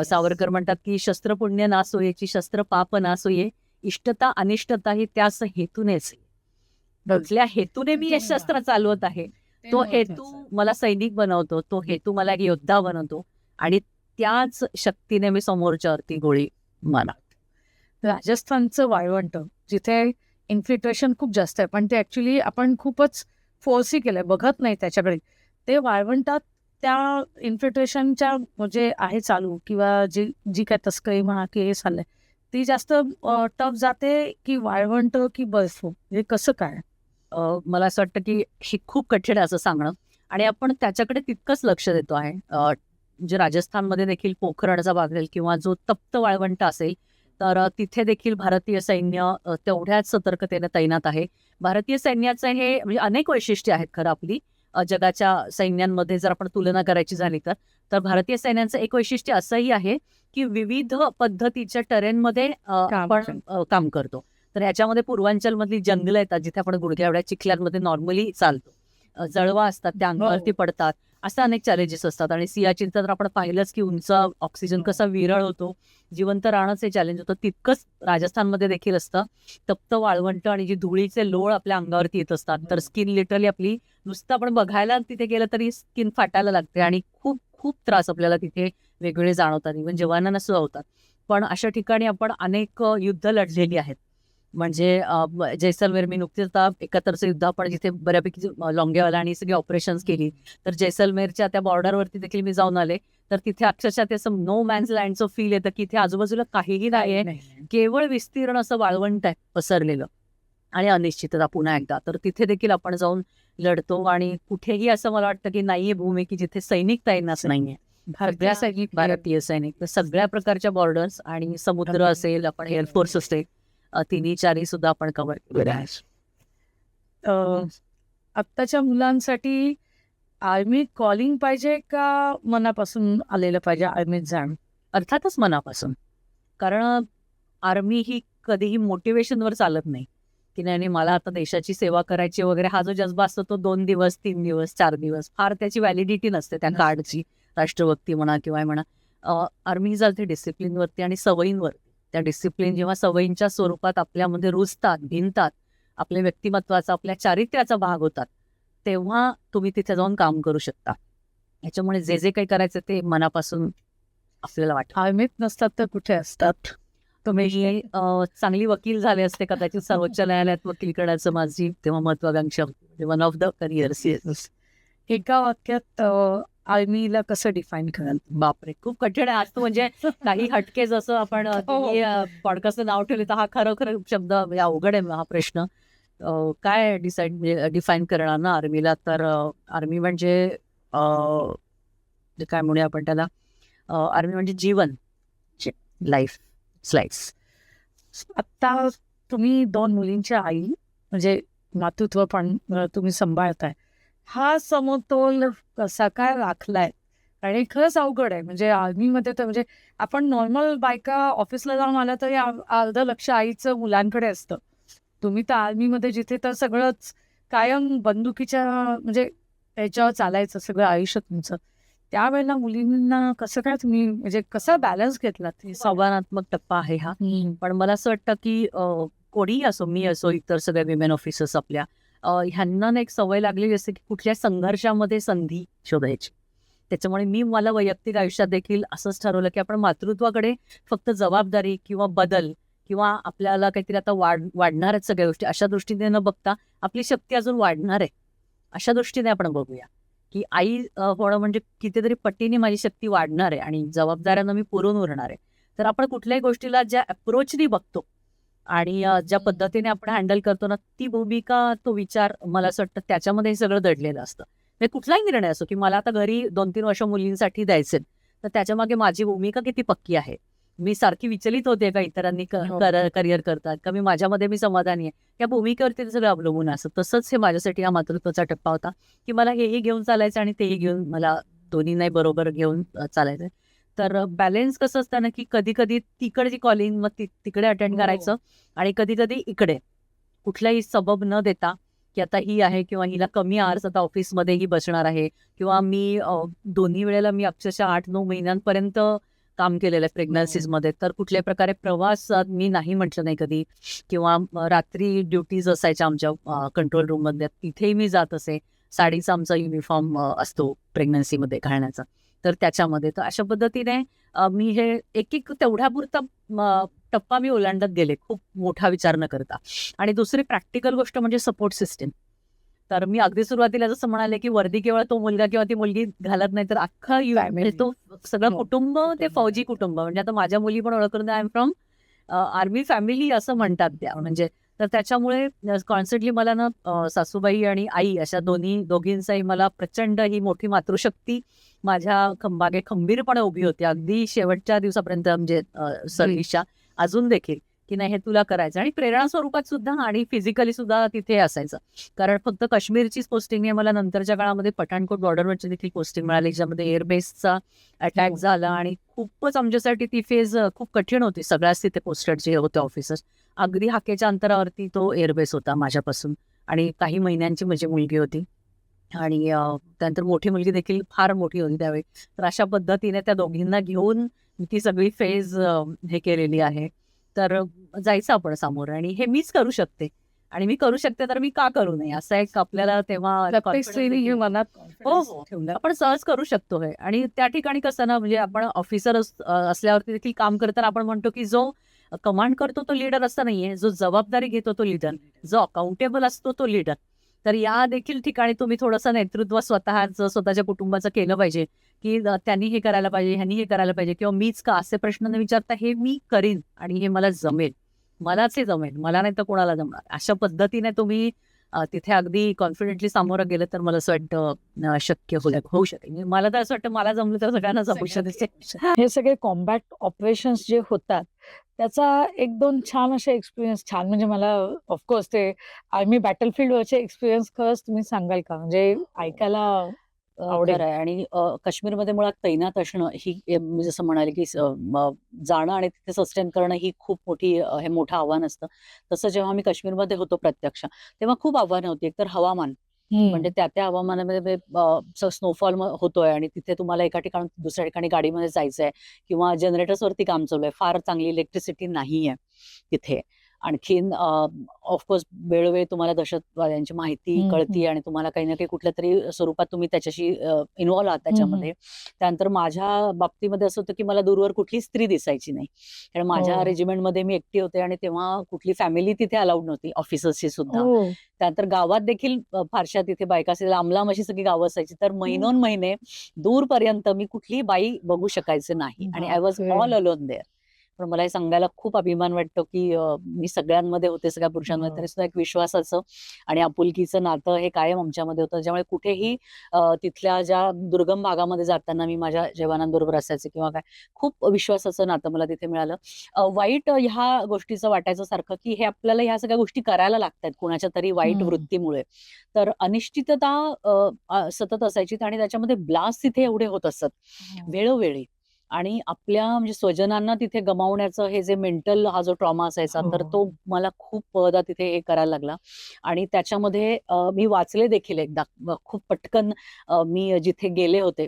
सावरकर म्हणतात की शस्त्र पुण्य नास होयेची शस्त्र पाप नास होये इष्टता अनिष्टता ही त्याच हेतूनेच. कुठल्या हेतूने मी हे शस्त्र चालवत आहे तो हेतू मला सैनिक बनवतो. तो हेतू मला योद्धा बनवतो आणि त्याच शक्तीने मी समोरच्यावरती गोळी मारा. राजस्थानचं वाळवंट जिथे इन्फिल्ट्रेशन खूप जास्त आहे पण ते ऍक्च्युली आपण खूपच फोर्सही केलंय बघत नाही त्याच्याकडे. ते वाळवंटात त्या इन्फिल्ट्रेशनच्या म्हणजे आहे चालू किंवा जी जी काय तस्करी म्हणा की हे चाललंय ती जास्त टफ जाते की वाळवंट की बर्फ हे कसं काय? मला असं वाटतं की हे खूप कठीण आहे असं सांगणं आणि आपण त्याच्याकडे तितकंच लक्ष देतो आहे. म्हणजे राजस्थानमध्ये देखील पोखरणचा भाग असेल किंवा जो तप्त वाळवंट असेल तर तिथे देखील भारतीय सैन्य तेवढ्याच सतर्कतेने तैनात आहे. भारतीय सैन्याचं हे म्हणजे अनेक वैशिष्ट्ये आहेत खरं आपली जगाच्या सैन्यांमध्ये जर आपण तुलना करायची झाली तर भारतीय सैन्याचं एक वैशिष्ट्य असंही आहे की विविध पद्धतीच्या टेरेनमध्ये आपण काम करतो. तर ह्याच्यामध्ये पूर्वांचलमधली जंगलं येतात जिथे आपण गुडघ्या एवढ्या चिखल्यांमध्ये नॉर्मली चालतो. जळवा असतात त्या अंगावरती पडतात. असे अनेक चॅलेंजेस असतात आणि सियाचीनचं तर आपण पाहिलंच की उंच ऑक्सिजन कसा विरळ होतो. जिवंत राहणंच हे चॅलेंज होतं. तितकंच राजस्थानमध्ये देखील असतं. तप्त वाळवंट आणि जी धुळीचे लोळ आपल्या अंगावरती येत असतात तर स्किन लिटरली आपली नुसतं आपण बघायला तिथे गेलं तरी स्किन फाटायला लागते आणि खूप खूप त्रास आपल्याला तिथे वेगवेगळे जाणवतात. इव्हन जवानांना सुद्धा होतात. पण अशा ठिकाणी आपण अनेक युद्ध लढलेली आहेत. म्हणजे जैसलमेर मी नुकतीच आता 71चं युद्ध आपण जिथे बऱ्यापैकी लोंगेवाला आणि सगळी ऑपरेशन्स केली. तर जैसलमेरच्या त्या बॉर्डरवरती देखील मी जाऊन आले. तर तिथे अक्षरशः ते असं नो मॅन्स लँडचं फील येतं की इथे आजूबाजूला काहीही नाहीये. केवळ विस्तीर्ण असं वाळवंट आहे पसरलेलं आणि अनिश्चितता पुन्हा एकदा. तर तिथे देखील आपण जाऊन लढतो आणि कुठेही असं मला वाटतं की नाहीये भूमी की जिथे सैनिक तैनात नाहीये. सगळ्या सैनिक भारतीय सैनिक तर सगळ्या प्रकारच्या बॉर्डर्स आणि समुद्र असेल आपण एअरफोर्स असेल तिन्ही चारही सुद्धा आपण कव्हर केलेले आहेत. आत्ताच्या मुलांसाठी आर्मी कॉलिंग पाहिजे का मनापासून आलेलं पाहिजे आर्मीत जाणं? अर्थातच मनापासून. कारण आर्मी ही कधीही मोटिवेशनवर चालत नाही की नाही मला आता देशाची सेवा करायची वगैरे. हा जो जज्बा असतो तो 2 दिवस 3 दिवस 4 दिवस फार त्याची व्हॅलिडिटी नसते त्या कार्डची. राष्ट्रभक्ती म्हणा किंवा म्हणा आर्मी चालते डिसिप्लिनवरती आणि सवयींवरती. त्या डिसिप्लिन जेव्हा सवयींच्या स्वरूपात आपल्यामध्ये रुजतात भिनतात आपल्या व्यक्तिमत्वाचा आपल्या चारित्र्याचा भाग होतात तेव्हा तुम्ही तिथे जाऊन काम करू शकता. याच्यामुळे जे जे काही करायचं ते मनापासून आपल्याला वाटतं. आर्मीत नसतात तर कुठे असतात? तुम्ही चांगली वकील झाले असते कदाचित सर्वोच्च न्यायालयात वकील करण्याचं माझी तेव्हा महत्वाकांक्षा होती. One of the careers. एका वाक्यात आर्मीला कसं डिफाईन कराल? बापरे खूप कठीण आहे आज तो. म्हणजे काही हटके जसं आपण पॉडकास्टचं नाव ठेवले तर हा खरोखर शब्द अवघड आहे हा प्रश्न. काय डिफाईन करणार ना आर्मीला. तर आर्मी म्हणजे काय म्हणूया आपण त्याला आर्मी म्हणजे जीवन लाईफ. आत्ता तुम्ही 2 मुलींच्या आई म्हणजे मातृत्व पण तुम्ही सांभाळताय. हा समतोल कसा काय राखलाय? आणि खरंच अवघड आहे. म्हणजे आर्मीमध्ये तर म्हणजे आपण नॉर्मल बायका ऑफिसला जाऊन आल्या तरी अर्ध लक्ष आईचं मुलांकडे असतं. तुम्ही तर आर्मीमध्ये जिथे तर सगळंच कायम बंदुकीच्या म्हणजे ह्याच्यावर चालायचं सगळं आयुष्य तुमचं. त्यावेळेला मुलींना कसं काय तुम्ही म्हणजे कसा बॅलन्स घेतलात हे सगळं? आव्हानात्मक टप्पा आहे हा. पण मला असं वाटतं की कोणीही असो, मी असो, इतर सगळे विमेन ऑफिसर्स आपल्या, ह्यांना ना एक सवय लागलेली असते की कुठल्या संघर्षामध्ये संधी शोधायची. त्याच्यामुळे मी मला वैयक्तिक आयुष्यात देखील असंच ठरवलं की आपण मातृत्वाकडे फक्त जबाबदारी किंवा बदल किंवा आपल्याला काहीतरी आता वाढणार आहेत सगळ्या गोष्टी अशा दृष्टीने न बघता आपली शक्ती अजून वाढणार आहे अशा दृष्टीने आपण बघूया की आई होणं म्हणजे कितीतरी पटीने माझी शक्ती वाढणार आहे आणि जबाबदाऱ्यांना मी पुरून उरणार आहे. तर आपण कुठल्याही गोष्टीला ज्या अप्रोचनी बघतो आणि ज्या पद्धतीने आपण हँडल करतो ना, ती भूमिका, तो विचार, मला असं वाटतं त्याच्यामध्ये हे सगळं दडलेलं असतं. म्हणजे कुठलाही निर्णय असो की मला आता घरी 2-3 वर्ष मुलींसाठी द्यायचे, तर त्याच्यामागे माझी भूमिका किती पक्की आहे. मी सारखी विचलित होते का इतरांनी करिअर करतात का मी समाधानी आहे. या भूमिकेवरती ते सगळं अवलंबून असतं. तसंच हे माझ्यासाठी हा मातृत्वाचा टप्पा होता की मला हेही घेऊन चालायचं आणि तेही घेऊन मला दोन्ही नाही बरोबर घेऊन चालायचं. तर बॅलन्स कसं असतं ना की कधी कधी तिकडची कॉलिंग मग तिकडे अटेंड करायचं आणि कधी कधी इकडे कुठलाही सबब न देता की आता ही आहे किंवा हिला कमी आवर्स आता ऑफिसमध्ये ही बसणार आहे किंवा मी दोन्ही वेळेला मी अक्षरशः 8-9 महिन्यांपर्यंत काम केलेलं आहे प्रेग्नन्सीजमध्ये. तर कुठल्याही प्रकारे प्रवास मी नाही म्हटलं नाही कधी किंवा रात्री ड्युटीज असायच्या आमच्या कंट्रोल रूममध्ये, तिथेही मी जात असे. साडीचा आमचा युनिफॉर्म असतो प्रेग्नन्सीमध्ये घालण्याचा, तर त्याच्यामध्ये तर अशा पद्धतीने मी हे एक तेवढ्यापुरता टप्पा मी ओलांडत गेले, खूप मोठा विचार न करता. आणि दुसरी प्रॅक्टिकल गोष्ट म्हणजे सपोर्ट सिस्टीम. तर मी अगदी सुरुवातीला जसं म्हणाले की वर्दी केवळ तो मुलगा किंवा ती मुलगी घालत नाही, तर अख्खा म्हणजे तो सगळं कुटुंब, ते फौजी कुटुंब. म्हणजे आता माझ्या मुली पण ओळखून I am from army family असं म्हणतात त्या. म्हणजे तर त्याच्यामुळे कॉन्स्टंटली मला ना सासूबाई आणि आई अशा दोघींचाही मला प्रचंड ही मोठी मातृशक्ती माझ्या मागे खंबीरपणे उभी होती अगदी शेवटच्या दिवसापर्यंत. म्हणजे सर्व्हिसच्या अजून देखील की नाही हे तुला करायचं, आणि प्रेरणा स्वरूपात सुद्धा आणि फिजिकली सुद्धा तिथे असायचं. कारण फक्त काश्मीरचीच पोस्टिंग आहे, मला नंतरच्या काळामध्ये पठाणकोट बॉर्डरवरची देखील पोस्टिंग मिळाली, ज्यामध्ये एअरबेसचा अटॅक झाला आणि खूपच आमच्यासाठी ती फेज खूप कठीण होती. सगळ्याच तिथे पोस्टेड जे होते ऑफिसर्स, अगदी हाकेच्या अंतरावरती तो एअरबेस होता माझ्यापासून, आणि काही महिन्यांची माझी मुलगी होती आणि त्यानंतर मोठी मुलगी देखील फार मोठी होती त्यावेळी. तर अशा पद्धतीने त्या दोघींना घेऊन ती सगळी फेज हे केलेली आहे. तर जायचं आपण सामोरं, आणि हे मीच करू शकते आणि मी करू शकते तर मी का करू नये, असा एक आपल्याला तेव्हा प्रत्येक confidence स्त्रीने हे देखील- मनात हो हो ठेवलं. आपण सहज करू शकतो हे. आणि त्या ठिकाणी कसं ना, म्हणजे आपण ऑफिसर असल्यावरती देखील काम करताना आपण म्हणतो की जो कमांड करतो तो लीडर असं नाहीये, जो जबाबदारी घेतो तो लीडर, जो अकाउंटेबल असतो तो लीडर. तर या देखील ठिकाणी तुम्ही थोडंसं नेतृत्व स्वतःच्या कुटुंबाचं केलं पाहिजे की त्यांनी हे करायला पाहिजे, ह्यांनी हे करायला पाहिजे, किंवा मीच का, असे प्रश्न न विचारता हे मी करीन आणि हे मला जमेल, मलाच हे जमेल, मला नाही तर कोणाला जमणार, अशा पद्धतीने तुम्ही तिथे अगदी कॉन्फिडेंटली सामोरं गेलं तर मला असं वाटतं शक्य होऊ शकेल. म्हणजे मला तर असं वाटतं मला जमलं तर सगळ्यांना जमू शकते. हे सगळे कॉम्बॅट ऑपरेशन्स जे होतात त्याचा 1-2 छान असे एक्सपिरियन्स, छान म्हणजे मला ऑफकोर्स ते आर्मी बॅटलफील्डवरचे एक्सपिरियन्स खरंच तुम्ही सांगाल का? म्हणजे ऐकायला आवडेल. खरं आहे. आणि काश्मीरमध्ये मुळात तैनात असणं ही मी जसं म्हणाले की जाणं आणि तिथे सस्टेन करणं ही खूप हे मोठं आव्हान असतं. तसं जेव्हा मी काश्मीरमध्ये होतो प्रत्यक्ष, तेव्हा खूप आव्हानं होती. एकतर हवामान, म्हणजे त्या हवामानामध्ये स्नोफॉल होतोय आणि तिथे तुम्हाला एका ठिकाणी दुसऱ्या ठिकाणी गाडीमध्ये जायचंय किंवा जनरेटर्सवरती काम चालू आहे, फार चांगली इलेक्ट्रिसिटी नाहीये तिथे. आणखीन ऑफकोर्स वेळोवेळी तुम्हाला दहशतवाद्यांची माहिती कळती आणि तुम्हाला काही ना काही कुठल्या तरी स्वरूपात तुम्ही त्याच्याशी इन्व्हॉल्व आहात त्याच्यामध्ये. त्यानंतर माझ्या बाबतीमध्ये असं होतं की मला दूरवर कुठली स्त्री दिसायची नाही, कारण माझ्या रेजिमेंटमध्ये मी एकटी होते आणि तेव्हा कुठली फॅमिली तिथे अलाउड नव्हती, ऑफिसर्सची सुद्धा. त्यानंतर गावात देखील फारशा तिथे बायका असेल, लांब अशी सगळी गावं असायची, तर महिने दूरपर्यंत मी कुठलीही बाई बघू शकायचे नाही आणि I was all alone there. पण मला हे सांगायला खूप अभिमान वाटतो, की मी सगळ्यांमध्ये होते, सगळ्या पुरुषांमध्ये, हो. तरी सुद्धा एक विश्वासाचं आणि आपुलकीचं नातं हे कायम आमच्यामध्ये होतं. त्याच्यामुळे कुठेही तिथल्या ज्या दुर्गम भागामध्ये जाताना मी माझ्या जवानांबरोबर असायचे किंवा काय, खूप विश्वासाचं नातं मला तिथे मिळालं. वाईट ह्या गोष्टीचं वाटायचं सारखं, की हे आपल्याला ह्या सगळ्या गोष्टी करायला लागतायत कुणाच्या तरी वाईट हं. वृत्तीमुळे. तर अनिश्चितता सतत असायची आणि त्याच्यामध्ये ब्लास्ट तिथे एवढे होत असत हो. वेळोवेळी. आणि आपल्या म्हणजे स्वजनांना तिथे गमावण्याचं हे जे मेंटल हा जो ट्रॉमा असायचा, तर हो. तो मला खूप तिथे हे करायला लागला. आणि त्याच्यामध्ये मी वाचले देखील एकदा खूप पटकन मी जिथे गेले होते.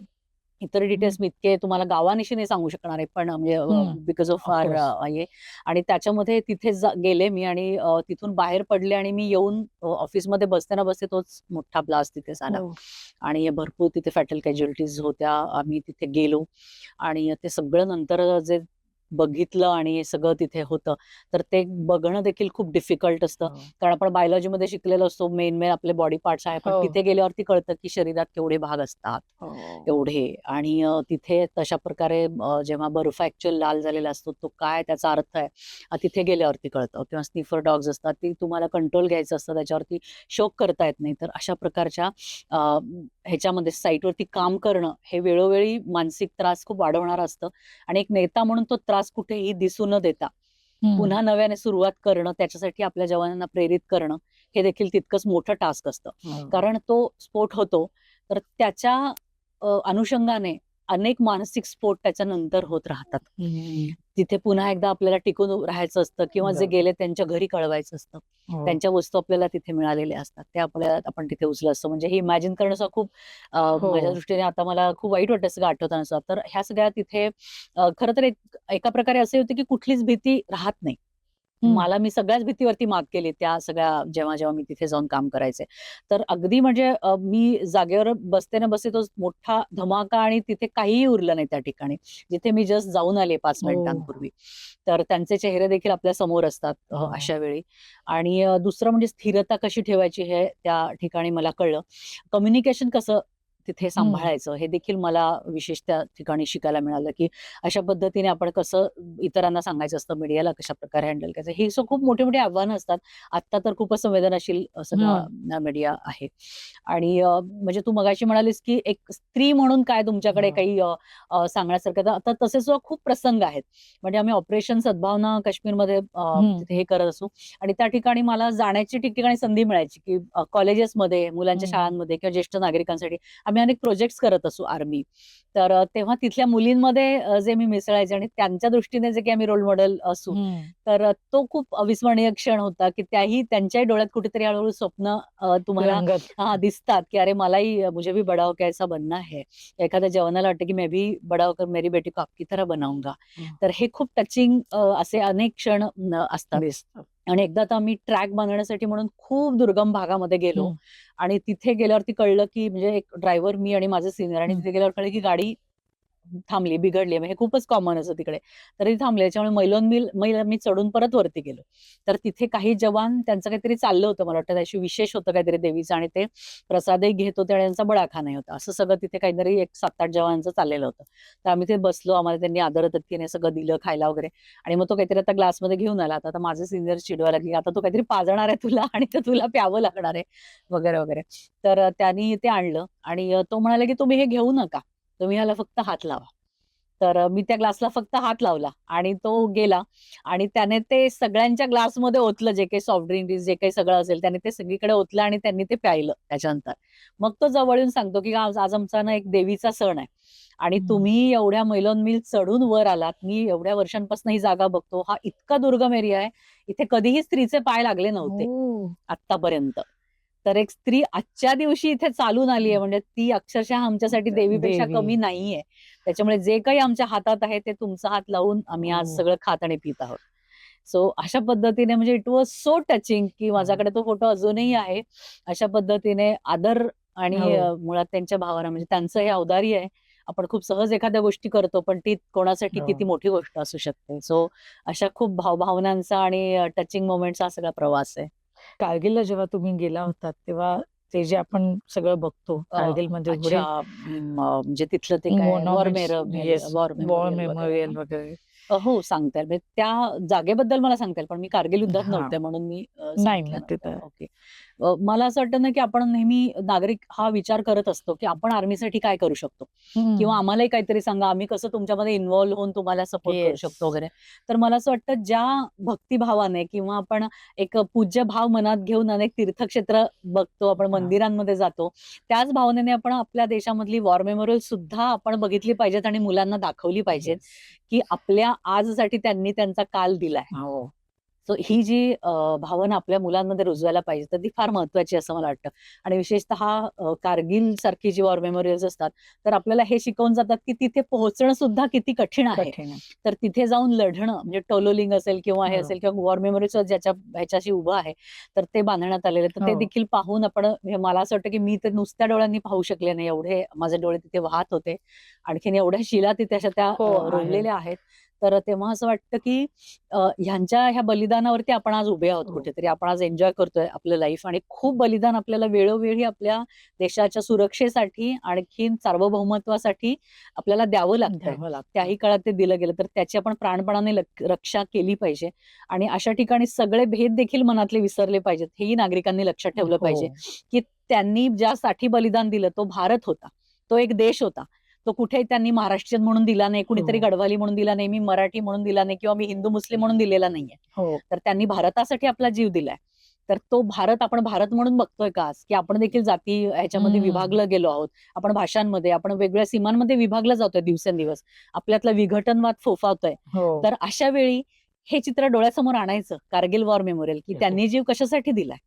इतर हं. डिटेल्स मी इतके तुम्हाला गावानिशी नाही सांगू शकणार आहे, पण म्हणजे हं. Because of of our course. हे. आणि त्याच्यामध्ये तिथे गेले मी आणि तिथून बाहेर पडले आणि मी येऊन ऑफिसमध्ये बसते ना बसते तोच मोठा ब्लास्ट तिथे झाला. हो. आणि भरपूर तिथे फॅटल कॅज्युअल्टीज होत्या. आम्ही तिथे गेलो आणि ते सगळं नंतर जे बघितलं आणि हे सगळं तिथे होतं, तर ते बघणं देखील खूप डिफिकल्ट असतं. हो. कारण आपण बायोलॉजीमध्ये शिकलेलो असतो, मेन आपले बॉडी पार्ट्स आहे, पण हो. तिथे गेल्यावरती कळतं की शरीरात केवढे भाग असतात. हो. एवढे. आणि तिथे तशा प्रकारे जेव्हा बर्फ ॲक्चुअल लाल झालेला असतो, तो काय त्याचा अर्थ आहे, तिथे गेल्यावरती कळतं. किंवा स्निफर डॉग्स असतात, ती तुम्हाला कंट्रोल घ्यायचं असतं, त्याच्यावरती शोक करता येत नाही. तर अशा प्रकारच्या ह्याच्यामध्ये साईटवरती काम करणं, हे वेळोवेळी मानसिक त्रास खूप वाढवणारं असतं. आणि एक नेता म्हणून तो त्रास कुठेही दिसू न देता, हं. पुन्हा नव्याने सुरुवात करणं, त्याच्यासाठी आपल्या जवानांना प्रेरित करणं, हे देखील तितकंच मोठं टास्क असतं. हो. कारण तो स्फोट होतो, तर त्याच्या अनुषंगाने अनेक मानसिक स्फोट त्याच्यानंतर होत राहतात. हं. तिथे पुन्हा एकदा आपल्याला टिकून राहायचं असतं किंवा जे बरोबर. गेले त्यांच्या घरी कळवायचं असतं. हो. त्यांच्या वस्तू आपल्याला तिथे मिळालेल्या असतात. ते आपण तिथे उचलत असतो. म्हणजे हे इमॅजिन करणं सुद्धा खूप हो. माझ्या दृष्टीने आता मला खूप वाईट वाटतं सगळं आठवताना सुद्धा. तर ह्या सगळ्या तिथे खरं तर एका प्रकारे असे होते की कुठलीच भीती राहत नाही. हं. मी सगळ्याच भीतीवरती मात केली त्या सगळ्या जेव्हा मी तिथे जाऊन काम करायचे. तर अगदी म्हणजे मी जागेवर बसते ना बसते तो मोठा धमाका आणि तिथे काहीही उरलं नाही त्या ठिकाणी. जिथे मी जस्ट जाऊन आले 5 हो. मिनिटांपूर्वी. तर त्यांचे चेहरे देखील आपल्या समोर असतात हो. अशा वेळी. आणि दुसरं म्हणजे स्थिरता कशी ठेवायची हे त्या ठिकाणी मला कळलं. कम्युनिकेशन कसं तिथे हं. सांभाळायचं हे देखील मला विशेष त्या ठिकाणी शिकायला मिळालं, की अशा पद्धतीने आपण कसं इतरांना सांगायचं असतं, मीडियाला कशाप्रकारे हँडल करायचं. ही खूप मोठी-मोठी आव्हानं असतात. आत्ता तर खूपच संवेदनशील हं. सगळा मीडिया आहे. आणि म्हणजे तू मगाशी म्हणालीस, की एक स्त्री म्हणून काय तुमच्याकडे हो. काही सांगण्यासारखं, तर आता तसे सुद्धा खूप प्रसंग आहेत. म्हणजे आम्ही ऑपरेशन सद्भावना काश्मीरमध्ये हं. तिथे हे करत असू आणि त्या ठिकाणी मला जाण्याची ठिकठिकाणी संधी मिळायची, की कॉलेजेसमध्ये, मुलांच्या हं. शाळांमध्ये किंवा ज्येष्ठ नागरिकांसाठी आम्ही अनेक प्रोजेक्ट्स करत असू आर्मी. तर तेव्हा तिथल्या मुलींमध्ये जे मी मिसळायचे आणि त्यांच्या दृष्टीने जे काही आम्ही रोल मॉडेल असू, हं. तर तो खूप अविस्मरणीय क्षण होता, की त्यांच्याही डोळ्यात कुठेतरी हळू-हळू स्वप्न तुम्हाला रंगत. दिसतात, की अरे मलाही मुझे भी बड़ा होके ऐसा बनना है. एखाद्या जवानाला वाटतं, की मैं भी बड़ा होकर मेरी बेटी को आपकी तरह बनाऊंगा. हं. तर हे खूप टचिंग असे अनेक क्षण असतात. दिसतं. आणि एकदा तर आम्ही ट्रॅक बांधण्यासाठी म्हणून खूप दुर्गम भागामध्ये गेलो हं. आणि तिथे गेल्यावरती कळलं, की म्हणजे एक ड्रायव्हर, मी आणि माझे सीनियर, आणि हं. तिथे गेल्यावर कळलं, की गाडी थांबली, बिघडली. हे खूपच कॉमन असतं तिकडे. तरी थांबले. त्याच्यामुळे मैल आम्ही चढून परत वरती गेलो. तर तिथे काही जवान त्यांचं काहीतरी चाललं होतं. मला वाटतं त्यादिवशी विशेष होतं काहीतरी देवीचं आणि ते प्रसादही घेत होते आणि त्यांचा बडाखानाही होता. असं सगळं तिथे काहीतरी एक 7-8 जवानांचं चाललेलं होतं. तर आम्ही ते बसलो. आम्हाला त्यांनी आदरातिथ्याने सगळं दिलं खायला वगैरे. आणि मग तो काहीतरी आता ग्लासमध्ये घेऊन आला. आता माझे सीनियर चिडवायला लागले, "आता तो काहीतरी पाजणार आहे तुला आणि ते तुला प्यावं लागणार आहे," वगैरे. तर त्यांनी ते आणलं आणि तो म्हणाला, की "तुम्ही हे घेऊ नका. तुम्ही ह्याला फक्त हात लावा." तर मी त्या ग्लासला फक्त हात लावला आणि तो गेला आणि त्याने ते सगळ्यांच्या ग्लासमध्ये ओतलं, जे काही सॉफ्ट ड्रिंक जे काही सगळं असेल त्याने ते सगळीकडे ओतलं आणि त्यांनी ते प्यायलं त्याच्यानंतर. मग तो जवळ येऊन सांगतो, की आज आज आमचा ना एक देवीचा सण आहे आणि हं. तुम्ही एवढ्या मैलोनमील चढून वर आलात. मी एवढ्या वर्षांपासून ही जागा बघतो. हा इतका दुर्गम एरिया आहे. इथे कधीही स्त्रीचे पाय लागले नव्हते ओह! आत्तापर्यंत. तर एक स्त्री आजच्या दिवशी इथे चालून आली आहे, हं. म्हणजे ती अक्षरशः आमच्यासाठी देवीपेक्षा देवी. कमी नाहीये. त्याच्यामुळे जे काही आमच्या हातात आहे ते तुमचा हात लावून आम्ही आज ओह! सगळं खात आणि पीत आहोत. सो अशा पद्धतीने म्हणजे इट वॉज सो टचिंग, की हो. माझ्याकडे तो फोटो अजूनही आहे. अशा पद्धतीने आदर आणि हो. मुळात त्यांच्या भावना, म्हणजे त्यांचं हे औदार्य आहे. आपण खूप सहज एखाद्या गोष्टी करतो, पण ती कोणासाठी हो. किती मोठी गोष्ट असू शकते. सो अशा खूप भावनांचा आणि टचिंग मोमेंट्सचा हा सगळा प्रवास आहे. कारगिलला जेव्हा तुम्ही गेला होतात, तेव्हा ते जे आपण सगळं बघतो अ, कारगिलमध्ये अच्छा. एवढे म्हणजे तिथलं ते काय मोनॉमेंट्स येस, वॉर वॉर मेमोरियल वगैरे ना? मेमोरियल वगैरे. हो, सांगता येईल. म्हणजे त्या जागेबद्दल मला सांगता येईल, पण मी कारगिल युद्धात हां. नव्हते म्हणून मी नाही, सांगितलं नाही. नाही. ते तर ओके. मला असं वाटतं ना, की आपण नेहमी नागरिक हा विचार करत असतो, की आपण आर्मीसाठी काय करू शकतो? किंवा हं. आम्हालाही काहीतरी सांगा, आम्ही कसं तुमच्यामध्ये इन्व्हॉल्व होऊन तुम्हाला सपोर्ट करू येस. शकतो वगैरे. तर मला असं वाटतं ज्या भक्तिभावाने किंवा आपण एक पूज्य भाव मनात घेऊन अनेक तीर्थक्षेत्र बघतो, आपण हां. मंदिरांमध्ये जातो. त्याच भावनेने आपण आपल्या देशामधली वॉर मेमोरियल सुद्धा आपण बघितली पाहिजेत आणि मुलांना दाखवली पाहिजेत, येस. की आपल्या आजसाठी त्यांनी त्यांचा काल दिलाय. हो. सो ही जी भावना आपल्या मुलांमध्ये रुजवायला पाहिजे, तर ती फार महत्वाची असं मला वाटतं. आणि विशेषतः कारगिल सारखी जी वॉर मेमोरियल्स असतात, तर आपल्याला हे शिकवून जातात, की तिथे पोहोचणं सुद्धा किती कठीण आहे. कठीण आहे. तर तिथे जाऊन लढणं म्हणजे टोलोलिंग असेल किंवा हे हो. असेल किंवा वॉर मेमोरियल ज्याच्या ह्याच्याशी उभं आहे, तर ते बांधण्यात आलेलं आहे. तर ते हो. देखील पाहून आपण म्हणजे मला असं वाटतं, की मी ते नुसत्या डोळ्यांनी पाहू शकले नाही. एवढे माझे डोळे तिथे वाहत होते. आणखीन एवढ्या शिला तिथे अशा त्या हो, आहे. रोवलेल्या आहेत. तर तेव्हा असं वाटतं, की ह्यांच्या ह्या बलिदानावरती आपण आज उभे आहोत हो. कुठेतरी. आपण आज एन्जॉय करतोय आपलं लाईफ आणि खूप बलिदान आपल्याला वेळोवेळी आपल्या देशाच्या सुरक्षेसाठी आणखीन सार्वभौमत्वासाठी आपल्याला द्यावं लागतंय. घ्यावं लागतं. त्याही काळात ते दिलं गेलं, तर त्याची आपण प्राणपणाने रक्षा केली पाहिजे आणि अशा ठिकाणी सगळे भेद देखील मनातले विसरले पाहिजेत. हेही नागरिकांनी लक्षात ठेवलं पाहिजे, हो. की त्यांनी ज्यासाठी बलिदान दिलं तो भारत होता. तो एक देश होता. तो कुठेही त्यांनी महाराष्ट्रीयन म्हणून दिला नाही, कुणीतरी हो. गढवाली म्हणून दिला नाही, मी मराठी म्हणून दिला नाही किंवा मी हिंदू मुस्लिम म्हणून दिलेला नाहीये. हो. तर त्यांनी भारतासाठी आपला जीव दिलाय. तर तो भारत आपण भारत म्हणून बघतोय का आज? की आपण देखील जाती ह्याच्यामध्ये हं. विभागलं गेलो आहोत. आपण भाषांमध्ये, आपण वेगवेगळ्या सीमांमध्ये विभागलं जातोय दिवसेंदिवस. आपल्यातला विघटनवाद फोफावतोय. हो. तर अशा वेळी हे चित्र डोळ्यासमोर आणायचं, कारगिल वॉर मेमोरियल, की हो. त्यांनी जीव कशासाठी दिलाय?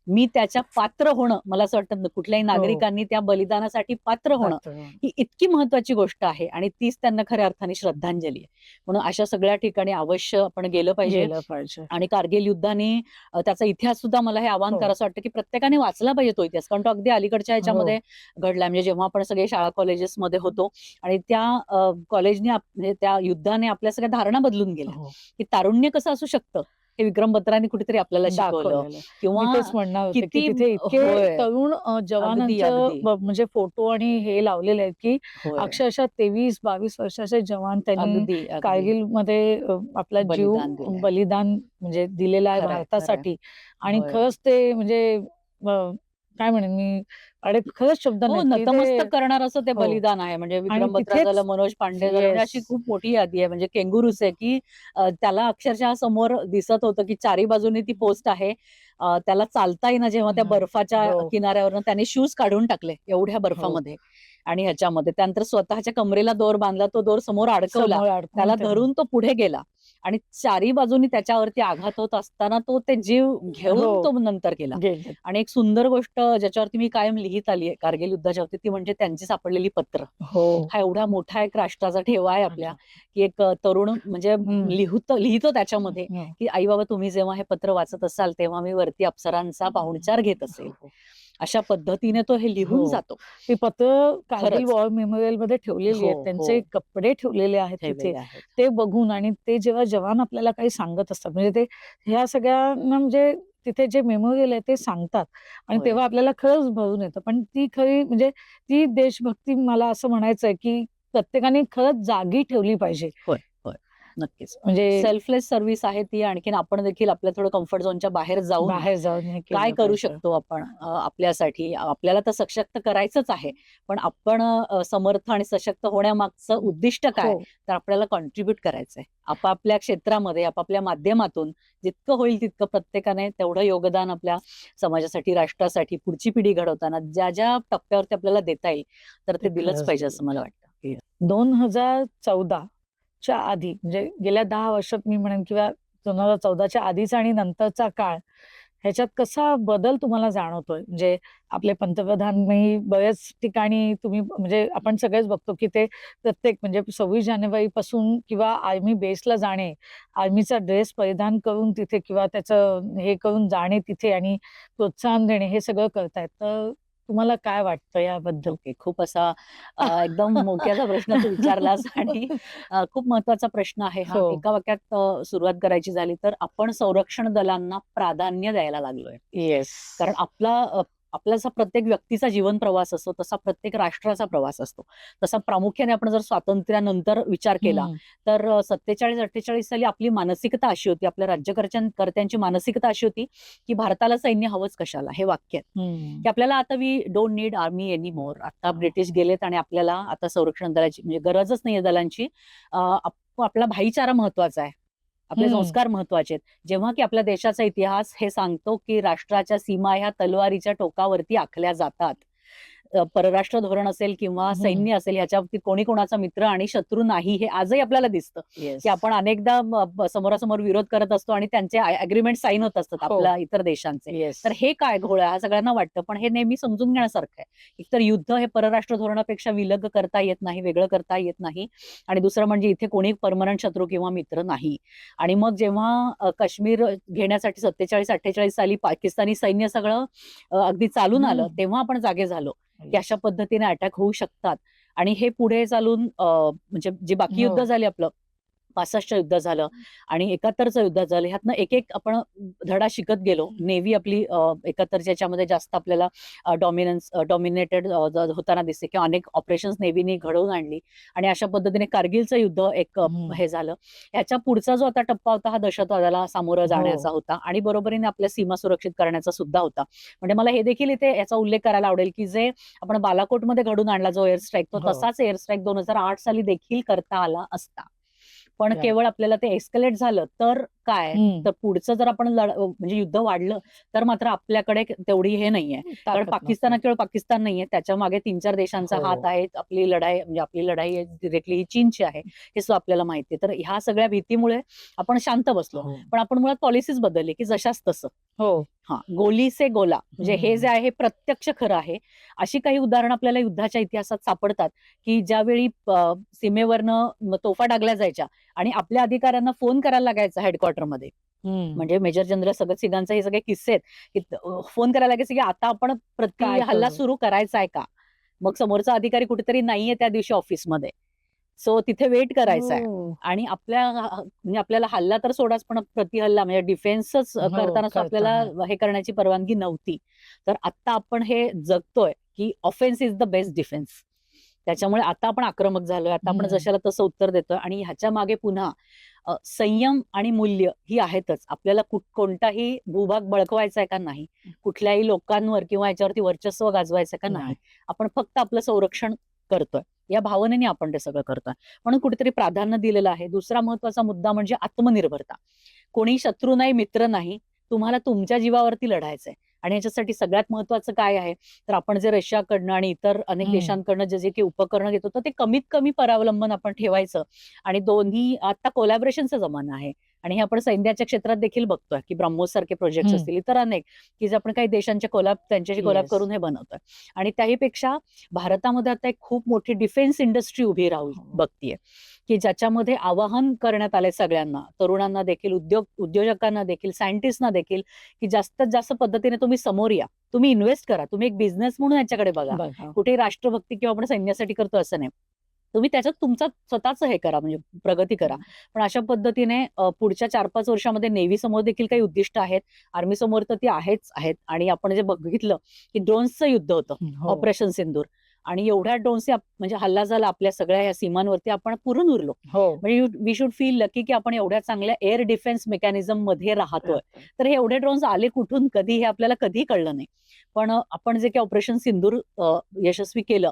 मी त्याच्या पात्र होणं, मला असं वाटतं कुठल्याही हो. नागरिकांनी त्या बलिदानासाठी पात्र होणं, पात्र. ही इतकी महत्वाची गोष्ट आहे आणि तीच त्यांना खऱ्या अर्थाने श्रद्धांजली आहे. म्हणून अशा सगळ्या ठिकाणी अवश्य आपण गेलं पाहिजे. गेलं पाहिजे. आणि कारगिल युद्धाने त्याचा इतिहास सुद्धा मला हे आवाहन हो. करावंसं वाटतं, की प्रत्येकाने वाचला पाहिजे तो इतिहास. कारण तो अगदी अलीकडच्या हो. ह्याच्यामध्ये घडलाय. म्हणजे जेव्हा आपण सगळे शाळा कॉलेजेसमध्ये होतो आणि त्या कॉलेजने म्हणजे त्या युद्धाने आपल्या सगळ्या धारणा बदलून गेल्या, हो. की तारुण्य कसं असू शकतं, हे विक्रम बत्रांनी कुठेतरी आपल्याला शिकवलं दाखवलेलं. मी किंवा तेच म्हणणार होते, की किती तिथे इतके होय. तरुण अगदी, जवानांचं अगदी. म्हणजे फोटो आणि हे लावलेले आहेत, की होय. अक्षरशः 23-22 वर्षाचे जवान त्यांनी अगदी, अगदी. कारगिलमध्ये आपला जीव बलिदान दिलंय. बलिदान म्हणजे दिलेला आहे खरंय, खरंय. भारतासाठी आणि होय. खरंच ते म्हणजे काय म्हणेन मी आणि खरंच शब्द हो, नाहीत, की ते नतमस्तक करणार असं ते हो बलिदान आहे. म्हणजे आणि विक्रम बत्रा झालं, तिथेच मनोज पांडे झालं, म्हणजे येस. अशी खूप मोठी यादी आहे. म्हणजे केंगुरूस आहे, की त्याला अक्षरशः समोर दिसत होतं, की चारी बाजूनी ती पोस्ट आहे. त्याला चालता येईना जेव्हा त्या बर्फाच्या हो. किनाऱ्यावरनं त्याने शूज काढून टाकले एवढ्या हो. बर्फामध्ये आणि ह्याच्यामध्ये. त्यानंतर स्वतःच्या कमरेला दोर बांधला, तो दोर समोर अडकवला. समोर अडकून त्याला त्यांनी धरून तो पुढे गेला आणि चारी बाजूनी त्याच्यावरती आघात होत असताना तो ते जीव हो. घेऊन तो नंतर गेला. गेले. आणि एक सुंदर गोष्ट ज्याच्यावरती मी कायम लिहित आली आहे कारगिल युद्धाच्या बाबतीत ती म्हणजे त्यांची सापडलेली पत्र. हो. हा एवढा मोठा एक राष्ट्राचा ठेवा आहे आपल्या, की एक तरुण म्हणजे हं. लिहितो त्याच्यामध्ये, हो. की "आई-बाबा तुम्ही जेव्हा हे पत्र वाचत असाल, तेव्हा मी वरती अप्सरांचा पाहुणचार घेत असेल." हो, हो. अशा पद्धतीने तो हे लिहून हो. जातो. ती पत्र कारगिल खरंच. वॉर मेमोरियलमध्ये ठेवलेली हो, आहेत. हो. त्यांचे कपडे ठेवलेले आहेत तिथे. ठेवलेले आहेत. ते बघून आणि ते जेव्हा जवान आपल्याला काही सांगत असतात, म्हणजे ते ह्या सगळ्यांना म्हणजे तिथे जे मेमोरियल आहे ते सांगतात आणि होय. तेव्हा आपल्याला खरंच भरून येतं. पण ती खरी म्हणजे ती देशभक्ती मला असं म्हणायचंय, की प्रत्येकाने खरंच जागी ठेवली पाहिजे. होय, होय. नक्कीच. म्हणजे सेल्फलेस सर्व्हिस आहे ती. आणखीन आपण देखील आपल्या थोडं कम्फर्ट झोनच्या बाहेर जाऊन बाहेर जाऊन हे काय केलं करू पाहिजे. शकतो आपण आपल्यासाठी? आपल्याला तर सशक्त करायचंच आहे. पण आपण समर्थ आणि सशक्त होण्यामागचं उद्दिष्ट काय? हो. तर आपल्याला कॉन्ट्रिब्यूट करायचंय. आपापल्या क्षेत्रामध्ये, आपापल्या माध्यमातून जितकं होईल तितकं प्रत्येकाने तेवढं योगदान आपल्या समाजासाठी, राष्ट्रासाठी, पुढची पिढी घडवताना ज्या टप्प्यावरती आपल्याला देता येईल, तर ते ते दिलंच खरंच पाहिजे दिलं असं मला पाहिजे. वाटतं. 2014 च्या आधी म्हणजे गेल्या 10 वर्षात मी म्हणेन किंवा 2014च्या आधीचा आणि नंतरचा काळ ह्याच्यात कसा बदल तुम्हाला जाणवतोय? म्हणजे आपले पंतप्रधानही बऱ्याच ठिकाणी तुम्ही म्हणजे आपण सगळेच बघतो, की ते प्रत्येक म्हणजे 26 जानेवारीपासून किंवा आर्मी बेसला जाणे, आर्मीचा ड्रेस परिधान करून तिथे किंवा त्याचं हे करून जाणे तिथे आणि प्रोत्साहन देणे हे सगळं करतायत. तर तुम्हाला काय वाटतं याबद्दल? ओके. खूप असा एकदम मोक्याचा प्रश्न तू विचारलास आणि खूप महत्वाचा प्रश्न आहे हा. हो. एका वाक्यात सुरुवात करायची झाली तर आपण संरक्षण दलांना प्राधान्य द्यायला लागलोय. येस. कारण आपला आपला जसा प्रत्येक व्यक्तीचा जीवन प्रवास असतो तसा प्रत्येक राष्ट्राचा प्रवास असतो. तसा प्रामुख्याने आपण जर स्वातंत्र्यानंतर विचार केला तर 47-48 साली आपली मानसिकता अशी होती, आपल्या राज्यकर्त्यांची मानसिकता अशी होती की भारताला सैन्य हवंच कशाला, हे वाक्य आहे की आपल्याला आता we don't need army any more. आता ब्रिटिश गेलेत आणि आपल्याला आता संरक्षण दलाची म्हणजे गरजच नाहीये दलांची. आपला भाईचारा महत्वाचा आहे, आपले संस्कार महत्वाचे आहेत. जेव्हा की आपल्या देशाचा इतिहास हे सांगतो की राष्ट्राच्या सीमा ह्या तलवारीच्या टोकावरती आखल्या जातात. परराष्ट्र धोरण असेल किंवा सैन्य असेल ह्याच्यावरती कोणी कोणाचा मित्र आणि शत्रू नाही हे आजही आपल्याला दिसतं की आपण अनेकदा समोरासमोर विरोध करत असतो आणि त्यांचे अग्रीमेंट साईन होत असतात आपल्या इतर देशांचे. तर हे काय घोळ आहे हा सगळ्यांना वाटतं, पण हे नेहमी समजून घेण्यासारखं आहे. एकतर युद्ध हे परराष्ट्र धोरणापेक्षा विलग करता येत नाही, वेगळं करता येत नाही. आणि दुसरं म्हणजे इथे कोणी परमनंट शत्रू किंवा मित्र नाही. आणि मग जेव्हा काश्मीर घेण्यासाठी 47-48 साली पाकिस्तानी सैन्य सगळं अगदी चालून आलं तेव्हा आपण जागे झालो की अशा पद्धतीने अटॅक होऊ शकतात. आणि हे पुढे चालून म्हणजे जे बाकी युद्ध झाले आपलं 65चं युद्ध झालं आणि 71चं युद्ध झालं, ह्यातनं एक एक आपण धडा शिकत गेलो. नेव्ही आपली 71च्या याच्यामध्ये जास्त आपल्याला डॉमिनेटेड होताना दिसते किंवा अनेक ऑपरेशन्स नेव्हीने घडवून आणली. आणि अशा पद्धतीने कारगिलचं युद्ध एक हे झालं. ह्याच्या पुढचा जो आता टप्पा होता हा दहशतवादाला सामोरं जाण्याचा होता आणि बरोबरीने आपल्या सीमा सुरक्षित करण्याचा सुद्धा होता. म्हणजे मला हे देखील इथे याचा उल्लेख करायला आवडेल की जे आपण बालाकोटमध्ये घडून आणला जो एअर स्ट्राईक, तो तसाच एअर स्ट्राईक 2008 साली देखील करता आला असता. पण केवळ आपल्याला ते एस्केलेट झालं तर काय, तर पुढचं जर आपण म्हणजे युद्ध वाढलं तर मात्र आपल्याकडे तेवढी हे नाहीये. कारण पाकिस्तान केवळ पाकिस्तान नाहीये, त्याच्या मागे 3-4 देशांचा हात आहे. आपली लढाई म्हणजे आपली लढाई डिरेक्टली ही चीनची आहे हे सुद्धा आपल्याला माहिती आहे. तर ह्या सगळ्या भीतीमुळे आपण शांत बसलो. पण आपण मुळात पॉलिसीज बदलली की जशाच तसं. गोली से गोला म्हणजे हे जे आहे हे प्रत्यक्ष खरं आहे. अशी काही उदाहरणं आपल्याला युद्धाच्या इतिहासात सापडतात की ज्यावेळी सीमेवरनं तोफा डागल्या जायच्या आणि आपल्या अधिकाऱ्यांना फोन करायला लागायचा हेडक्वार्टरमध्ये. म्हणजे मेजर जनरल सगत सिंगांचे हे सगळे किस्से आहेत की फोन करायला लागायचे की आता आपण हल्ला सुरू करायचा आहे का. मग समोरचा अधिकारी कुठेतरी नाहीये त्या दिवशी ऑफिसमध्ये, सो तिथे वेट करायचा आहे. आणि म्हणजे आपल्याला हल्ला तर सोडाच, पण प्रतिहल्ला म्हणजे डिफेन्सच करताना आपल्याला हे करण्याची परवानगी नव्हती. तर आता आपण हे जगतोय की offence is the best defence. त्याच्यामुळे आता आपण आक्रमक झालोय, आता आपण जशाला तसं उत्तर देतोय. आणि ह्याच्या मागे पुन्हा संयम आणि मूल्य ही आहेतच. आपल्याला कोणताही भूभाग बळकवायचा आहे का नाही, कुठल्याही लोकांवर किंवा याच्यावरती वर्चस्व गाजवायचं का नाही, आपण फक्त आपलं संरक्षण करतोय या भावनेने आपण ते सगळं करतोय. म्हणून कुठेतरी प्राधान्य दिलेलं आहे. दुसरा महत्वाचा मुद्दा म्हणजे आत्मनिर्भरता. कोणी शत्रू नाही, मित्र नाही, तुम्हाला तुमच्या जीवावरती लढायचंय. आणि याच्यासाठी सगळ्यात महत्वाचं काय आहे, तर आपण जे रशियाकडनं आणि इतर अनेक देशांकडनं जे जे काही उपकरणं घेतो तर ते कमीत कमी परावलंबन आपण ठेवायचं. आणि दोन्ही आता कोलॅबरेशनचा जमाना आहे. आणि हे आपण सैन्याच्या क्षेत्रात देखील बघतोय की ब्रह्मोस सारखे प्रोजेक्ट असतील, इतर अनेक की जे आपण काही देशांच्या त्यांच्याशी कोलॅब करून हे बनवतोय. आणि त्याहीपेक्षा भारतामध्ये आता एक खूप मोठी डिफेन्स इंडस्ट्री उभी राहू बघतीये की ज्याच्यामध्ये आवाहन करण्यात आले सगळ्यांना, तरुणांना देखील, उद्योजकांना देखील, सायंटिस्टना देखील की जास्तीत जास्त पद्धतीने तुम्ही समोर या, तुम्ही इन्व्हेस्ट करा, तुम्ही एक बिझनेस म्हणून याच्याकडे बघा. कुठे राष्ट्रभक्ती किंवा आपण सैन्यासाठी करतो असं नाही, तुम्ही त्याच्यात तुमचं स्वतःच हे करा, म्हणजे प्रगती करा. पण अशा पद्धतीने पुढच्या 4-5 वर्षामध्ये नेव्ही समोर देखील काही उद्दिष्ट आहेत, आर्मी समोर तर ती आहेत. आणि आपण जे बघितलं की ड्रोन्सचं युद्ध होतं, ऑपरेशन सिंदूर, आणि एवढ्या ड्रोन्सचे म्हणजे हल्ला झाला आपल्या सगळ्या ह्या सीमांवरती, आपण पुरून उरलो. म्हणजे वी शुड फील लकी की आपण एवढ्या चांगल्या एअर डिफेन्स मेकॅनिझम मध्ये राहतोय. तर हे एवढे ड्रोन्स आले कुठून, कधी, हे आपल्याला कधी कळलं नाही. पण आपण जे काही ऑपरेशन सिंदूर यशस्वी केलं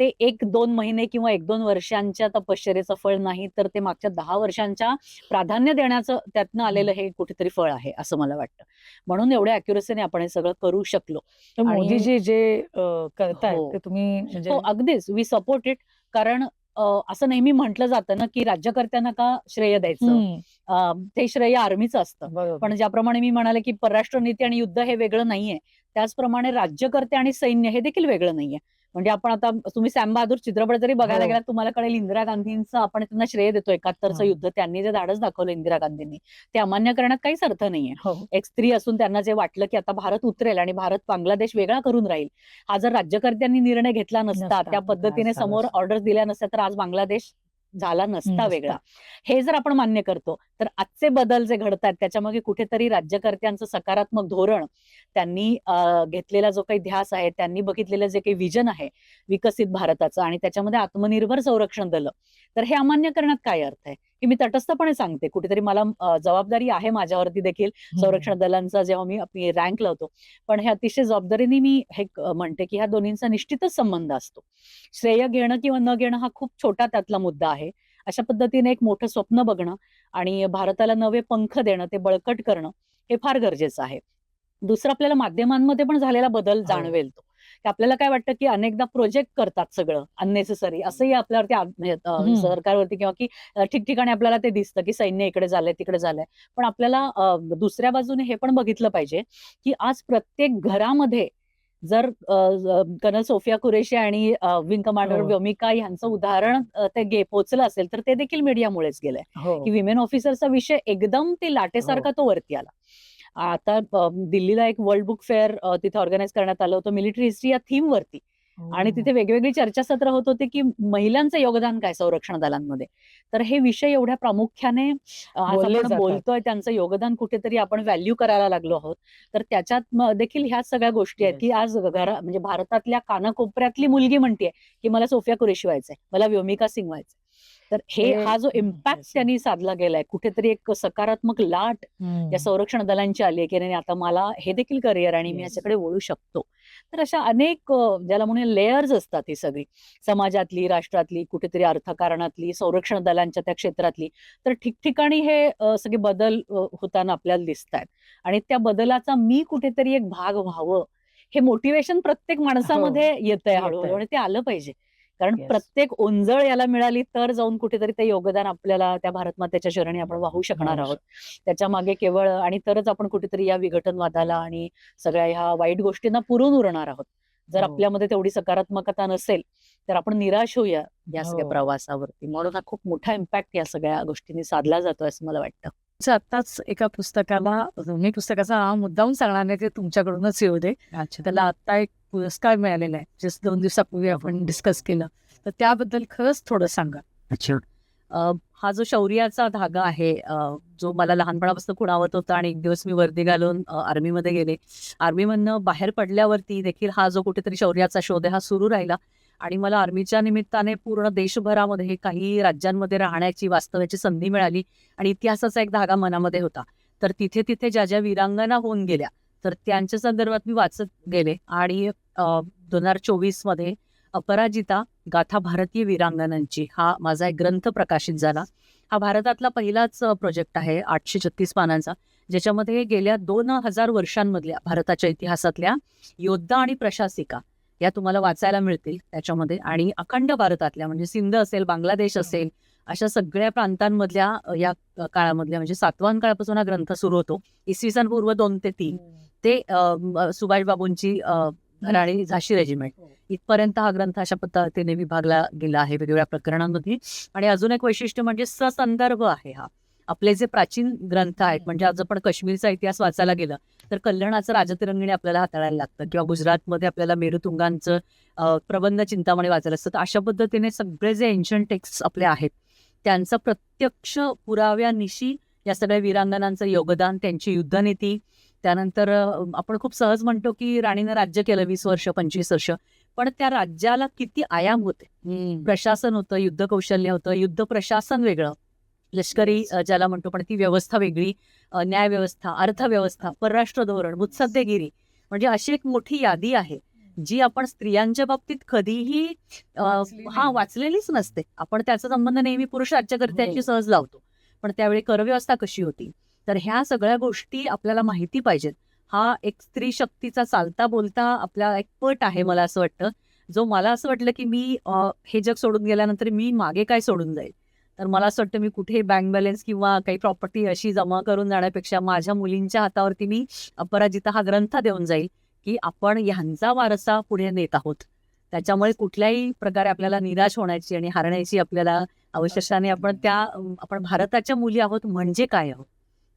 ते 1-2 महिने किंवा 1-2 वर्षांच्या तपश्चर्येचं फळ नाही, तर ते मागच्या 10 वर्षांच्या प्राधान्य देण्याचं त्यातनं आलेलं हे कुठेतरी फळ आहे असं मला वाटतं. म्हणून एवढ्या अॅक्युरेसीने आपण हे सगळं करू शकलो. मोदीजी जे करतायत ते तुम्ही म्हणजे अगदीच वी सपोर्ट इट. कारण असं नेहमी म्हटलं जातं ना की राज्यकर्त्यांना का श्रेय द्यायचं, ते श्रेय आर्मीचं असतं. पण ज्याप्रमाणे मी म्हणाले की परराष्ट्र नीती आणि युद्ध हे वेगळं नाहीये, त्याचप्रमाणे राज्यकर्ते आणि सैन्य हे देखील वेगळं नाहीये. म्हणजे आपण आता तुम्ही सॅम बहादूर चित्रपट जरी बघायला गेलात, तुम्हाला कळेल इंदिरा गांधींचं आपण त्यांना श्रेय देतो. 71चं युद्ध त्यांनी जे धाडस दाखवलं इंदिरा गांधींनी, ते अमान्य करण्यात काहीच अर्थ नाहीये. एक स्त्री असून त्यांना जे वाटलं की आता भारत उतरेल आणि भारत बांगलादेश वेगळा करून राहील, हा जर राज्यकर्त्यांनी निर्णय घेतला नसता, त्या पद्धतीने समोर ऑर्डर्स दिल्या नसत्या, तर आज बांगलादेश झाला नसता नसता. वेगळा. हे जर आपण मान्य करतो तर आजचे बदल जे घडतात त्याच्यामागे कुठेतरी राज्यकर्त्यांचं सकारात्मक धोरण, त्यांनी घेतलेला जो काही ध्यास आहे, त्यांनी बघितलेलं जे काही विजन आहे विकसित भारताचं आणि त्याच्यामध्ये आत्मनिर्भर संरक्षण दल, तर हे अमान्य करण्यात काय अर्थ आहे? की मी तटस्थपणे सांगते, कुठेतरी मला जबाबदारी आहे माझ्यावरती देखील संरक्षण दलांचा जेव्हा मी रँक लावतो, पण हे अतिशय जबाबदारीने मी हे म्हणते की ह्या दोन्हींचा निश्चितच संबंध असतो. श्रेय घेणं किंवा न घेणं हा खूप छोटा त्यातला मुद्दा आहे. अशा पद्धतीने एक मोठं स्वप्न बघणं आणि भारताला नवे पंख देणं, ते बळकट करणं हे फार गरजेचं आहे. दुसरं आपल्याला माध्यमांमध्ये पण झालेला बदल जाणवेल तो, की आपल्याला काय वाटतं की अनेकदा प्रोजेक्ट करतात सगळं अननेसेसरी, असंही आपल्यावरती सरकारवरती किंवा की ठिकठिकाणी आपल्याला ते दिसतं की सैन्य इकडे झालंय तिकडे झालंय. पण आपल्याला दुसऱ्या बाजूने हे पण बघितलं पाहिजे की आज प्रत्येक घरामध्ये जर कर्नल सोफिया कुरेशी आणि विंग कमांडर हो. व्योमिका यांचं उदाहरण ते पोचलं असेल तर ते देखील मीडियामुळेच गेलंय हो. की विमेन ऑफिसरचा विषय एकदम ते लाटेसारखा तो वरती आला. आता दिल्लीला एक वर्ल्ड बुक फेअर तिथे ऑर्गनाईज करण्यात आलं होतं मिलिटरी हिस्ट्री या थीम वरती, आणि तिथे वेगवेगळी चर्चासत्र होत होते की महिलांचं योगदान काय संरक्षण दलांमध्ये. तर हे विषय एवढ्या प्रामुख्याने आज बोलले आपण जातात. बोलतोय, त्यांचं योगदान कुठेतरी आपण व्हॅल्यू करायला लागलो आहोत. तर त्याच्यात देखील ह्या सगळ्या गोष्टी आहेत की आज म्हणजे भारतातल्या कानाकोपऱ्यातली मुलगी म्हणतेय की मला सोफिया कुरेशी व्हायचंय, मला व्योमिका सिंग व्हायचंय. तर हा जो इम्पॅक्ट त्यांनी साधला गेलाय, कुठेतरी एक सकारात्मक लाट या संरक्षण दलांची आली आहे की नाही आता मला हे देखील करिअर आणि मी याच्याकडे वळू शकतो. तर अशा अनेक ज्याला म्हणून लेयर्स असतात ही सगळी, समाजातली, राष्ट्रातली, कुठेतरी अर्थकारणातली, संरक्षण दलांच्या त्या क्षेत्रातली. तर ठिकठिकाणी हे सगळे बदल होताना आपल्याला दिसत आहेत आणि त्या बदलाचा मी कुठेतरी एक भाग व्हावं, हे मोटिवेशन प्रत्येक माणसामध्ये येतंय हळूहळू आणि ते आलं पाहिजे. कारण प्रत्येक ओंजळ याला मिळाली तर जाऊन कुठेतरी ते योगदान आपल्याला त्या भारत मातेच्या चरणी आपण वाहू शकणार आहोत. त्याच्या मागे केवळ आणि तरच आपण कुठेतरी या विघटनवादाला आणि सगळ्या ह्या वाईट गोष्टींना पुरून उरणार आहोत. जर आपल्यामध्ये तेवढी सकारात्मकता नसेल तर आपण निराश होऊया या सगळ्या प्रवासावरती. म्हणून हा खूप मोठा इम्पॅक्ट या सगळ्या गोष्टींनी साधला जातोय असं मला वाटतं. आत्ताच एका पुस्तकाला, मी पुस्तकाचा नाव मुद्दाम सांगणार नाही, ते तुमच्याकडूनच येऊ दे. त्याला आता एक पुरस्कार मिळालेला आहे, जस्ट 2 दिवसापूर्वी आपण डिस्कस केलं, तर त्याबद्दल खरंच थोडं सांगा. हा जो शौर्याचा धागा आहे, जो मला लहानपणापासून खुणावत होता आणि एक दिवस मी वर्दी घालून आर्मीमध्ये गेले. आर्मीमधनं बाहेर पडल्यावरती देखील हा जो कुठेतरी शौर्याचा शोध आहे हा सुरू राहिला आणि मला आर्मीच्या निमित्ताने पूर्ण देशभरामध्ये काही राज्यांमध्ये राहण्याची, वास्तव्याची संधी मिळाली आणि इतिहासाचा एक धागा मनामध्ये होता. तर तिथे तिथे ज्या ज्या वीरांगना होऊन गेल्या तर त्यांच्या संदर्भात मी वाचत गेले आणि 2024 मध्ये अपराजिता गाथा भारतीय वीरांगनांची हा माझा एक ग्रंथ प्रकाशित झाला. हा भारतातला पहिलाच प्रोजेक्ट आहे 836 पानांचा, ज्याच्यामध्ये गेल्या 2000 वर्षांमधल्या भारताच्या इतिहासातल्या योद्धा आणि प्रशासिका या तुम्हाला वाचायला मिळतील त्याच्यामध्ये. आणि अखंड भारतातल्या म्हणजे सिंध असेल, बांगलादेश असेल, अशा सगळ्या प्रांतांमधल्या या काळामधल्या, म्हणजे सातवाहन काळापासून हा ग्रंथ सुरू होतो, इसवी सन पूर्व 2 ते 3 ते सुभाष बाबूंची राणी झाशी रेजिमेंट इथपर्यंत हा ग्रंथ अशा पद्धतीने विभागला गेला आहे वेगवेगळ्या प्रकरणांमध्ये. आणि अजून एक वैशिष्ट्य म्हणजे ससंदर्भ आहे हा. आपले जे प्राचीन ग्रंथ आहेत, म्हणजे आज आपण काश्मीरचा इतिहास वाचायला गेलं तर कल्याणाचं राजतिरंगिणी आपल्याला हाताळायला लागतं, किंवा गुजरातमध्ये आपल्याला मेरुतुंगांचं प्रबंध चिंतामणी वाचायला असतं. तर अशा पद्धतीने सगळे जे एन्शंट टेक्स्ट आपले आहेत त्यांचा प्रत्यक्ष पुराव्यानिशी या सगळ्या वीरांगनांचं योगदान, त्यांची युद्धनीती. त्यानंतर आपण खूप सहज म्हणतो की राणीनं राज्य केलं 20 वर्ष 25 वर्ष, पण त्या राज्याला किती आयाम होते. प्रशासन होतं, युद्ध कौशल्य होतं, युद्ध प्रशासन वेगळं, लष्करी ज्याला म्हणतो पण ती व्यवस्था वेगळी, न्याय व्यवस्था, अर्थव्यवस्था, परराष्ट्र धोरण, मुत्सद्देगिरी, म्हणजे अशी एक मोठी यादी आहे जी आपण स्त्रियांच्या बाबतीत कधीही वाचलेलीच नसते. आपण त्याचा संबंध नेहमी पुरुष राज्यकर्त्यांशी सहज लावतो, पण त्यावेळी करव्यवस्था कशी होती. तर ह्या सगळ्या गोष्टी आपल्याला माहिती पाहिजेत. हा एक स्त्री शक्तीचा चालता बोलता आपला एक पट आहे मला असं वाटतं, जो मला असं वाटलं की मी हे जग सोडून गेल्यानंतर मी मागे काय सोडून जाईल. तर मला असं वाटतं मी कुठे बँक बॅलन्स किंवा काही प्रॉपर्टी अशी जमा करून जाण्यापेक्षा माझ्या मुलींच्या हातावरती मी अपराजिता हा ग्रंथ देऊन जाईल की आपण ह्यांचा वारसा पुढे नेत आहोत. त्याच्यामुळे कुठल्याही प्रकारे आपल्याला निराश होण्याची आणि हारण्याची आपल्याला आवश्यकता, आपण भारताच्या मुली आहोत म्हणजे काय आहोत,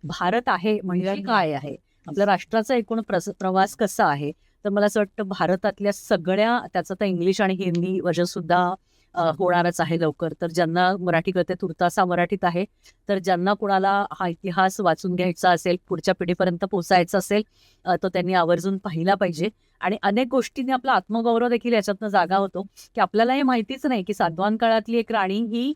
भारत आहे म्हणजे काय आहे, आपल्या राष्ट्राचा एकूण प्रवास कसा आहे. तर मला असं वाटतं भारतातल्या सगळ्या, त्याचं तर इंग्लिश आणि हिंदी वर्जन सुद्धा होणारच आहे लवकर. तर ज्यांना मराठी कळते तुर्तासा मराठीत आहे. तर ज्यांना कुणाला हा इतिहास वाचून घ्यायचा असेल, पुढच्या पिढीपर्यंत पोहोचायचं असेल, तो त्यांनी आवर्जून पाहिला पाहिजे. आणि अनेक गोष्टींनी आपला आत्मगौरव देखील याच्यातनं जागा होतो, की आपल्याला हे माहितीच नाही की सातवाहन काळातली एक राणी ही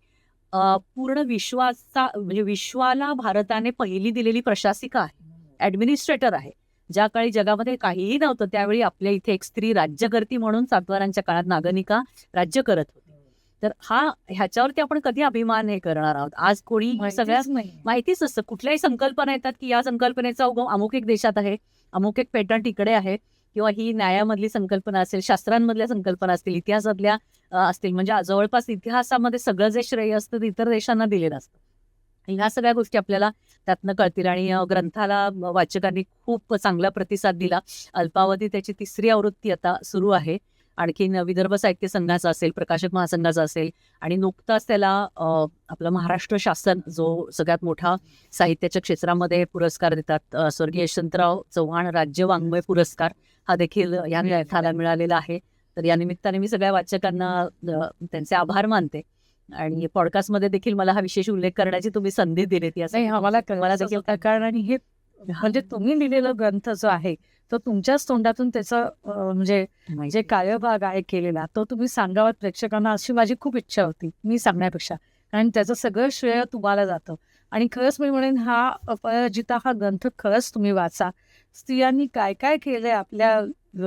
पूर्ण म्हणजे विश्वाला भारताने पहिली दिलेली प्रशासिका आहे, ॲडमिनिस्ट्रेटर आहे. ज्या काळी जगामध्ये काहीही नव्हतं त्यावेळी आपल्या इथे एक स्त्री राज्यकर्ती म्हणून सातवाहनांच्या काळात नागनिका राज्य करत होती. तर ह्याच्यावरती आपण कधी अभिमान हे करणार आहोत? आज कोणी सगळ्यात माहितीच असतं, कुठल्याही संकल्पना येतात की या संकल्पनेचा उगम अमुक एक देशात आहे, अमुक एक पेटंट इकडे आहे, किंवा ही न्यायामधली संकल्पना असेल, शास्त्रांमधल्या संकल्पना असतील, इतिहासातल्या असतील. म्हणजे जवळपास इतिहासामध्ये सगळं जे श्रेय असतं ते इतर देशांना दिलेलं असतं. ह्या सगळ्या गोष्टी आपल्याला त्यातनं कळतील. आणि ग्रंथाला वाचकांनी खूप चांगला प्रतिसाद दिला. अल्पावधी त्याची 3री आवृत्ती आता सुरू आहे. आणखीन विदर्भ साहित्य संघाचा असेल, प्रकाशक महासंघाचा असेल, आणि नुकताच त्याला आपलं महाराष्ट्र शासन जो सगळ्यात मोठा साहित्याच्या क्षेत्रामध्ये पुरस्कार देतात, स्वर्गीय यशवंतराव चव्हाण राज्य वाङ्मय पुरस्कार, हा देखील या ग्रंथाला मिळालेला आहे. तर या निमित्ताने मी सगळ्या वाचकांना त्यांचे आभार मानते. आणि पॉडकास्टमध्ये देखील मला हा विशेष उल्लेख करण्याची तुम्ही संधी दिली. नाही, मला देखील त्या कारणाने हे म्हणजे तुम्ही लिहिलेला ग्रंथ जो आहे तो तुमच्याच तोंडातून त्याचा म्हणजे जे कार्यभाग आहे केलेला तो तुम्ही सांगावा प्रेक्षकांना, अशी माझी खूप इच्छा होती मी सांगण्यापेक्षा. कारण त्याचं सगळं श्रेय तुम्हाला जातं. आणि खरंच मी म्हणेन हा अपराजिता हा ग्रंथ खरंच तुम्ही वाचा. स्त्रियांनी काय काय केलंय आपल्या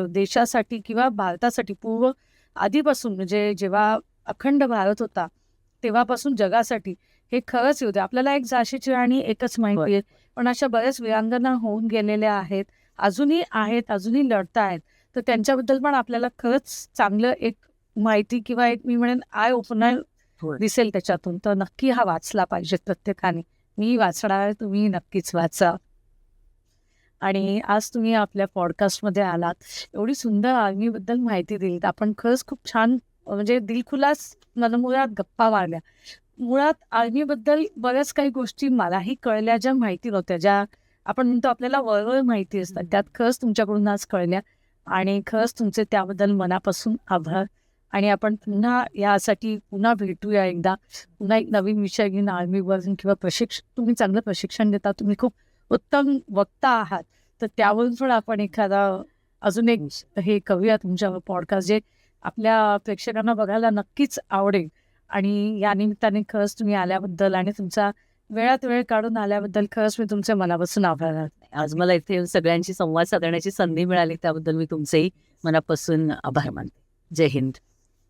देशासाठी किंवा भारतासाठी पूर्व आधीपासून, म्हणजे जेव्हा अखंड भारत होता तेव्हापासून जगासाठी, हे खरंच येऊ दे. आपल्याला एक झाशीची राणी एकच माहिती आहे, पण अशा बऱ्याच वीरांगना होऊन गेलेल्या आहेत, अजूनही आहेत, अजूनही लढतायत. तर त्यांच्याबद्दल पण आपल्याला खरंच चांगलं एक माहिती किंवा एक मी म्हणेन आय ओपनर दिसेल त्याच्यातून. तर नक्की हा वाचला पाहिजे प्रत्येकाने. मी वाचणार, तुम्ही नक्कीच वाचा. आणि आज तुम्ही आपल्या पॉडकास्टमध्ये आलात, एवढी सुंदर आर्मीबद्दल माहिती दिलीत. आपण खरंच खूप छान म्हणजे दिलखुलास मनमुराद गप्पा मारल्या. मुळात आर्मीबद्दल बऱ्याच काही गोष्टी मलाही कळल्या, ज्या माहिती नव्हत्या, ज्या आपण म्हणतो आपल्याला वळवळ माहिती असतात, त्यात खरंच तुमच्याकडून आज कळल्या. आणि खरंच तुमचे त्याबद्दल मनापासून आभार. आणि आपण पुन्हा यासाठी पुन्हा भेटूया एकदा, पुन्हा एक नवीन विषय घेऊन आर्मीवर किंवा तुम्ही चांगलं प्रशिक्षण देता, तुम्ही खूप उत्तम वक्ता आहात, तर त्यावरून पण आपण एखादा अजून एक हे करूया तुमच्या पॉडकास्ट, जे आपल्या प्रेक्षकांना बघायला नक्कीच आवडेल. आणि या निमित्ताने खरंच तुम्ही आल्याबद्दल आणि तुमचा वेळात वेळ काढून आल्याबद्दल खरंच मी तुमचे मनापासून आभार. आज मला इथे येऊन सगळ्यांशी संवाद साधण्याची संधी मिळाली, त्याबद्दल मी तुमचेही मनापासून आभार मानते. जय हिंद.